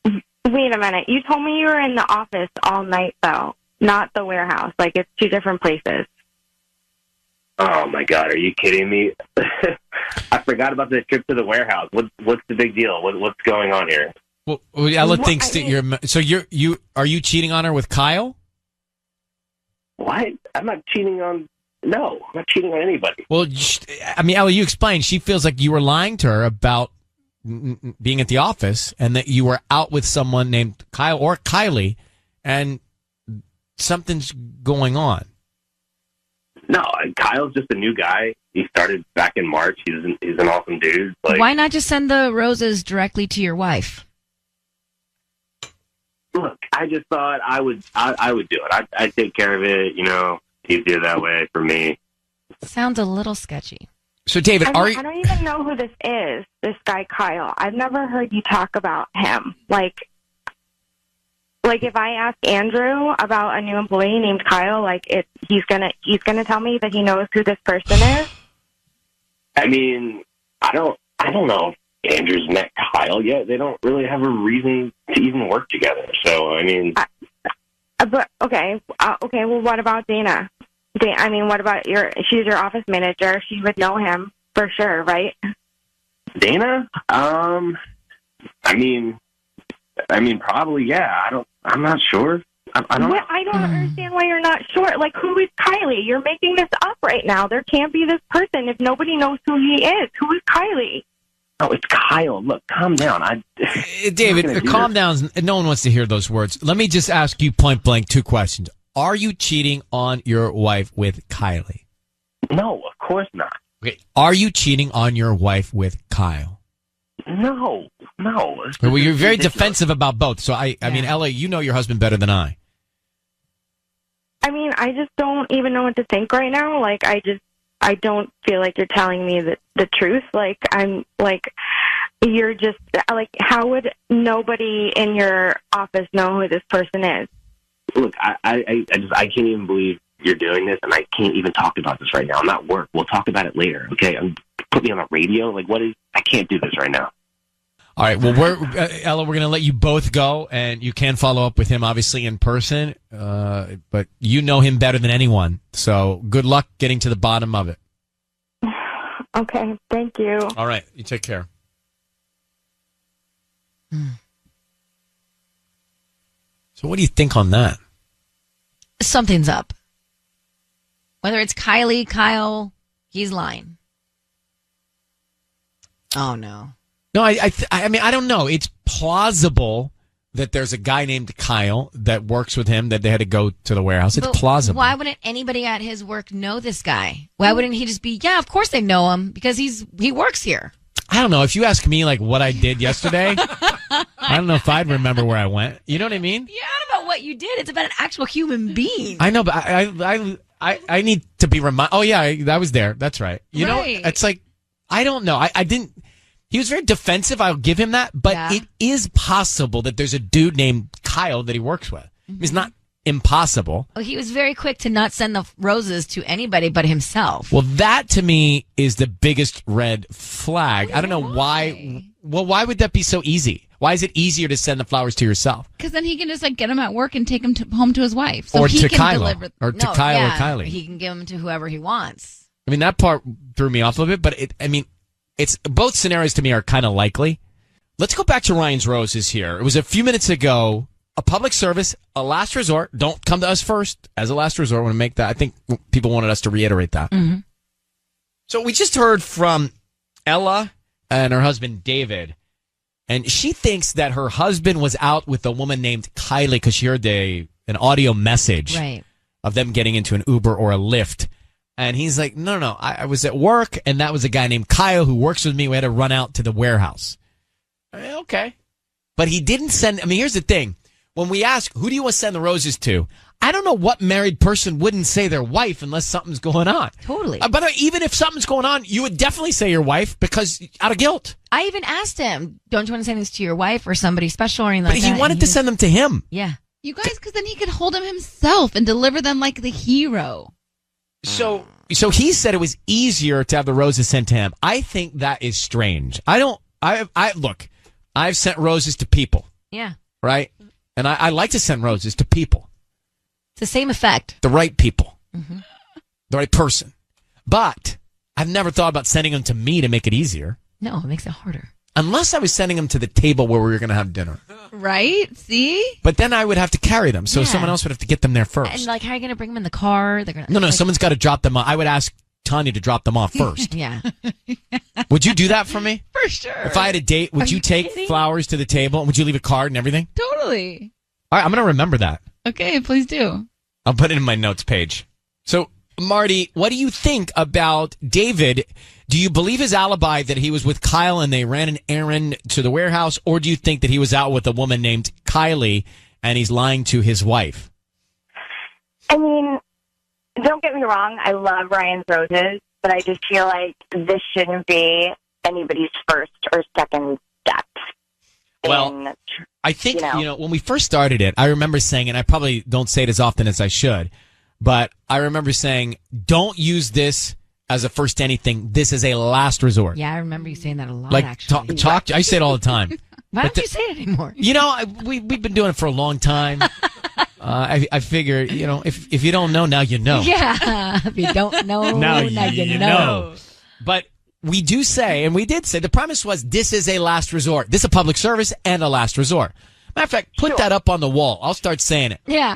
Wait a minute. You told me you were in the office all night, though, not the warehouse. It's 2 different places. Oh, my God. Are you kidding me? I forgot about the trip to the warehouse. What's the big deal? What's going on here? Well, Ella thinks that you're... So are you cheating on her with Kyle? What? I'm not cheating on... No, I'm not cheating on anybody. Well, I mean, Ella, you explained. She feels like you were lying to her about being at the office and that you were out with someone named Kyle or Kylie and something's going on. No, Kyle's just a new guy. He started back in March. He's an awesome dude. Why not just send the roses directly to your wife? Look, I just thought I would do it. I'd take care of it, easier that way for me. Sounds a little sketchy. So, David, I don't even know who this is, this guy Kyle. I've never heard you talk about him. Like if I ask Andrew about a new employee named Kyle, like he's gonna tell me that he knows who this person is. I mean, I don't know if Andrew's met Kyle yet. They don't really have a reason to even work together. So, I mean... But, okay. Well, what about Dana? What about she's your office manager. She would know him for sure, right? Dana? I mean, probably, yeah. I'm not sure. I don't know. I don't understand why you're not sure. Like, who is Kylie? You're making this up right now. There can't be this person if nobody knows who he is. Who is Kylie? Oh, it's Kyle. Look, calm down. David, calm down. No one wants to hear those words. Let me just ask you point blank 2 questions. Are you cheating on your wife with Kylie? No, of course not. Okay. Are you cheating on your wife with Kyle? No. Well, you're very defensive about both. So, I mean, Ella, you know your husband better than I. I mean, I just don't even know what to think right now. Like, I don't feel like you're telling me the truth. Like, you're just, like, how would nobody in your office know who this person is? Look, I can't even believe you're doing this, and I can't even talk about this right now. I'm at work. We'll talk about it later, okay? Put me on the radio. Like, I can't do this right now. All right. Well, Ella, we're going to let you both go, and you can follow up with him, obviously, in person. But you know him better than anyone. So good luck getting to the bottom of it. Okay. Thank you. All right. You take care. So what do you think on that? Something's up. Whether it's Kylie, Kyle, he's lying. Oh, no. No, I mean, I don't know. It's plausible that there's a guy named Kyle that works with him, that they had to go to the warehouse. It's plausible. Why wouldn't anybody at his work know this guy? Why wouldn't he just be, yeah, of course they know him because he works here. I don't know. If you ask me, like, what I did yesterday, I don't know if I'd remember where I went. You know what I mean? Yeah, not about what you did. It's about an actual human being. I know, but I need to be reminded. Oh, yeah, I was there. That's right. You know, it's like, I don't know. I didn't. He was very defensive. I'll give him that. But it is possible that there's a dude named Kyle that he works with. Mm-hmm. It's not impossible. Oh, he was very quick to not send the roses to anybody but himself. Well, that to me is the biggest red flag. I don't know why. Well, why would that be so easy? Why is it easier to send the flowers to yourself? Because then he can just get them at work and take them home to his wife. So or he to can Kyle. Deliver. Or to Kyle or Kylie. He can give them to whoever he wants. I mean, that part threw me off a bit, but it's both scenarios to me are kind of likely. Let's go back to Ryan's Roses here. It was a few minutes ago. A public service, a last resort. Don't come to us first as a last resort. I want to make that. I think people wanted us to reiterate that. Mm-hmm. So we just heard from Ella and her husband, David. And she thinks that her husband was out with a woman named Kylie because she heard an audio message of them getting into an Uber or a Lyft. And he's like, no. I was at work, and that was a guy named Kyle who works with me. We had to run out to the warehouse. Okay. But he didn't send. I mean, here's the thing. When we ask, who do you want to send the roses to? I don't know what married person wouldn't say their wife unless something's going on. Totally. But even if something's going on, you would definitely say your wife because out of guilt. I even asked him, don't you want to send this to your wife or somebody special or anything like that? But he wanted to send them to him. Yeah. You guys, because then he could hold them himself and deliver them like the hero. So he said it was easier to have the roses sent to him. I think that is strange. Look, I've sent roses to people. Yeah. Right? And I like to send roses to people. It's the same effect. The right people. Mm-hmm. The right person. But I've never thought about sending them to me to make it easier. No, it makes it harder. Unless I was sending them to the table where we were going to have dinner. Right? See? But then I would have to carry them. So someone else would have to get them there first. And how are you going to bring them in the car? They're gonna, No, someone's got to drop them off. I would ask Tanya to drop them off first. Yeah. Would you do that for me? For sure. If I had a date, would you take flowers to the table? Would you leave a card and everything? Totally. All right, I'm going to remember that. Okay, please do. I'll put it in my notes page. So, Marty, what do you think about David? Do you believe his alibi that he was with Kyle and they ran an errand to the warehouse? Or do you think that he was out with a woman named Kylie and he's lying to his wife? I mean, don't get me wrong. I love Ryan's Roses, but I just feel like this shouldn't be anybody's first or second step. Well, I think, when we first started it, I remember saying, and I probably don't say it as often as I should, but I remember saying, don't use this as a first anything. This is a last resort. Yeah, I remember you saying that a lot, Like, actually. I say it all the time. Why don't you say it anymore? We've been doing it for a long time. I figure, if you don't know, now you know. Yeah, if you don't know, now you know. But we do say, and we did say, the premise was this is a last resort. This is a public service and a last resort. Matter of fact, put that up on the wall. I'll start saying it. Yeah.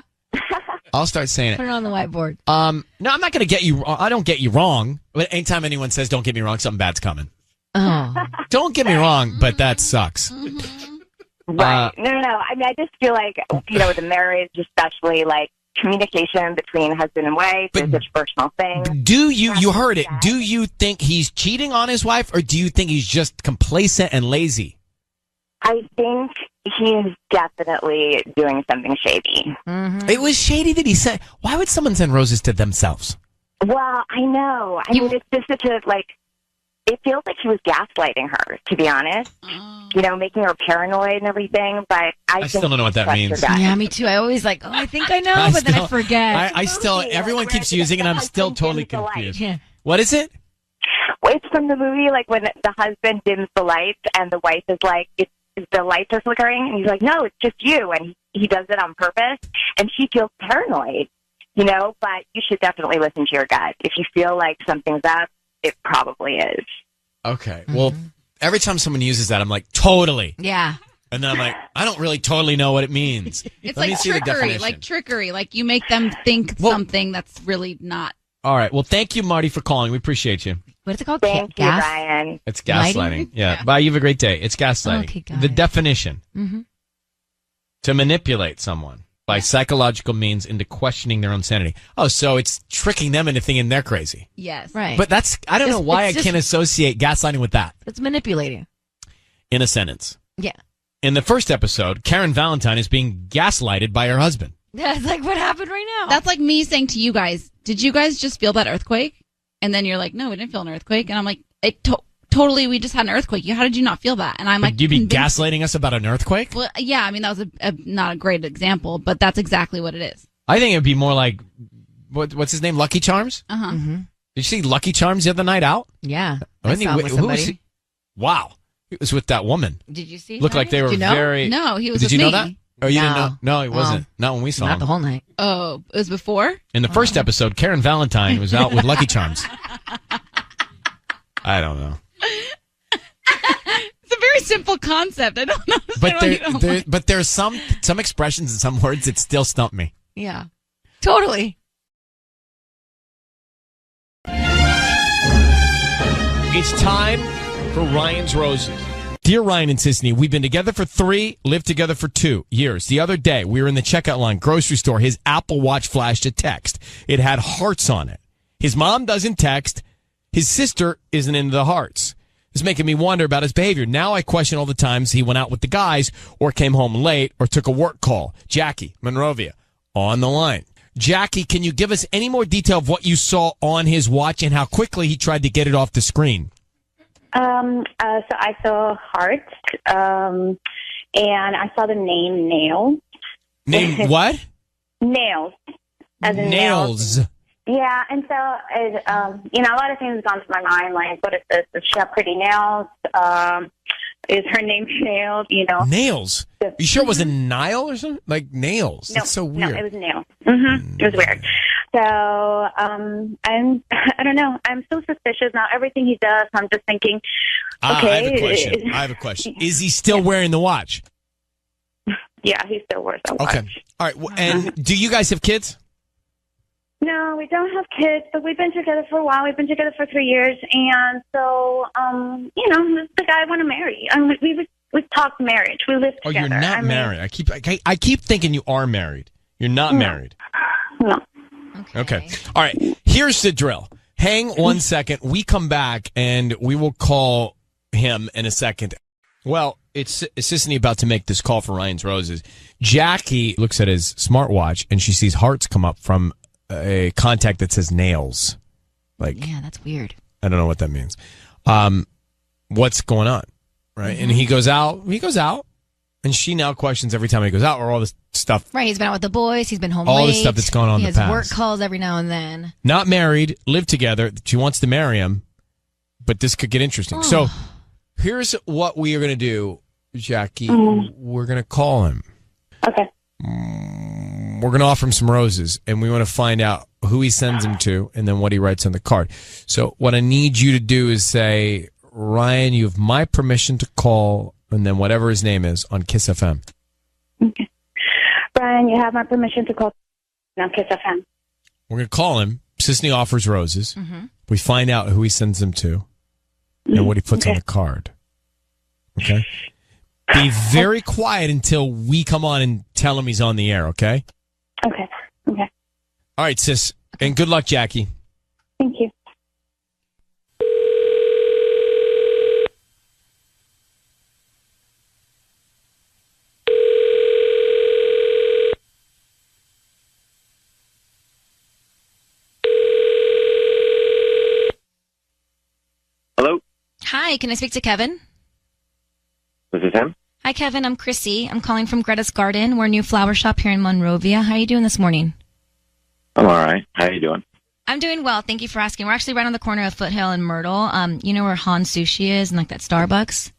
I'll start saying Put it. it on the whiteboard. No, I'm not going to get you. I don't get you wrong. But anytime anyone says "don't get me wrong," something bad's coming. Oh, don't get me wrong, but that sucks. Right. No. I mean, I just feel like, with a marriage, especially, like, communication between husband and wife is such a personal thing. Do you heard it? Do you think he's cheating on his wife, or do you think he's just complacent and lazy? I think he's definitely doing something shady. Mm-hmm. It was shady that he said. Why would someone send roses to themselves? Well, I know. I mean, it's just such a, like, it feels like he was gaslighting her, to be honest. Making her paranoid and everything. But I still don't know what that means. Yeah, me too. I always I think I know, but then I forget. I still, everyone keeps using it, and I'm still totally confused. Yeah. What is it? It's from the movie, like, when the husband dims the lights and the wife is like, the lights are flickering, and he's like, no, it's just you. And he does it on purpose, and she feels paranoid, but you should definitely listen to your gut. If you feel like something's up, it probably is. Okay. Well, every time someone uses that, I'm like, totally. Yeah. And then I'm like, I don't really totally know what it means. It's Let me like see the trickery, definition. like you make them think something that's really not. All right. Well, thank you, Marty, for calling. We appreciate you. What is it called? Thank you, Ryan. It's gaslighting. Yeah. Bye. You have a great day. It's gaslighting. Okay, got the it. definition. Mm-hmm. To manipulate someone by psychological means into questioning their own sanity. Oh, so it's tricking them into thinking they're crazy. Yes. Right. But I don't know why I it's can't associate gaslighting with that. It's manipulating. In a sentence. Yeah. In the first episode, Karen Valentine is being gaslighted by her husband. Yeah, it's like what happened right now. That's like me saying to you guys, did you guys just feel that earthquake? And then you're like, no, we didn't feel an earthquake. And I'm like, totally, we just had an earthquake. How did you not feel that? And I'm like, you'd be gaslighting us about an earthquake? Well, yeah, I mean, that was not a great example, but that's exactly what it is. I think it would be more like, what's his name? Lucky Charms? Uh-huh. Mm-hmm. Did you see Lucky Charms the other night out? Yeah. Wasn't he I saw him with- with who was somebody. he? Wow. He was with that woman. Did you see? Looked like they were Did you know? very... No, he was Did with you know me. that? Oh, you didn't No. know? No, he wasn't. Not when we saw him. Not the whole night. Oh, it was before? In the first episode, Karen Valentine was out with Lucky Charms. I don't know. It's a very simple concept. I don't know. But there's some expressions and some words that still stump me. Yeah. Totally. It's time for Ryan's Roses. Dear Ryan and Sisney, we've been together for 3, lived together for 2 years. The other day, we were in the checkout line, grocery store. His Apple Watch flashed a text. It had hearts on it. His mom doesn't text. His sister isn't into the hearts. It's making me wonder about his behavior. Now I question all the times he went out with the guys or came home late or took a work call. Jackie, Monrovia, on the line. Jackie, can you give us any more detail of what you saw on his watch and how quickly he tried to get it off the screen? So I saw hearts, and I saw the name Nails. Name what? Nails. As in Nails. Yeah, and so, a lot of things have gone through my mind, like, what is this? Does she have pretty nails? Is her name Nails? Nails? You sure it wasn't Nile or something? Like Nails. That's so weird. No, it was Nails. Mm-hmm. It was weird. So, I don't know. I'm so suspicious now. Everything he does, I'm just thinking, okay. I have a question. Is he still wearing the watch? Yeah, he still wears the watch. Okay. All right. And do you guys have kids? No, we don't have kids, but we've been together for a while. We've been together for 3 years, and so, this is the guy I want to marry. We've talked marriage. We live Oh, together. you're not married. I keep thinking you are married. You're not married. No. Okay. All right. Here's the drill. Hang 1 second. We come back, and we will call him in a second. Well, it's Sisney about to make this call for Ryan's Roses. Jackie looks at his smartwatch, and she sees hearts come up from a contact that says Nails. Yeah, that's weird. I don't know what that means. What's going on? Right. And he goes out, And she now questions every time he goes out or all this stuff. Right, he's been out with the boys. He's been home All late. the stuff that's gone on He in has the past. work calls every now and then. Not married, live together. She wants to marry him, but this could get interesting. Oh. So here's what we are going to do, Jackie. We're going to call him. Okay. We're going to offer him some roses, and we want to find out who he sends them to and then what he writes on the card. So what I need you to do is say, Ryan, you have my permission to call, and then whatever his name is on Kiss FM. Brian, you have my permission to call on Kiss FM. We're going to call him. Sisney offers roses. We find out who he sends them to and what he puts on the card. Okay? Be very quiet until we come on and tell him he's on the air, okay? Okay. Okay. All right, sis. And good luck, Jackie. Thank you. Hello? Hi, can I speak to Kevin? This is him? Hi, Kevin. I'm Chrissy. I'm calling from Greta's Garden. We're a new flower shop here in Monrovia. How are you doing this morning? I'm all right. How you doing? I'm doing well. Thank you for asking. We're actually right on the corner of Foothill and Myrtle. You know where Han Sushi is and like that Starbucks?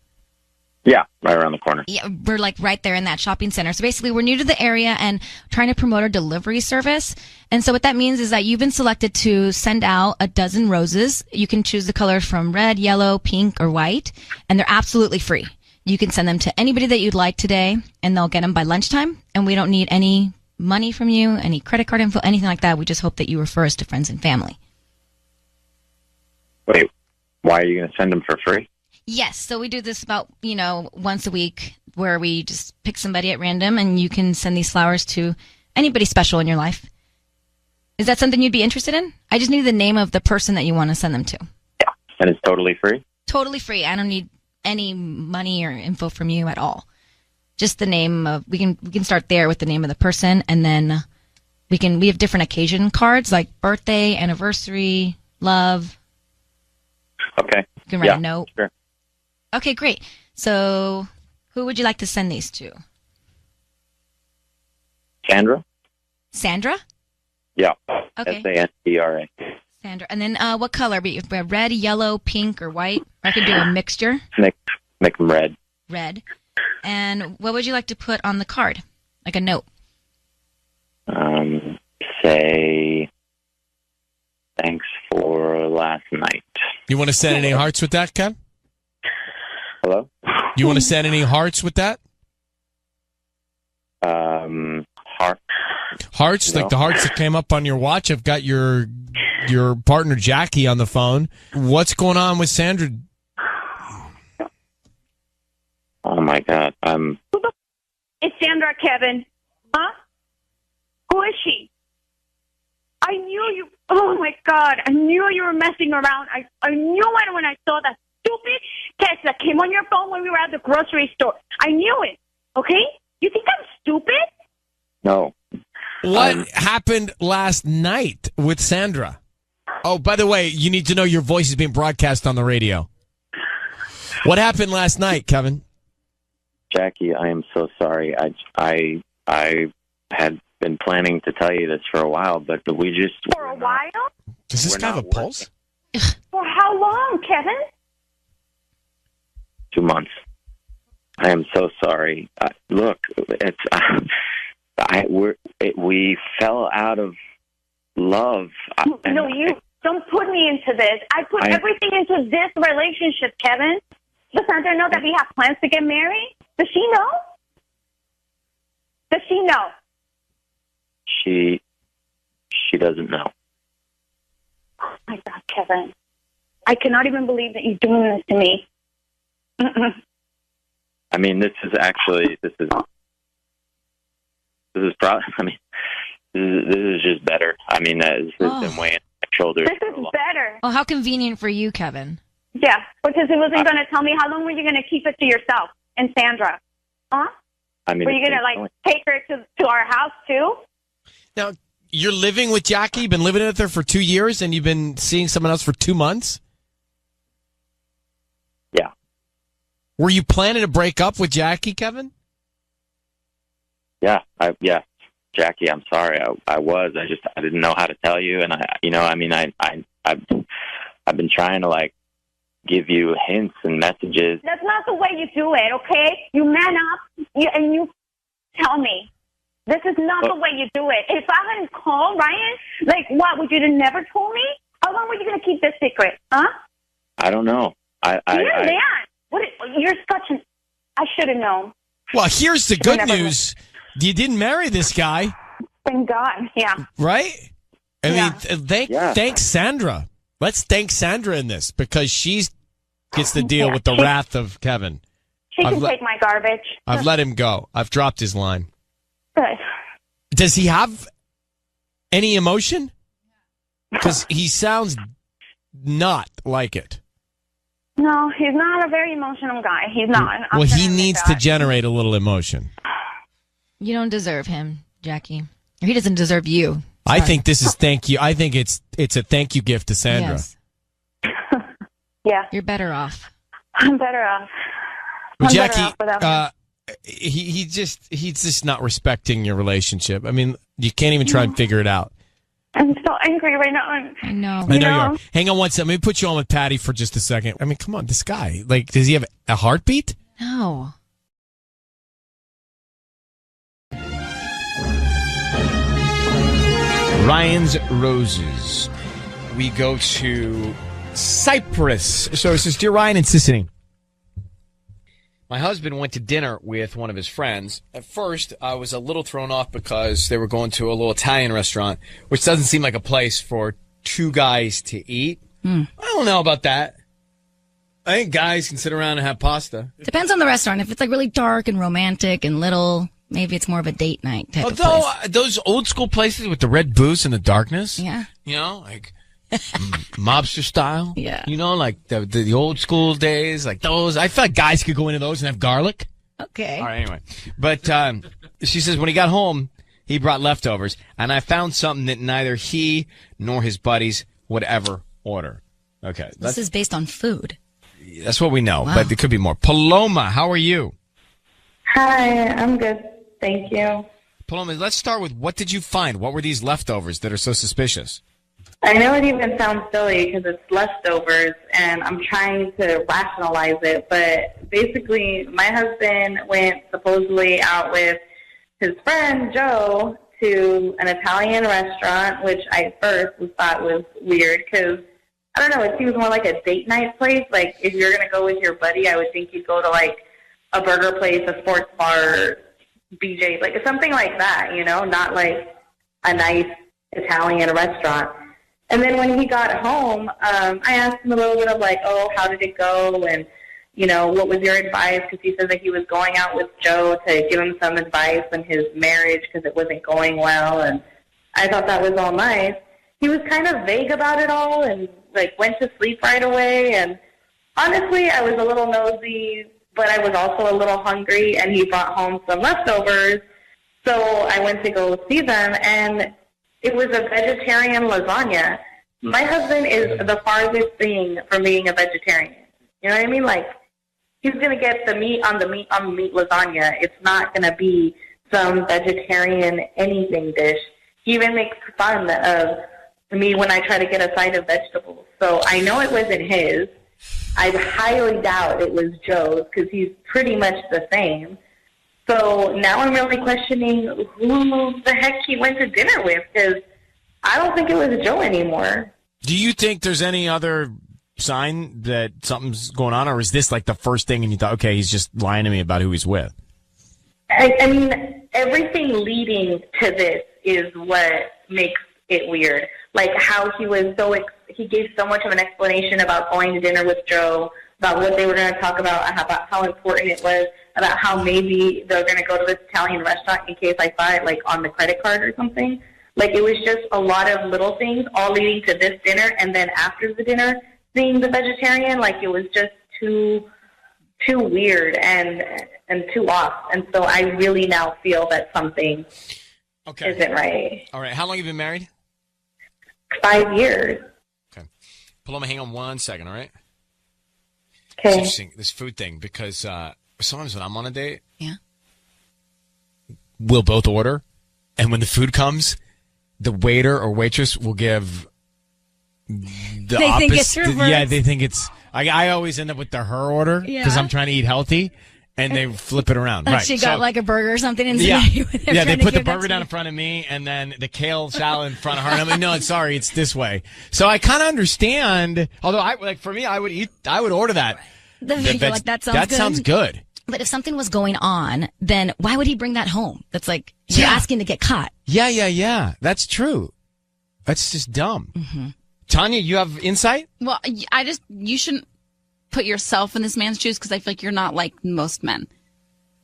Yeah, right around the corner. Yeah, we're like right there in that shopping center. So basically, we're new to the area and trying to promote our delivery service. And so what that means is that you've been selected to send out a dozen roses. You can choose the color from red, yellow, pink, or white, and they're absolutely free. You can send them to anybody that you'd like today, and they'll get them by lunchtime. And we don't need any money from you, any credit card info, anything like that. We just hope that you refer us to friends and family. Wait, why are you going to send them for free? Yes, so we do this about, once a week where we just pick somebody at random and you can send these flowers to anybody special in your life. Is that something you'd be interested in? I just need the name of the person that you want to send them to. Yeah, and it's totally free? Totally free. I don't need any money or info from you at all. Just the name of, we can start there with the name of the person, and then we have different occasion cards like birthday, anniversary, love. Okay. You can write a note. Sure. Okay, great. So who would you like to send these to? Sandra? Sandra? Yeah. Okay. Sandra. Sandra. And then what color? Red, yellow, pink, or white? Or I could do a mixture. Make them red. Red. And what would you like to put on the card? Like a note? Say, thanks for last night. You want to send any hearts with that, Ken? Hello? You want to send any hearts with that? Heart. Hearts? No. Like the hearts that came up on your watch? I've got your partner, Jackie, on the phone. What's going on with Sandra? Oh, my God. It's Sandra, Kevin. Huh? Who is she? I knew you. Oh, my God. I knew you were messing around. I knew it when I saw that stupid text that came on your phone when we were at the grocery store. I knew it. Okay? You think I'm stupid? No. What happened last night with Sandra? Oh, by the way, you need to know your voice is being broadcast on the radio. What happened last night, Kevin? Jackie, I am so sorry. I had been planning to tell you this for a while, but we just... For a while? Does this guy have a pulse? For how long, Kevin? 2 months. I am so sorry. Look, it's we fell out of love. No, you don't put me into this. I put everything into this relationship, Kevin. Does Sandra know that we have plans to get married? Does she know? Does she know? She doesn't know. Oh my God, Kevin! I cannot even believe that you're doing this to me. I mean, this is probably. I mean, this is just better. I mean, this has been weighing on my shoulders. This is better. Well, how convenient for you, Kevin. Yeah, because it wasn't going to tell me. How long were you going to keep it to yourself and Sandra? Huh? I mean, were you going to take her to our house too? Now, you're living with Jackie. You've been living with her for 2 years, and you've been seeing someone else for 2 months? Yeah. Were you planning to break up with Jackie, Kevin? Yeah, Jackie, I'm sorry. I didn't know how to tell you, and I've been trying to like give you hints and messages. That's not the way you do it, okay? You man up and you tell me. This is not the way you do it. If I hadn't called Ryan, like, what, would you have never told me? How long were you going to keep this secret, huh? I don't know. Man, you're such an... I should have known. Well, here's the good news. You didn't marry this guy. Thank God, yeah. Right? I mean, thank Sandra. Let's thank Sandra in this because she gets to deal with the wrath of Kevin. She can take my garbage. I've let him go. I've dropped his line. Good. Does he have any emotion? Because he sounds not like it. No, he's not a very emotional guy. He's not. Well, he needs to generate a little emotion. You don't deserve him, Jackie. Or he doesn't deserve you. Sorry. I think this is thank you. I think it's a thank you gift to Sandra. Yes. Yeah. You're better off. I'm better off. Well, Jackie, he's just not respecting your relationship. I mean, you can't even try and figure it out. I'm so angry right now. I know. I know you are. Hang on one second. Let me put you on with Patty for just a second. I mean, come on, this guy. Like, does he have a heartbeat? No. Ryan's Roses. We go to Cyprus. So it says, Dear Ryan and Sissany, my husband went to dinner with one of his friends. At first, I was a little thrown off because they were going to a little Italian restaurant, which doesn't seem like a place for two guys to eat. I don't know about that. I think guys can sit around and have pasta. Depends on the restaurant. If it's like really dark and romantic and little, maybe it's more of a date night type of place. Those old school places with the red booths and the darkness. Yeah. You know, like mobster style. Yeah. You know, like the old school days, like those. I felt like guys could go into those and have garlic. Okay. All right, anyway. But she says when he got home, he brought leftovers, and I found something that neither he nor his buddies would ever order. Okay. This is based on food. That's what we know, Wow. but there could be more. Paloma, how are you? Hi, I'm good. Thank you. Paloma, let's start with what did you find? What were these leftovers that are so suspicious? I know it even sounds silly because it's leftovers, and I'm trying to rationalize it, but basically my husband went supposedly out with his friend Joe to an Italian restaurant, which I first thought was weird because, I don't know, it seems more like a date night place. Like, if you're going to go with your buddy, I would think you'd go to, like, a burger place, a sports bar, BJ, like something like that, you know, not like a nice Italian restaurant. And then when he got home, I asked him a little bit of like, oh, how did it go? And, you know, what was your advice? Because he said that he was going out with Joe to give him some advice on his marriage because it wasn't going well. And I thought that was all nice. He was kind of vague about it all and, like, went to sleep right away. And honestly, I was a little nosy, but I was also a little hungry, and he brought home some leftovers. So I went to go see them, and it was a vegetarian lasagna. My husband is the farthest thing from being a vegetarian. You know what I mean? Like, he's going to get the meat on the meat lasagna. It's not going to be some vegetarian anything dish. He even makes fun of me when I try to get a side of vegetables. So I know it wasn't his. I highly doubt it was Joe's because he's pretty much the same. So now I'm really questioning who the heck he went to dinner with because I don't think it was Joe anymore. Do you think there's any other sign that something's going on, or is this like the first thing and you thought, okay, he's just lying to me about who he's with? I mean, everything leading to this is what makes it weird. Like how he was he gave so much of an explanation about going to dinner with Joe, about what they were going to talk about how important it was, about how maybe they're going to go to this Italian restaurant in case I saw it like on the credit card or something. Like it was just a lot of little things all leading to this dinner, and then after the dinner, seeing the vegetarian, like it was just too weird and too off. And so I really now feel that something isn't right. All right. How long have you been married? 5 years. Okay. Paloma, hang on 1 second, all right? Okay. It's interesting, this food thing, because sometimes when I'm on a date, yeah, we'll both order, and when the food comes, the waiter or waitress will give the They opposite. think it's reversed. Yeah, they think it's. I always end up with the her order because Yeah. I'm trying to eat healthy, and they flip it around. Like right. she got So- like a burger or something. And yeah, they're yeah. They trying to put the give that burger to down you. in front of me, and then the kale salad in front of her. And I'm like, no, sorry, it's this way. So I kind of understand. Although for me, I would order that. You're like, that sounds that good. sounds good. But if something was going on, then why would he bring that home? That's like you're asking to get caught. Yeah. That's true. That's just dumb. Mm-hmm. Tanya, you have insight? Well, you shouldn't put yourself in this man's shoes because I feel like you're not like most men.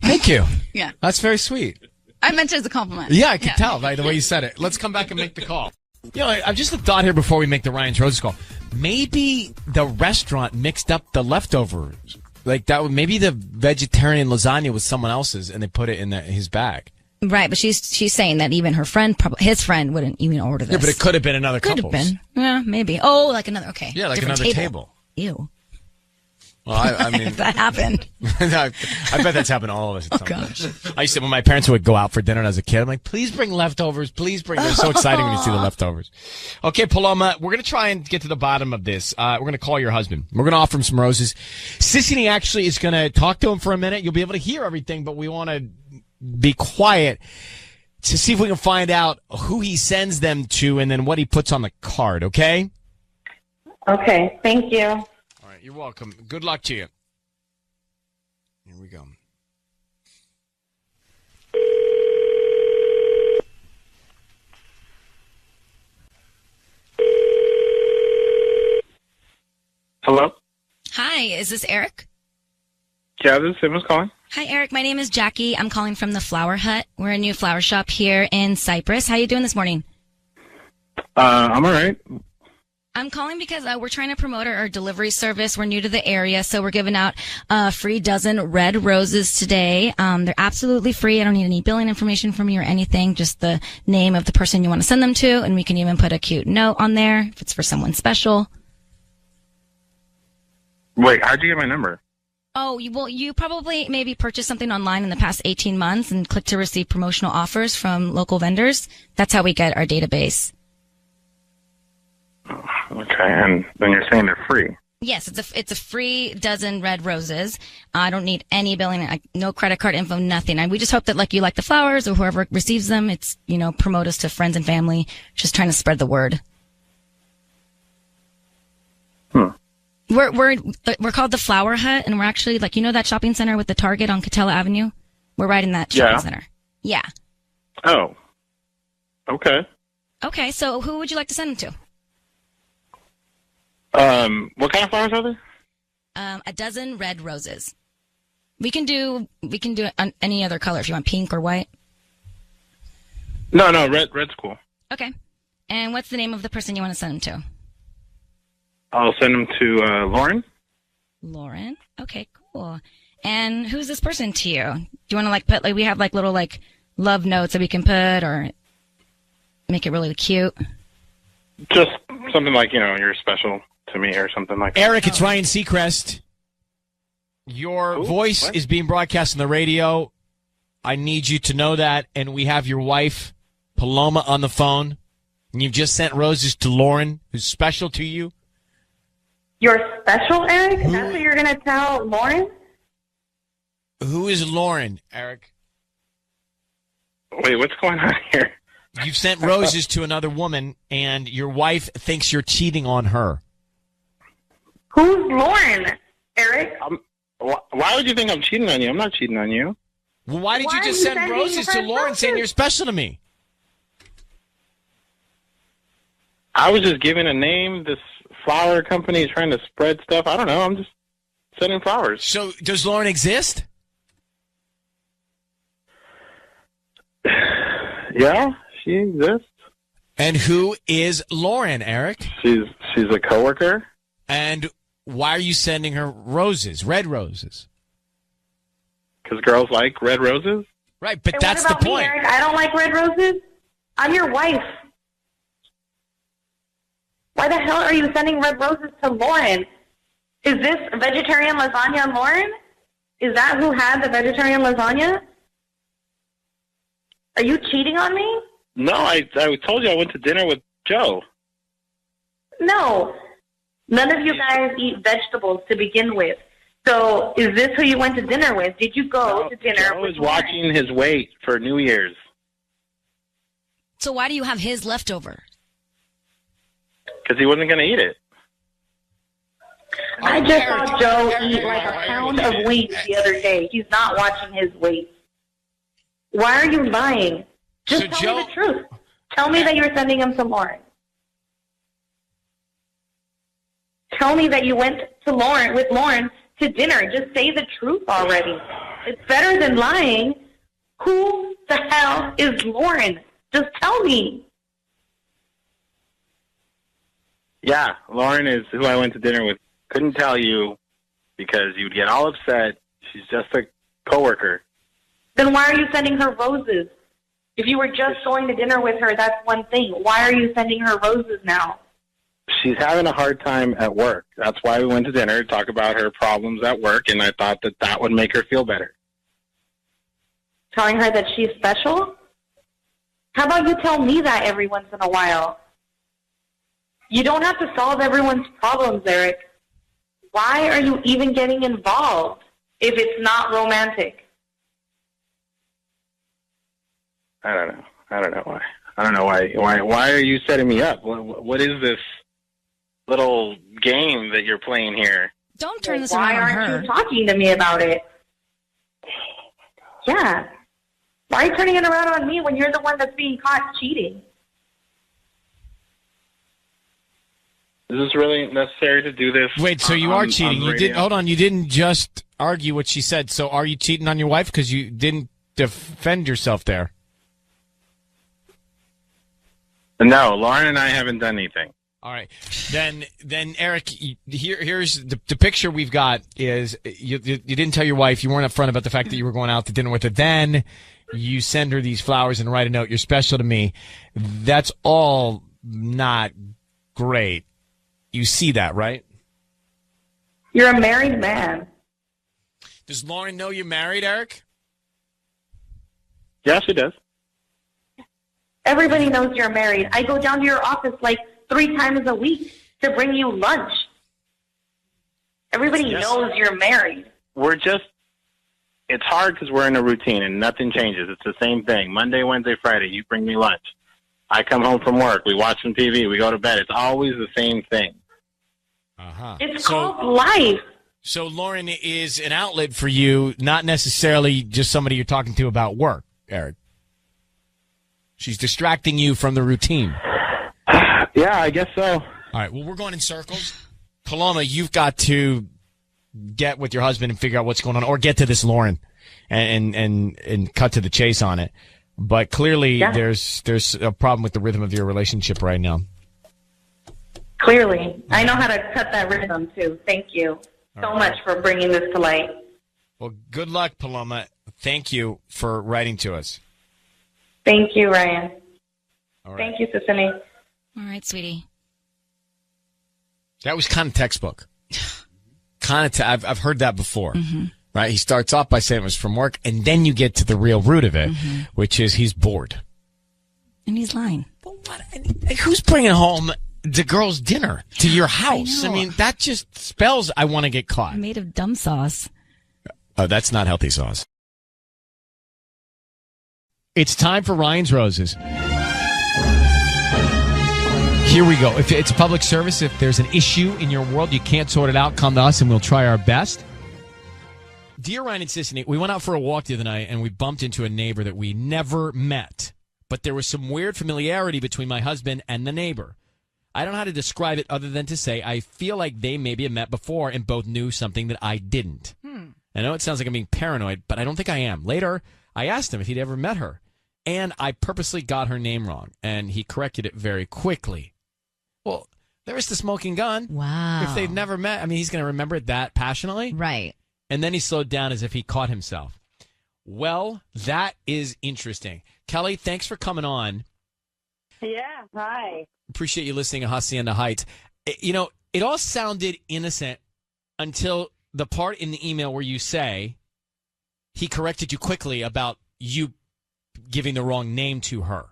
Thank you. Yeah. That's very sweet. I meant it as a compliment. Yeah, I could tell by the way you said it. Let's come back and make the call. You know, I've just a thought here before we make the Ryan's Roses call. Maybe the restaurant mixed up the leftovers. Like that, maybe the vegetarian lasagna was someone else's, and they put it in his bag. Right, but she's saying that even her friend, his friend, wouldn't even order this. Yeah, but it could have been another Could couple's. have been. Yeah, maybe. Oh, like another. Okay. Yeah, like Different another table. Ew. Well, I mean, If that happened. I bet that's happened to all of us. At some gosh. point. I used to, when my parents would go out for dinner as a kid, I'm like, please bring leftovers. Please bring. It's so exciting when you see the leftovers. Okay, Paloma, we're going to try and get to the bottom of this. We're going to call your husband. We're going to offer him some roses. Sissany actually is going to talk to him for a minute. You'll be able to hear everything, but we want to be quiet to see if we can find out who he sends them to and then what he puts on the card, okay? Okay, thank you. All right, you're welcome. Good luck to you. Here we go. Hello? Hi, is this Eric? Yeah, this is Simmons calling. Hi, Eric. My name is Jackie. I'm calling from the Flower Hut. We're a new flower shop here in Cyprus. How you doing this morning? I'm all right. I'm calling because we're trying to promote our delivery service. We're new to the area, so we're giving out a free dozen red roses today. They're absolutely free. I don't need any billing information from you or anything, just the name of the person you want to send them to, and we can even put a cute note on there if it's for someone special. Wait, how'd you get my number? Oh, you probably maybe purchased something online in the past 18 months and clicked to receive promotional offers from local vendors. That's how we get our database. Okay, and then you're saying they're free. Yes, it's a free dozen red roses. I don't need any billing, no credit card info, nothing. We just hope that you like the flowers or whoever receives them. It's, promote us to friends and family. Just trying to spread the word. We're called the Flower Hut, and we're actually that shopping center with the Target on Catella Avenue. We're right in that shopping center. Yeah. Oh. Okay. Okay, so who would you like to send them to? What kind of flowers are there? A dozen red roses. We can do any other color if you want, pink or white. No, red's cool. Okay. And what's the name of the person you want to send them to? I'll send them to Lauren. Lauren. Okay, cool. And who's this person to you? Do you want to put we have little love notes that we can put or make it really cute? Just something you're special to me or something like that. Eric, it's Ryan Seacrest. Your voice is being broadcast on the radio. I need you to know that. And we have your wife, Paloma, on the phone. And you've just sent roses to Lauren, who's special to you. You're special, Eric? That's what you're going to tell Lauren? Who is Lauren, Eric? Wait, what's going on here? You've sent roses to another woman, and your wife thinks you're cheating on her. Who's Lauren, Eric? Why would you think I'm cheating on you? I'm not cheating on you. Well, why did you just send roses to Lauren saying you're special to me? I was just giving a name. This flower company is trying to spread stuff. I don't know. I'm just sending flowers. So does Lauren exist? Yeah, she exists. And who is Lauren, Eric? She's a coworker. And why are you sending her roses, red roses? Because girls like red roses. Right, but And that's what the about me, point. Eric? I don't like red roses. I'm your wife. Why the hell are you sending red roses to Lauren? Is this vegetarian lasagna Lauren? Is that who had the vegetarian lasagna? Are you cheating on me? No, I told you I went to dinner with Joe. No. None of you guys eat vegetables to begin with. So is this who you went to dinner with? Did you go to dinner Joe with was watching his weight for New Year's. So why do you have his leftover? Because he wasn't going to eat it. I just saw Joe eat like a pound of wheat the other day. He's not watching his weight. Why are you lying? Just tell me the truth. Tell me that you were sending him to Lauren. Tell me that you went to with Lauren to dinner. Just say the truth already. It's better than lying. Who the hell is Lauren? Just tell me. Yeah, Lauren is who I went to dinner with. Couldn't tell you because you'd get all upset. She's just a coworker. Then why are you sending her roses? If you were just going to dinner with her, that's one thing. Why are you sending her roses now? She's having a hard time at work. That's why we went to dinner to talk about her problems at work, and I thought that would make her feel better. Telling her that she's special? How about you tell me that every once in a while? You don't have to solve everyone's problems, Eric. Why are you even getting involved if it's not romantic? I don't know. I don't know why. I don't know why. Why are you setting me up? What is this little game that you're playing here? Don't turn this Why around on her. aren't you talking to me about it? Yeah. Why are you turning it around on me when you're the one that's being caught cheating? Is this really necessary to do this? Wait, so you are cheating? You did. Hold on. You didn't just argue what she said. So are you cheating on your wife because you didn't defend yourself there? No, Lauren and I haven't done anything. All right, then Eric, here's the picture we've got is you didn't tell your wife, you weren't upfront about the fact that you were going out to dinner with her. Then you send her these flowers and write a note. You're special to me. That's all not great. You see that, right? You're a married man. Does Lauren know you're married, Eric? Yeah, she does. Everybody knows you're married. I go down to your office like 3 times a week to bring you lunch. Everybody knows you're married. It's hard because we're in a routine and nothing changes. It's the same thing. Monday, Wednesday, Friday, you bring me lunch. I come home from work. We watch some TV. We go to bed. It's always the same thing. Uh-huh. It's called life. So Lauren is an outlet for you, not necessarily just somebody you're talking to about work, Eric. She's distracting you from the routine. Yeah, I guess so. All right, well, we're going in circles. Paloma, you've got to get with your husband and figure out what's going on, or get to this Lauren and cut to the chase on it. But clearly there's a problem with the rhythm of your relationship right now. Clearly. I know how to cut that rhythm, too. Thank you so much for bringing this to light. Well, good luck, Paloma. Thank you for writing to us. Thank you, Ryan. All right. Thank you, Sissany. All right, sweetie. That was kind of textbook. I've heard that before. Mm-hmm. Right? He starts off by saying it was from work, and then you get to the real root of it, which is he's bored. And he's lying. Who's bringing home the girl's dinner to your house? I mean, that just spells I want to get caught. Made of dumb sauce. Oh, that's not healthy sauce. It's time for Ryan's Roses. Here we go. If it's public service, if there's an issue in your world, you can't sort it out, come to us and we'll try our best. Dear Ryan and Sissany, we went out for a walk the other night and we bumped into a neighbor that we never met. But there was some weird familiarity between my husband and the neighbor. I don't know how to describe it other than to say I feel like they maybe have met before and both knew something that I didn't. I know it sounds like I'm being paranoid, but I don't think I am. Later, I asked him if he'd ever met her, and I purposely got her name wrong, and he corrected it very quickly. Well, there's the smoking gun. Wow. If they've never met, I mean, he's going to remember it that passionately. Right. And then he slowed down as if he caught himself. Well, that is interesting. Kelly, thanks for coming on. Yeah, hi. Appreciate you listening to Hacienda Heights. You know, it all sounded innocent until the part in the email where you say he corrected you quickly about you giving the wrong name to her.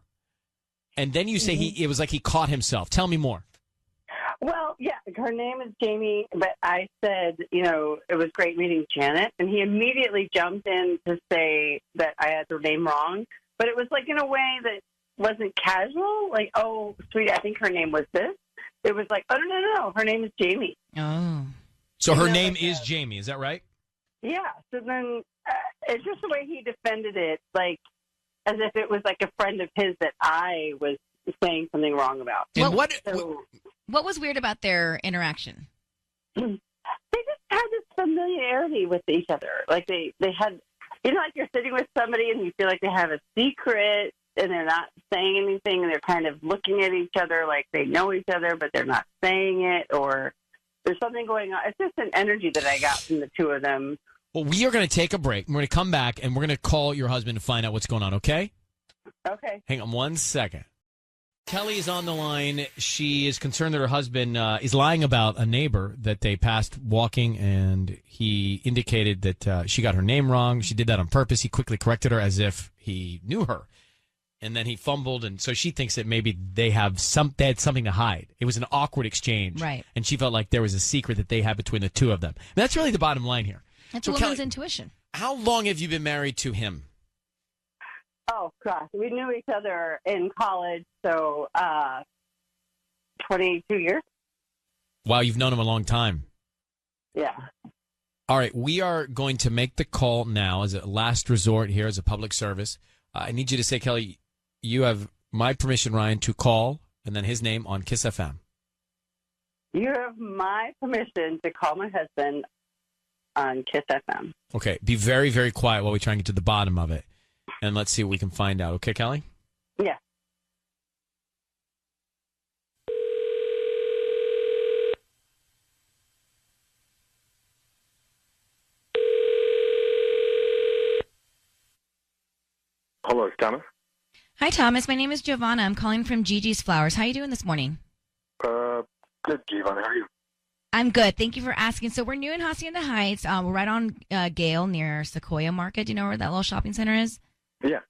And then you say it was like he caught himself. Tell me more. Well, yeah, her name is Jamie, but I said, it was great meeting Janet, and he immediately jumped in to say that I had her name wrong, but it was like in a way that wasn't casual, like, oh, sweetie, I think her name was this. It was like, oh, no, her name is Jamie. Oh. So her name is Jamie, is that right? Yeah, so then it's just the way he defended it, like, as if it was like a friend of his that I was saying something wrong about. And what was weird about their interaction? They just had this familiarity with each other. Like they had, like you're sitting with somebody and you feel like they have a secret and they're not saying anything and they're kind of looking at each other like they know each other, but they're not saying it, or there's something going on. It's just an energy that I got from the two of them. Well, we are going to take a break. We're going to come back, and we're going to call your husband to find out what's going on, okay? Okay. Hang on 1 second. Kelly is on the line. She is concerned that her husband is lying about a neighbor that they passed walking, and he indicated that she got her name wrong. She did that on purpose. He quickly corrected her as if he knew her. And then he fumbled, and so she thinks that maybe they had something to hide. It was an awkward exchange. Right. And she felt like there was a secret that they had between the two of them. And that's really the bottom line here. That's So a woman's Kelly, intuition. how long have you been married to him? Oh, gosh. We knew each other in college, so 22 years. Wow, you've known him a long time. Yeah. All right, we are going to make the call now as a last resort here, as a public service. I need you to say, Kelly, you have my permission, Ryan, to call, and then his name on Kiss FM. You have my permission to call my husband on Kiss FM. Okay, be very, very quiet while we try and get to the bottom of it. And let's see what we can find out. Okay, Kelly? Yeah. Hello, it's Thomas. Hi, Thomas. My name is Giovanna. I'm calling from Gigi's Flowers. How are you doing this morning? Good, Giovanna. How are you? I'm good. Thank you for asking. So we're new in Hacienda Heights. We're right on Gale near Sequoia Market. Do you know where that little shopping center is? Yeah.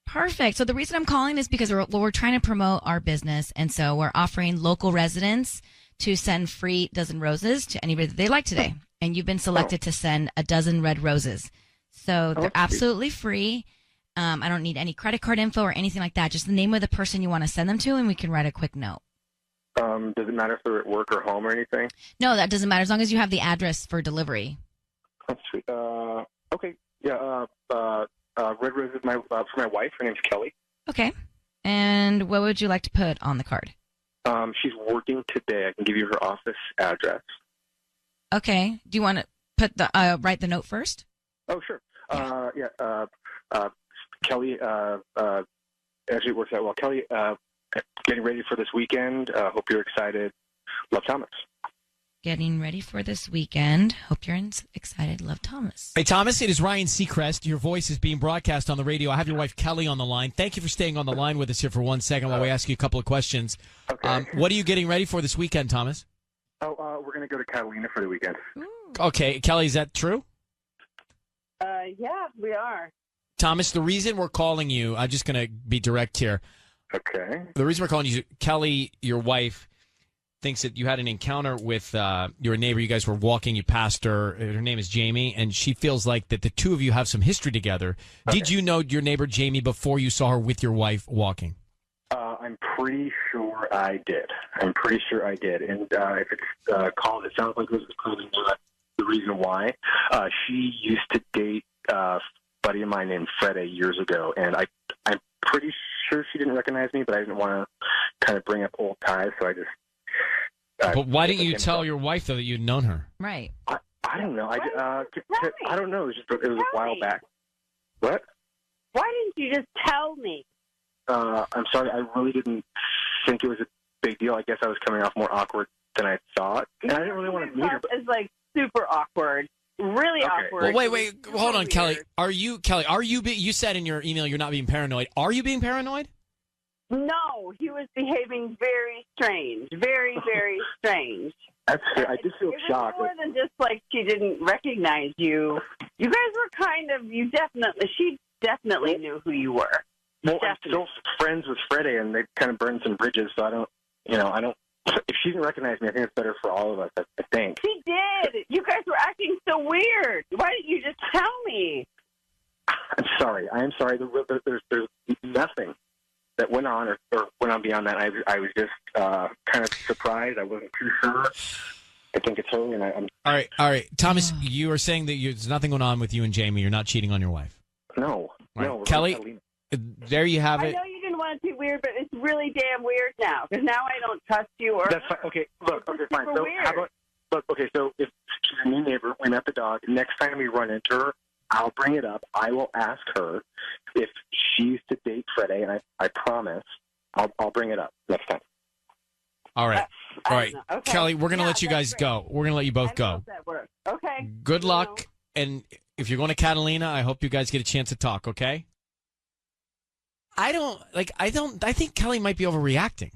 Perfect. So the reason I'm calling is because we're trying to promote our business, and so we're offering local residents to send free dozen roses to anybody that they like today. And you've been selected to send a dozen red roses. So they're absolutely free. I don't need any credit card info or anything like that. Just the name of the person you want to send them to, and we can write a quick note. Does it matter if they're at work or home or anything? No, that doesn't matter as long as you have the address for delivery. That's sweet. Okay. Yeah. Red rose is for my wife. Her name's Kelly. Okay. And what would you like to put on the card? She's working today. I can give you her office address. Okay. Do you want to put write the note first? Oh, sure. Kelly, actually it works out well. Kelly, getting ready for this weekend. Hope you're excited. Love, Thomas. Getting ready for this weekend. Hope you're excited. Love, Thomas. Hey, Thomas, it is Ryan Seacrest. Your voice is being broadcast on the radio. I have your wife, Kelly, on the line. Thank you for staying on the line with us here for 1 second while we ask you a couple of questions. Okay. What are you getting ready for this weekend, Thomas? Oh, we're going to go to Catalina for the weekend. Okay. Kelly, is that true? Yeah, we are. Thomas, the reason we're calling you, I'm just going to be direct here. Okay. The reason we're calling you, Kelly, your wife, thinks that you had an encounter with your neighbor. You guys were walking. You passed her. Her name is Jamie, and she feels like that the two of you have some history together. Okay. Did you know your neighbor Jamie before you saw her with your wife walking? I'm pretty sure I did. And if it's called, it sounds like this is probably not the reason why. She used to date a buddy of mine named Freddie years ago, and I'm pretty sure she didn't recognize me, but I didn't want to kind of bring up old ties, so I just... but why didn't you tell your wife, though, that you'd known her? Right. I don't know. I don't know. It was a while back. What? Why didn't you just tell me? I'm sorry. I really didn't think it was a big deal. I guess I was coming off more awkward than I thought. And I didn't really want to meet her. It's like super awkward. Really awkward. Well, wait. Hold on, Kelly. You said in your email you're not being paranoid. Are you being paranoid? No, he was behaving very strange. Very, very strange. That's fair. I just feel shocked. More than just like she didn't recognize you. You guys were she definitely knew who you were. Well, I'm still friends with Freddie, and they've kind of burned some bridges, so I don't. If she didn't recognize me, I think it's better for all of us, I think. She did. You guys were acting so weird. Why didn't you just tell me? I'm sorry. I am sorry. There's nothing that went on or went on beyond that. I was just kind of surprised. I wasn't too sure. I think it's her, and I'm... All right. Thomas, you are saying that there's nothing going on with you and Jamie. You're not cheating on your wife. No. Right. No. Kelly, there you have it. I know you didn't want it to be weird, but it's really damn weird now, because now I don't trust you or... That's fine. Okay, look, okay, fine. So weird. how about... Look, okay, so if she's a new neighbor, we met the dog. Next time we run into her, I'll bring it up. I will ask her if she used to date Freddie, and I promise I'll bring it up next time. All right. All right. Okay. Kelly, we're going to let you guys go. We're going to let you both go. That works. Okay. Good luck. And if you're going to Catalina, I hope you guys get a chance to talk, okay? I think Kelly might be overreacting.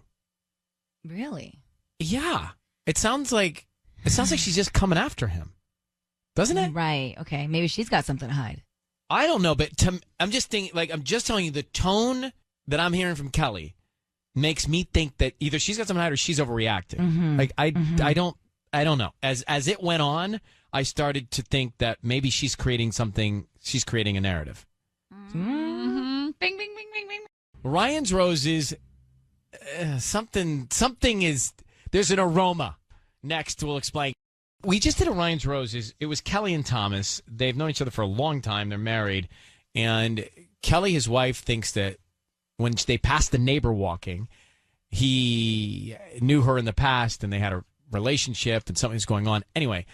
Really? Yeah. It sounds like she's just coming after him. Doesn't it? Right. Okay. Maybe she's got something to hide. I don't know, but I'm just thinking, I'm just telling you the tone that I'm hearing from Kelly makes me think that either she's got something to hide or she's overreacting. Mm-hmm. I don't know. As it went on, I started to think that maybe she's creating something. She's creating a narrative. Mm-hmm. Bing, bing, bing, bing, bing. Ryan's Roses, something is, there's an aroma. Next, we'll explain. We just did a Ryan's Roses. It was Kelly and Thomas. They've known each other for a long time. They're married. And Kelly, his wife, thinks that when they passed the neighbor walking, he knew her in the past and they had a relationship and something's going on. Anyway,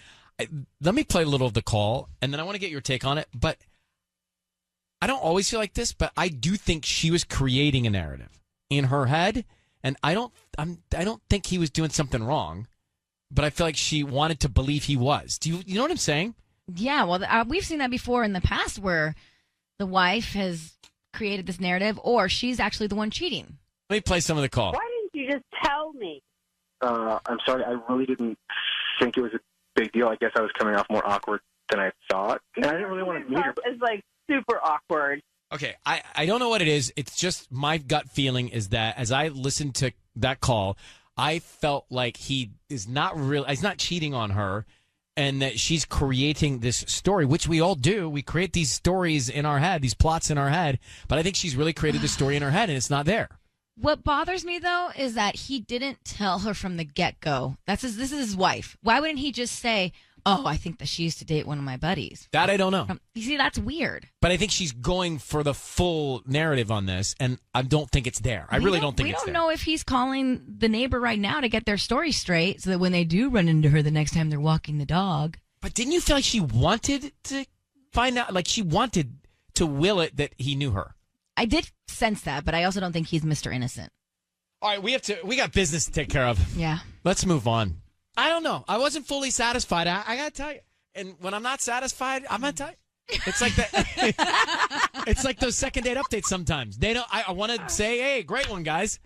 let me play a little of the call, and then I want to get your take on it. But I don't always feel like this, but I do think she was creating a narrative in her head, and I don't think he was doing something wrong, but I feel like she wanted to believe he was. Do you know what I'm saying? Yeah, well, we've seen that before in the past where the wife has created this narrative or she's actually the one cheating. Let me play some of the call. Why didn't you just tell me? I'm sorry. I really didn't think it was a big deal. I guess I was coming off more awkward than I thought. And I didn't really want to meet her. It's like super awkward. Okay, I don't know what it is. It's just my gut feeling is that as I listened to that call, I felt like he's not cheating on her, and that she's creating this story, which we all do. We create these stories in our head, these plots in our head, but I think she's really created this story in her head, and it's not there. What bothers me, though, is that he didn't tell her from the get-go. This is his wife. Why wouldn't he just say, oh, I think that she used to date one of my buddies? That I don't know. You see, that's weird. But I think she's going for the full narrative on this, and I don't think it's there. I really don't think it's there. We don't know if he's calling the neighbor right now to get their story straight so that when they do run into her the next time they're walking the dog. But didn't you feel like she wanted to find out, like she wanted to will it that he knew her? I did sense that, but I also don't think he's Mr. Innocent. All right, we got business to take care of. Yeah. Let's move on. I don't know. I wasn't fully satisfied. I got to tell you. And when I'm not satisfied, I'm going to tell you. It's like that. It's like those second date updates sometimes. They don't. I want to say, hey, great one, guys.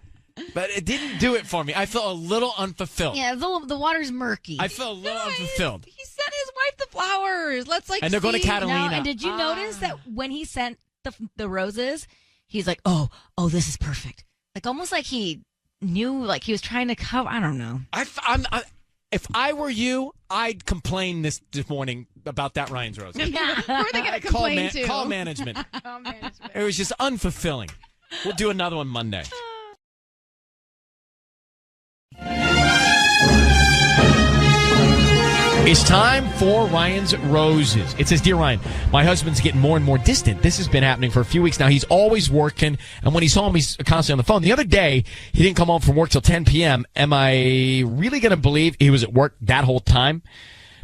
But it didn't do it for me. I felt a little unfulfilled. Yeah, the water's murky. I felt a little unfulfilled. He sent his wife the flowers. Let's And they're going to Catalina. No, and did you notice that when he sent the roses, he's like, oh, this is perfect. Like almost like he knew, like he was trying to cover. I don't know. If I were you, I'd complain this morning about that Ryan's Rose. Yeah, who are they going to complain to? Call management. It was just unfulfilling. We'll do another one Monday. It's time for Ryan's Roses. It says, Dear Ryan, my husband's getting more and more distant. This has been happening for a few weeks now. He's always working, and when he's home, he's constantly on the phone. The other day, he didn't come home from work till 10 p.m. Am I really going to believe he was at work that whole time?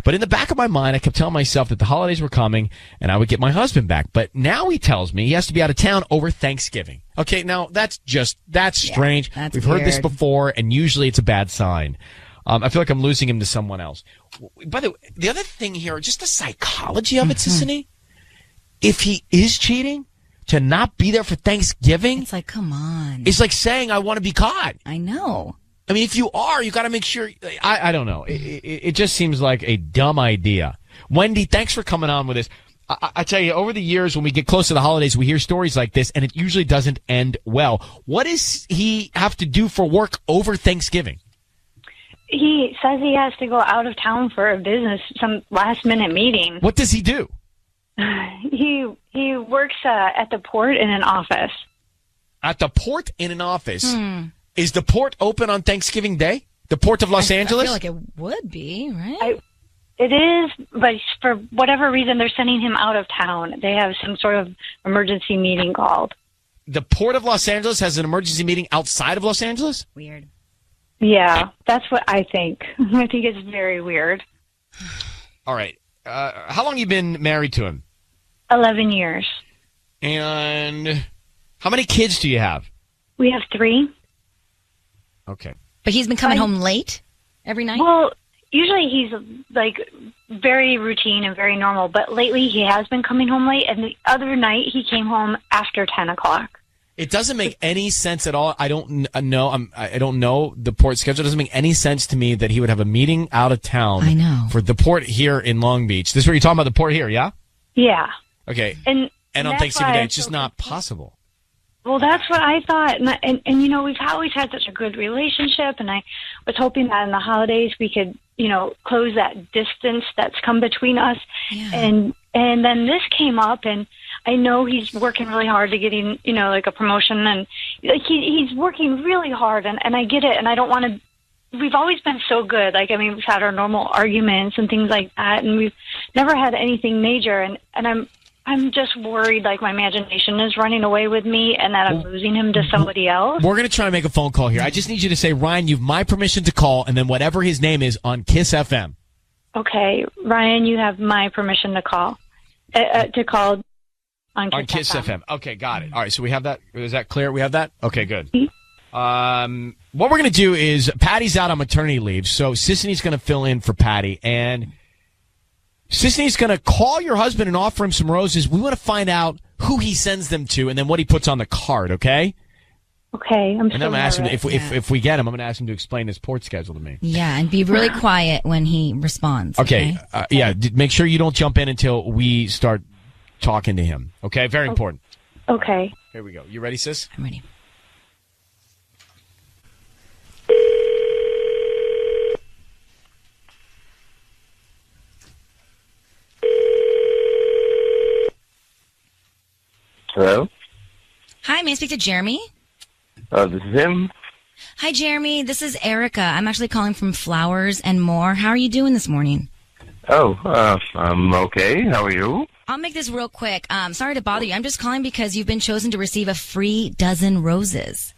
But in the back of my mind, I kept telling myself that the holidays were coming, and I would get my husband back. But now he tells me he has to be out of town over Thanksgiving. Okay, now that's strange. That's We've heard this weird. before, and usually it's a bad sign. I feel like I'm losing him to someone else. By the way, the other thing here, just the psychology of it, Sissany. If he is cheating, to not be there for Thanksgiving, It's like, come on. it's like saying I want to be caught. I know. I mean, if you are, you got to make sure. I don't know. It just seems like a dumb idea. Wendy, thanks for coming on with this. I tell you, over the years, when we get close to the holidays, we hear stories like this, and it usually doesn't end well. What does he have to do for work over Thanksgiving? He says he has to go out of town for a business, some last-minute meeting. What does he do? He works at the port in an office. At the port in an office? Is the port open on Thanksgiving Day? The port of Los Angeles? I feel like it would be, right? It is, but for whatever reason, they're sending him out of town. They have some sort of emergency meeting called. The port of Los Angeles has an emergency meeting outside of Los Angeles? Weird. Yeah, that's what I think. I think it's very weird. All right. How long have you been married to him? 11 years. And how many kids do you have? We have 3. Okay. But he's been coming home late every night? Well, usually he's like very routine and very normal, but lately he has been coming home late, and the other night he came home after 10 o'clock. It doesn't make any sense at all. I don't know. I don't know the port schedule. It doesn't make any sense to me that he would have a meeting out of town. I know. For the port here in Long Beach. This is where you're talking about the port here, yeah? Yeah. Okay. And on that's Thanksgiving why Day, it's just not possible. Well, that's what I thought. And you know, we've always had such a good relationship, and I was hoping that in the holidays we could, you know, close that distance that's come between us. Yeah. And then this came up, and I know he's working really hard to getting, you know, like a promotion, and like he's working really hard, and I get it, and I don't want to. We've always been so good. Like, I mean, we've had our normal arguments and things like that, and we've never had anything major, and I'm just worried, like, my imagination is running away with me and that I'm losing him to somebody else. We're going to try to make a phone call here. I just need you to say, Ryan, you've my permission to call, and then whatever his name is on Kiss FM. Okay, Ryan, you have my permission to call. On Kiss FM. Okay, got it. All right, so we have that. Is that clear? We have that? Okay, good. What we're going to do is, Patty's out on maternity leave, so Sisney's going to fill in for Patty, and Sisney's going to call your husband and offer him some roses. We want to find out who he sends them to and then what he puts on the card, okay? Okay, I'm And then I'm going to ask him, if we get him, I'm going to ask him to explain his port schedule to me. Yeah, and be really quiet when he responds. Okay, make sure you don't jump in until we start talking to him, okay? Very important. Okay. Here we go. You ready, sis? I'm ready. Hello? Hi, may I speak to Jeremy? This is him. Hi, Jeremy. This is Erica. I'm actually calling from Flowers and More. How are you doing this morning? I'm okay. How are you? I'll make this real quick. Sorry to bother you. I'm just calling because you've been chosen to receive a free dozen roses.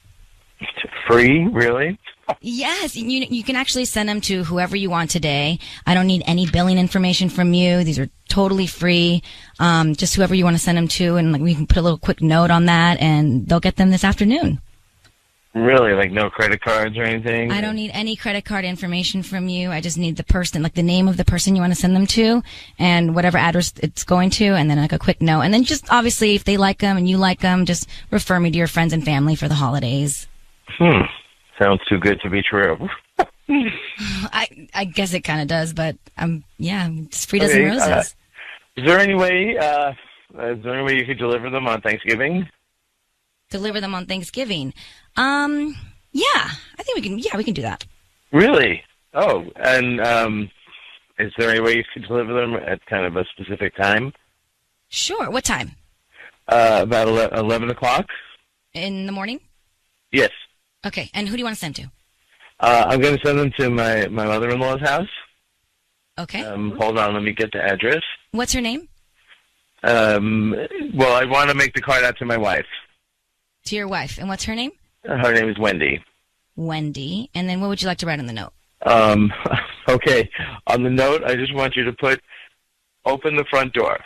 Free? Really? Yes, you can actually send them to whoever you want today. I don't need any billing information from you. These are totally free. Just whoever you want to send them to, and like we can put a little quick note on that, and they'll get them this afternoon. Really? Like no credit cards or anything? I don't need any credit card information from you. I just need the person, like the name of the person you want to send them to, and whatever address it's going to, and then like a quick note. And then just obviously, if they like them and you like them, just refer me to your friends and family for the holidays. Sounds too good to be true. I guess it kind of does, but yeah, it's free dozen roses. Is there any way you could deliver them on Thanksgiving? Deliver them on Thanksgiving? Yeah, I think we can. Yeah, we can do that. Really? Oh, and is there any way you could deliver them at kind of a specific time? Sure. What time? About 11 o'clock. In the morning? Yes. Okay, and who do you want to send to? I'm going to send them to my mother-in-law's house. Okay. Hold on, let me get the address. What's her name? Well, I want to make the card out to my wife. To your wife. And what's her name? Her name is Wendy. Wendy. And then what would you like to write on the note? Okay. On the note, I just want you to put, open the front door.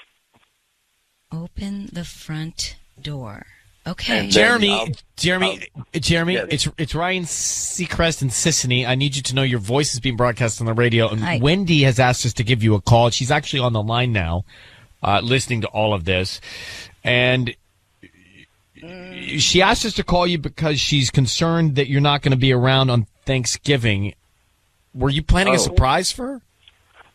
Open the front door. Okay. Jeremy, it's Ryan Seacrest and Sisney. I need you to know your voice is being broadcast on the radio. And Hi. Wendy has asked us to give you a call. She's actually on the line now, listening to all of this. And she asked us to call you because she's concerned that you're not going to be around on Thanksgiving. Were you planning a surprise for her?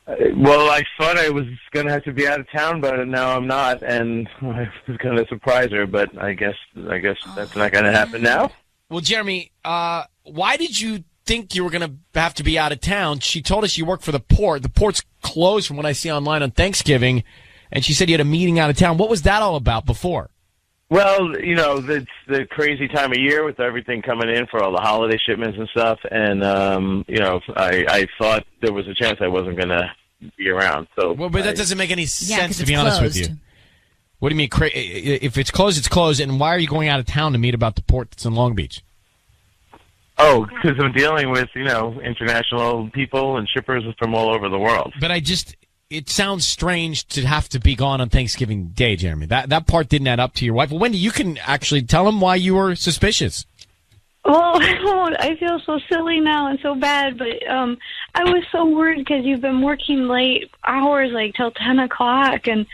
Well, I thought I was going to have to be out of town, but now I'm not, and I was going to surprise her, but I guess that's not going to happen now. Well, Jeremy, why did you think you were going to have to be out of town? She told us you work for the port. The port's closed from what I see online on Thanksgiving, and she said you had a meeting out of town. What was that all about before? Well, it's the crazy time of year with everything coming in for all the holiday shipments and stuff, and I thought there was a chance I wasn't going to be around. So, but that doesn't make any sense, to be closed. honest with you. What do you mean? If it's closed, it's closed. And why are you going out of town to meet about the port that's in Long Beach? Oh, because I'm dealing with international people and shippers from all over the world. But it sounds strange to have to be gone on Thanksgiving Day, Jeremy. That part didn't add up to your wife. Well, Wendy, you can actually tell him why you were suspicious. Well, I feel so silly now and so bad, but I was so worried because you've been working late hours, like till 10 o'clock, and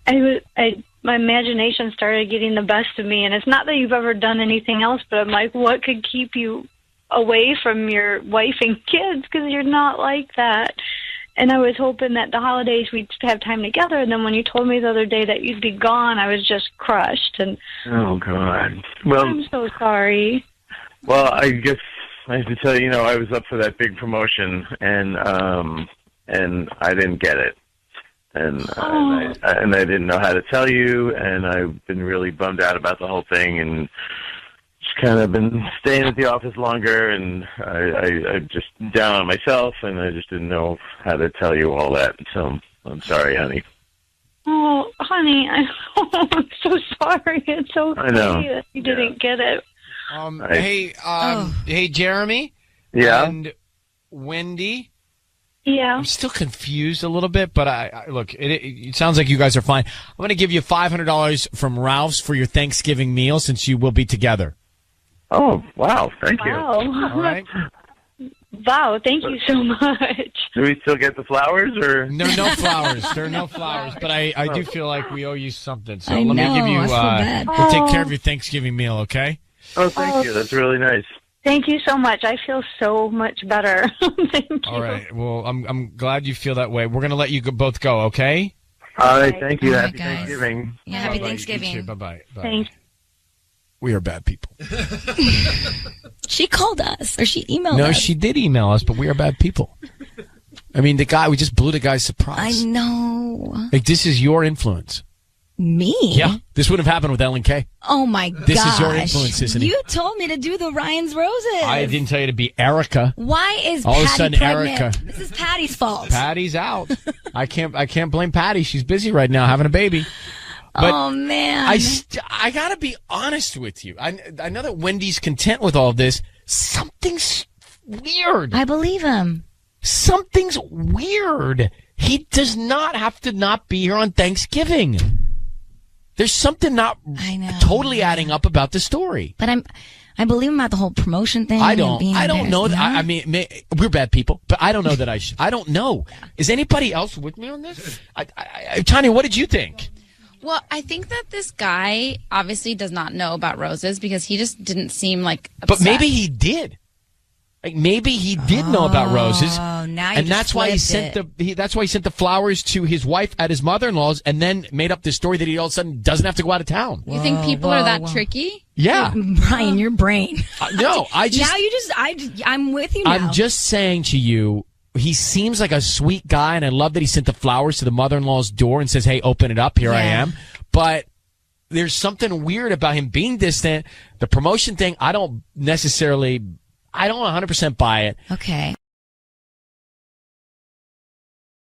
my imagination started getting the best of me. And it's not that you've ever done anything else, but I'm like, what could keep you away from your wife and kids? Because you're not like that. And I was hoping that the holidays we'd have time together. And then when you told me the other day that you'd be gone, I was just crushed. And oh God! Well, I'm so sorry. Well, I guess I have to tell you, I was up for that big promotion, and I didn't get it, and I didn't know how to tell you, and I've been really bummed out about the whole thing, and just kind of been staying at the office longer, and I just down on myself, and I just didn't know how to tell you all that. So I'm sorry, honey. Oh, honey, I'm so sorry. It's so I know. funny that you didn't get it. Hey, Jeremy. Yeah. And Wendy. Yeah. I'm still confused a little bit, but I look. It sounds like you guys are fine. I'm going to give you $500 from Ralph's for your Thanksgiving meal since you will be together. Oh, wow! Thank you. Wow. All right. Wow, thank you so much. Do we still get the flowers, or no flowers? There are no flowers, but I do feel like we owe you something. So I let know, me give you. I feel bad. We'll take care of your Thanksgiving meal, okay? Oh, thank you. That's really nice. Thank you so much. I feel so much better. Thank you. All right. Well, I'm glad you feel that way. We're going to let you both go, okay? All right. Thank you. All right, Happy guys. Thanksgiving. Yeah, happy Bye-bye. Thanksgiving. You too. Bye-bye. Bye. Thanks. We are bad people. She called us, or she emailed us. No, she did email us, but we are bad people. I mean, we just blew the guy's surprise. I know. Like, this is your influence. Me? Yeah. This would have happened with Ellen K. Oh, my gosh. This is your influence, Sissany. You told me to do the Ryan's Roses. I didn't tell you to be Erica. Why is All of a Patty sudden, pregnant? Erica. This is Patty's fault. Patty's out. I can't blame Patty. She's busy right now having a baby. But oh, man. I got to be honest with you. I know that Wendy's content with all of this. Something's weird. I believe him. Something's weird. He does not have to not be here on Thanksgiving. There's something not totally adding up about the story. But I believe him about the whole promotion thing. I don't know. No? I mean, we're bad people, but I don't know that I don't know. Is anybody else with me on this? Tanya, what did you think? Well, I think that this guy obviously does not know about roses because he just didn't seem like upset. But maybe he did. Like maybe he did know about roses, now you and that's why he sent the flowers to his wife at his mother-in-law's, and then made up this story that he all of a sudden doesn't have to go out of town. You think people are that tricky? Yeah, Brian, your brain. No, I'm with you now. I'm just saying to you. He seems like a sweet guy, and I love that he sent the flowers to the mother-in-law's door and says, hey, open it up, here I am. But there's something weird about him being distant. The promotion thing, I don't 100% buy it. Okay.